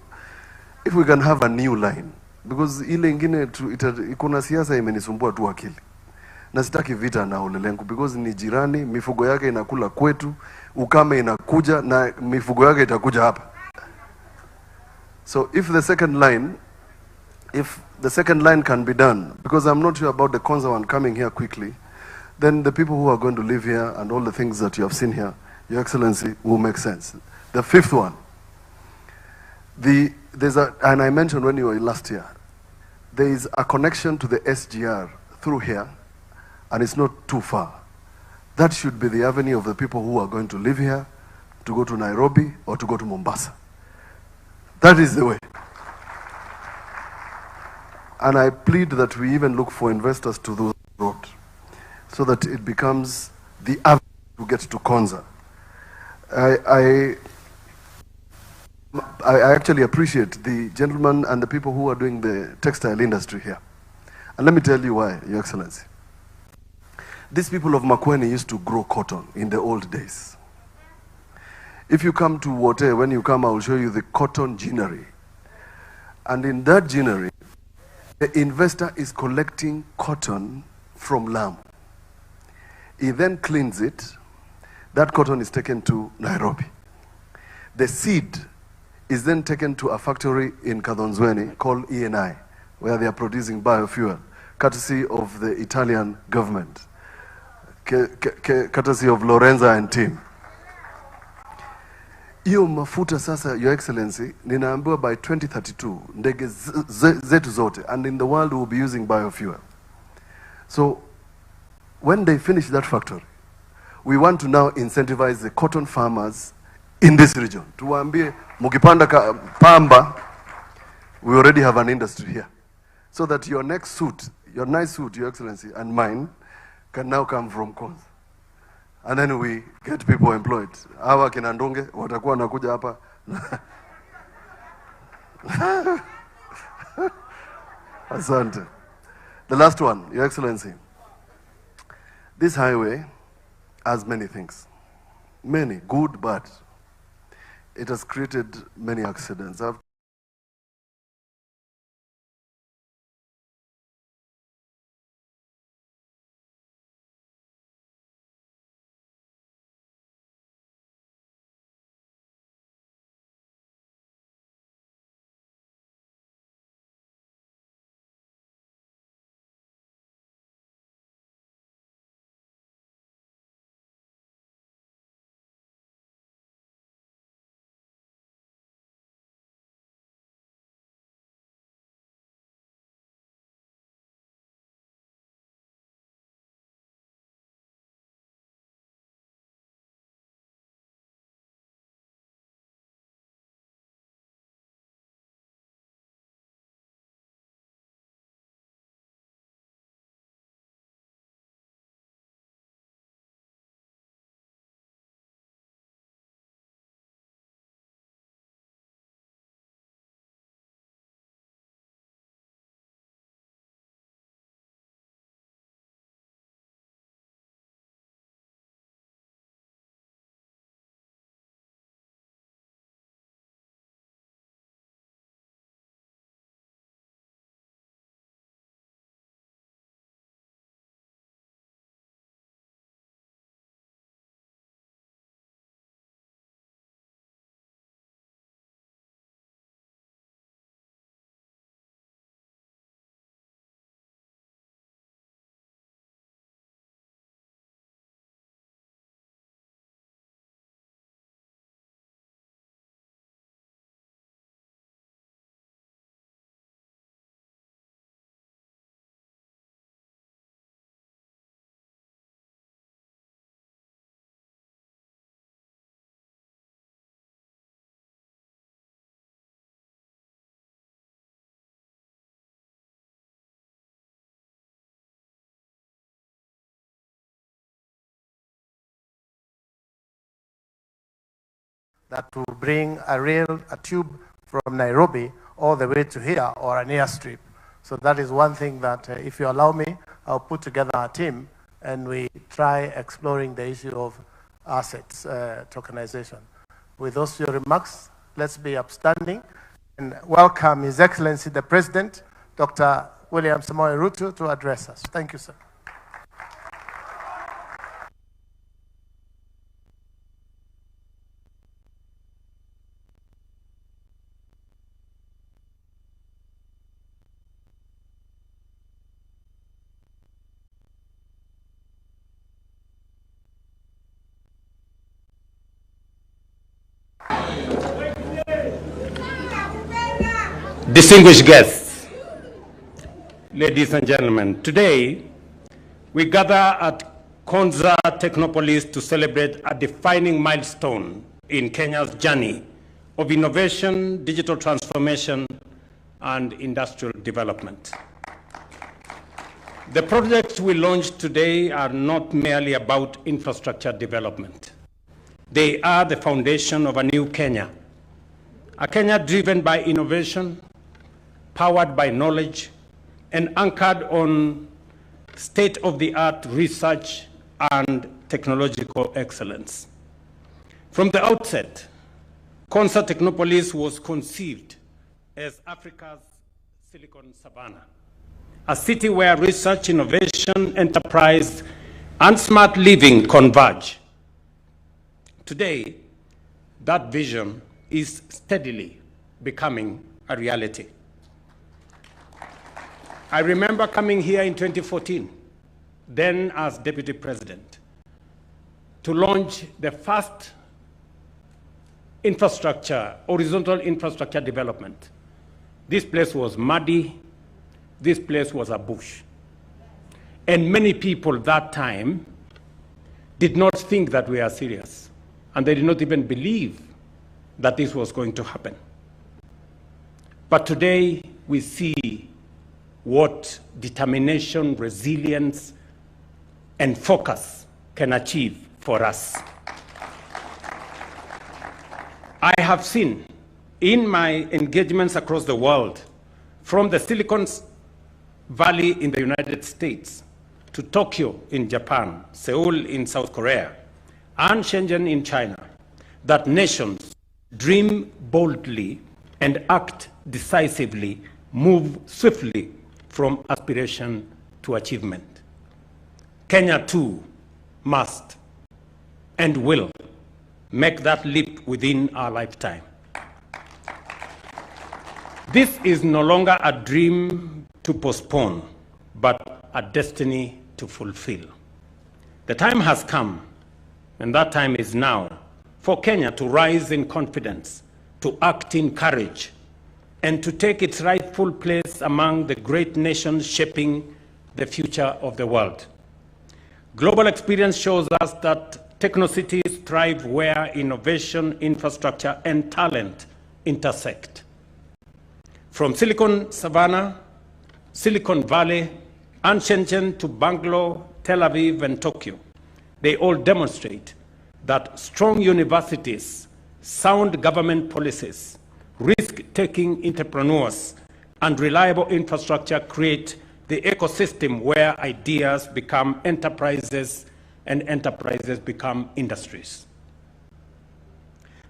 if we can have a new line, because ile ingine kuna siasa imenisumbua tu akili. Na sitaki vita na Ole Lenku because ni jirani, mifugo yake inakula kwetu, ukame inakuja na mifugo yake itakuja hapa. So if the second line can be done, because I'm not sure about the Konza one coming here quickly, then the people who are going to live here and all the things that you have seen here, Your Excellency, will make sense. The fifth one, and I mentioned when you were last year, there is a connection to the SGR through here, and it's not too far. That should be the avenue of the people who are going to live here, to go to Nairobi or to go to Mombasa. That is the way. And I plead that we even look for investors to do the road, so that it becomes the avenue to get to Konza. I actually appreciate the gentlemen and the people who are doing the textile industry here. And let me tell you why, Your Excellency. These people of Makueni used to grow cotton in the old days. If you come to Wote, when you come, I will show you the cotton ginnery. And in that ginnery, the investor is collecting cotton from Lamu. He then cleans it. That cotton is taken to Nairobi. The seed is then taken to a factory in Kadonzweni called ENI, where they are producing biofuel, courtesy of the Italian government, courtesy of Lorenza and team. Iyo mafuta sasa, Your Excellency, ninaambiwa by 2032, ndege zetu zote, and in the world will be using biofuel. So, when they finish that factory, we want to now incentivize the cotton farmers in this region. Tuwaambie, mukipanda pamba, we already have an industry here. So that your next suit, your nice suit, Your Excellency, and mine, can now come from Konza. And then we get people employed. Hawa kina Ndunge watakuwa nakuja hapa. Asante. The last one, Your Excellency. This highway has many things. Many, good, bad. It has created many accidents. That will bring a tube from Nairobi all the way to here, or an airstrip. So that is one thing that, if you allow me, I'll put together a team and we try exploring the issue of assets tokenization. With those few remarks, let's be upstanding. and welcome His Excellency the President, Dr. William Samoei Ruto, to address us. Thank you, sir. Distinguished guests, ladies and gentlemen, today we gather at Konza Technopolis to celebrate a defining milestone in Kenya's journey of innovation, digital transformation, and industrial development. The projects we launched today are not merely about infrastructure development. They are the foundation of a new Kenya, a Kenya driven by innovation, powered by knowledge, and anchored on state-of-the-art research and technological excellence. From the outset, Konza Technopolis was conceived as Africa's Silicon Savannah, a city where research, innovation, enterprise, and smart living converge. Today, that vision is steadily becoming a reality. I remember coming here in 2014, then as Deputy President, to launch the first horizontal infrastructure development. This place was muddy, this place was a bush. And many people that time did not think that we are serious, and they did not even believe that this was going to happen. But today we see what determination, resilience, and focus can achieve for us. I have seen in my engagements across the world, from the Silicon Valley in the United States to Tokyo in Japan, Seoul in South Korea, and Shenzhen in China, that nations dream boldly and act decisively, move swiftly from aspiration to achievement. Kenya too must and will make that leap within our lifetime. This is no longer a dream to postpone, but a destiny to fulfill. The time has come, and that time is now, for Kenya to rise in confidence, to act in courage, and to take its rightful place among the great nations shaping the future of the world. Global experience shows us that technocities thrive where innovation, infrastructure, and talent intersect. From Silicon Savannah, Silicon Valley, and Shenzhen to Bangalore, Tel Aviv, and Tokyo, they all demonstrate that strong universities, sound government policies, risk-taking entrepreneurs, and reliable infrastructure create the ecosystem where ideas become enterprises and enterprises become industries.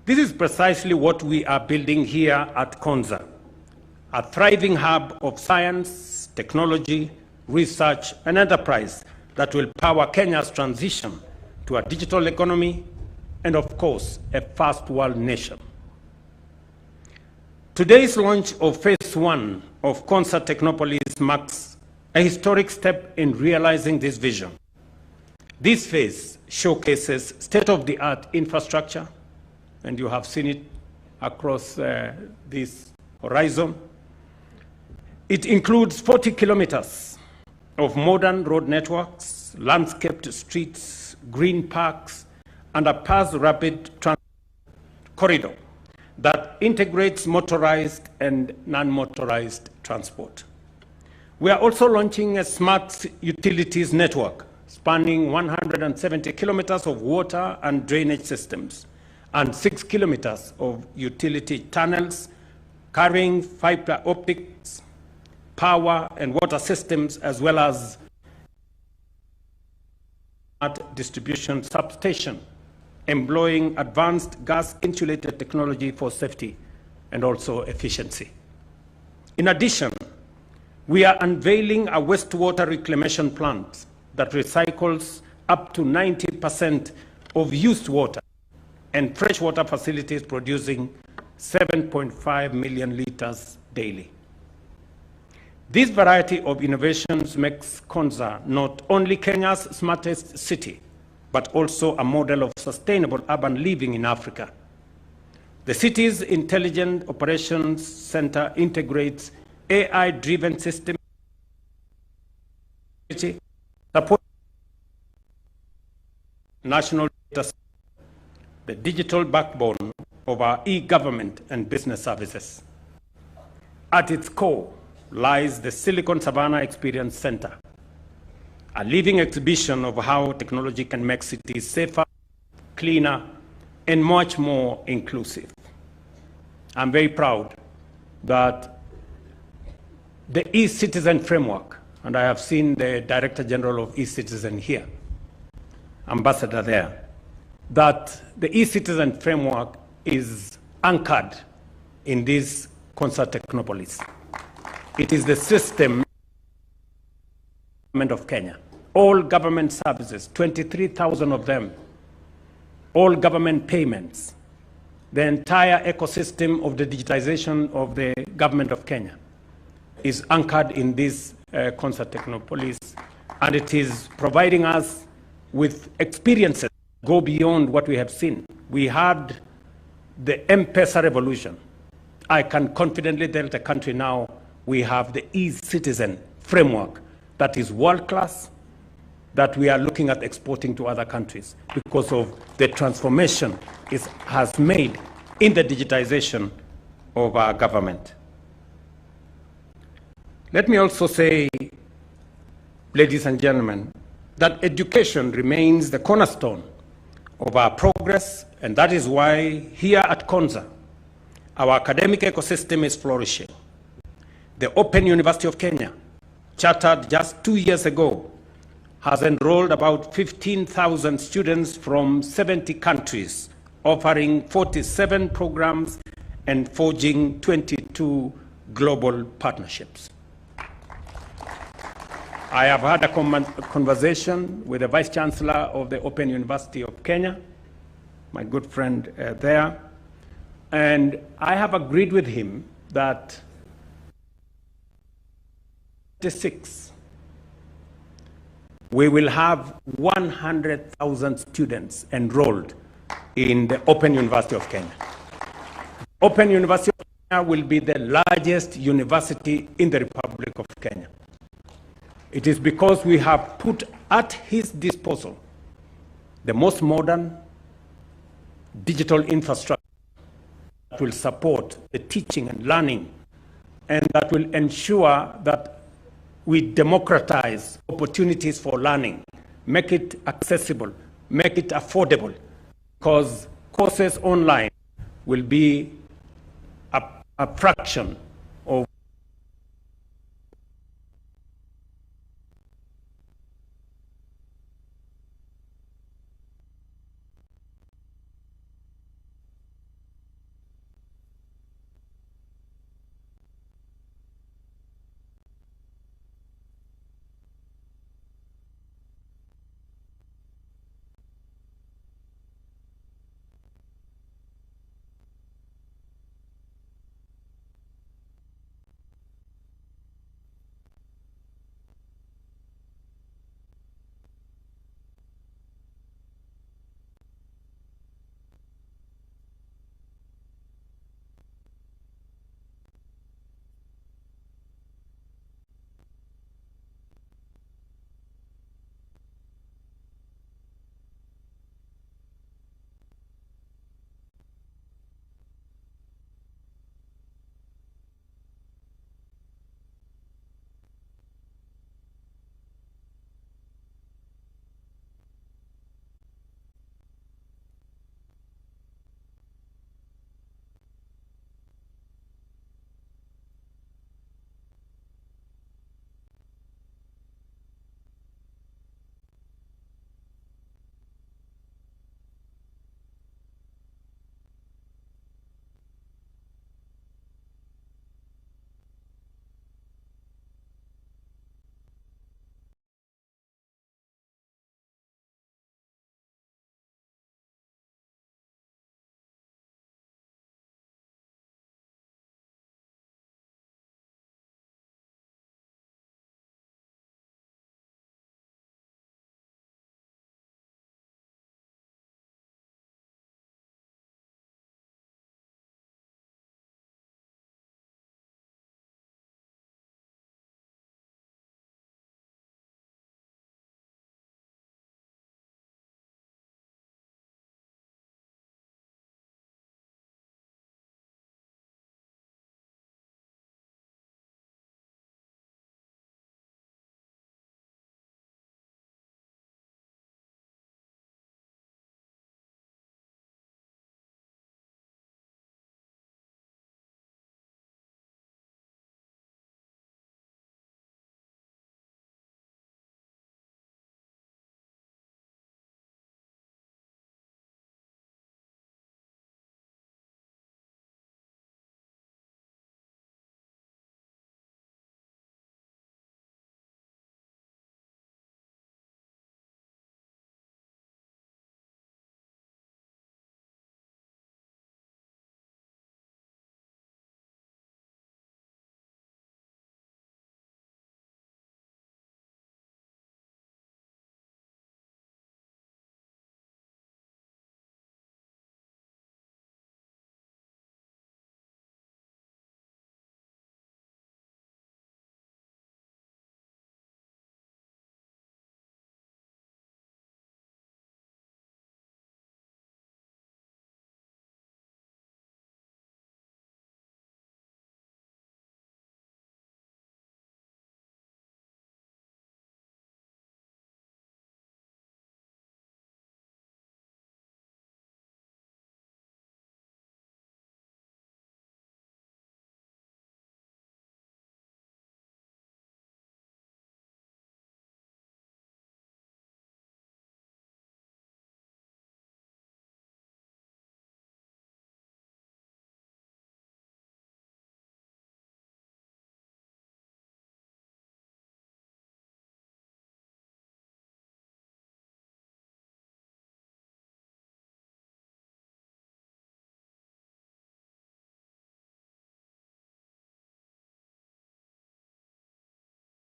This is precisely what we are building here at Konza, a thriving hub of science, technology, research, and enterprise that will power Kenya's transition to a digital economy and, of course, a first world nation. Today's launch of Phase 1 of Konza Technopolis marks a historic step in realizing this vision. This phase showcases state-of-the-art infrastructure, and you have seen it across this horizon. It includes 40 kilometers of modern road networks, landscaped streets, green parks, and a path rapid transit corridor that integrates motorized and non-motorized transport. We are also launching a smart utilities network spanning 170 kilometers of water and drainage systems and 6 kilometers of utility tunnels carrying fiber optics, power and water systems, as well as distribution substation, employing advanced gas-insulated technology for safety and also efficiency. In addition, we are unveiling a wastewater reclamation plant that recycles up to 90% of used water and freshwater facilities producing 7.5 million liters daily. This variety of innovations makes Konza not only Kenya's smartest city, but also a model of sustainable urban living in Africa. The city's Intelligent Operations Center integrates AI-driven systems, support national data, the digital backbone of our e-government and business services. At its core lies the Silicon Savannah Experience Center, a living exhibition of how technology can make cities safer, cleaner, and much more inclusive. I'm very proud that the e-citizen framework, and I have seen the Director General of e-citizen here, ambassador there, that the e-citizen framework is anchored in this Konza Technopolis. It is the system of Kenya. All government services, 23,000 of them, all government payments, the entire ecosystem of the digitization of the government of Kenya is anchored in this Konza Technopolis, and it is providing us with experiences that go beyond what we have seen. We had the M-Pesa revolution. I can confidently tell the country now we have the e-citizen framework that is world-class, that we are looking at exporting to other countries because of the transformation it has made in the digitization of our government. Let me also say, ladies and gentlemen, that education remains the cornerstone of our progress, and that is why here at Konza, our academic ecosystem is flourishing. The Open University of Kenya, chartered just 2 years ago, has enrolled about 15,000 students from 70 countries, offering 47 programs and forging 22 global partnerships. I have had a conversation with the Vice Chancellor of the Open University of Kenya, my good friend there, and I have agreed with him that 26, we will have 100,000 students enrolled in the Open University of Kenya. Open University of Kenya will be the largest university in the Republic of Kenya. It is because we have put at his disposal the most modern digital infrastructure that will support the teaching and learning, and that will ensure that we democratize opportunities for learning, make it accessible, make it affordable, because courses online will be a fraction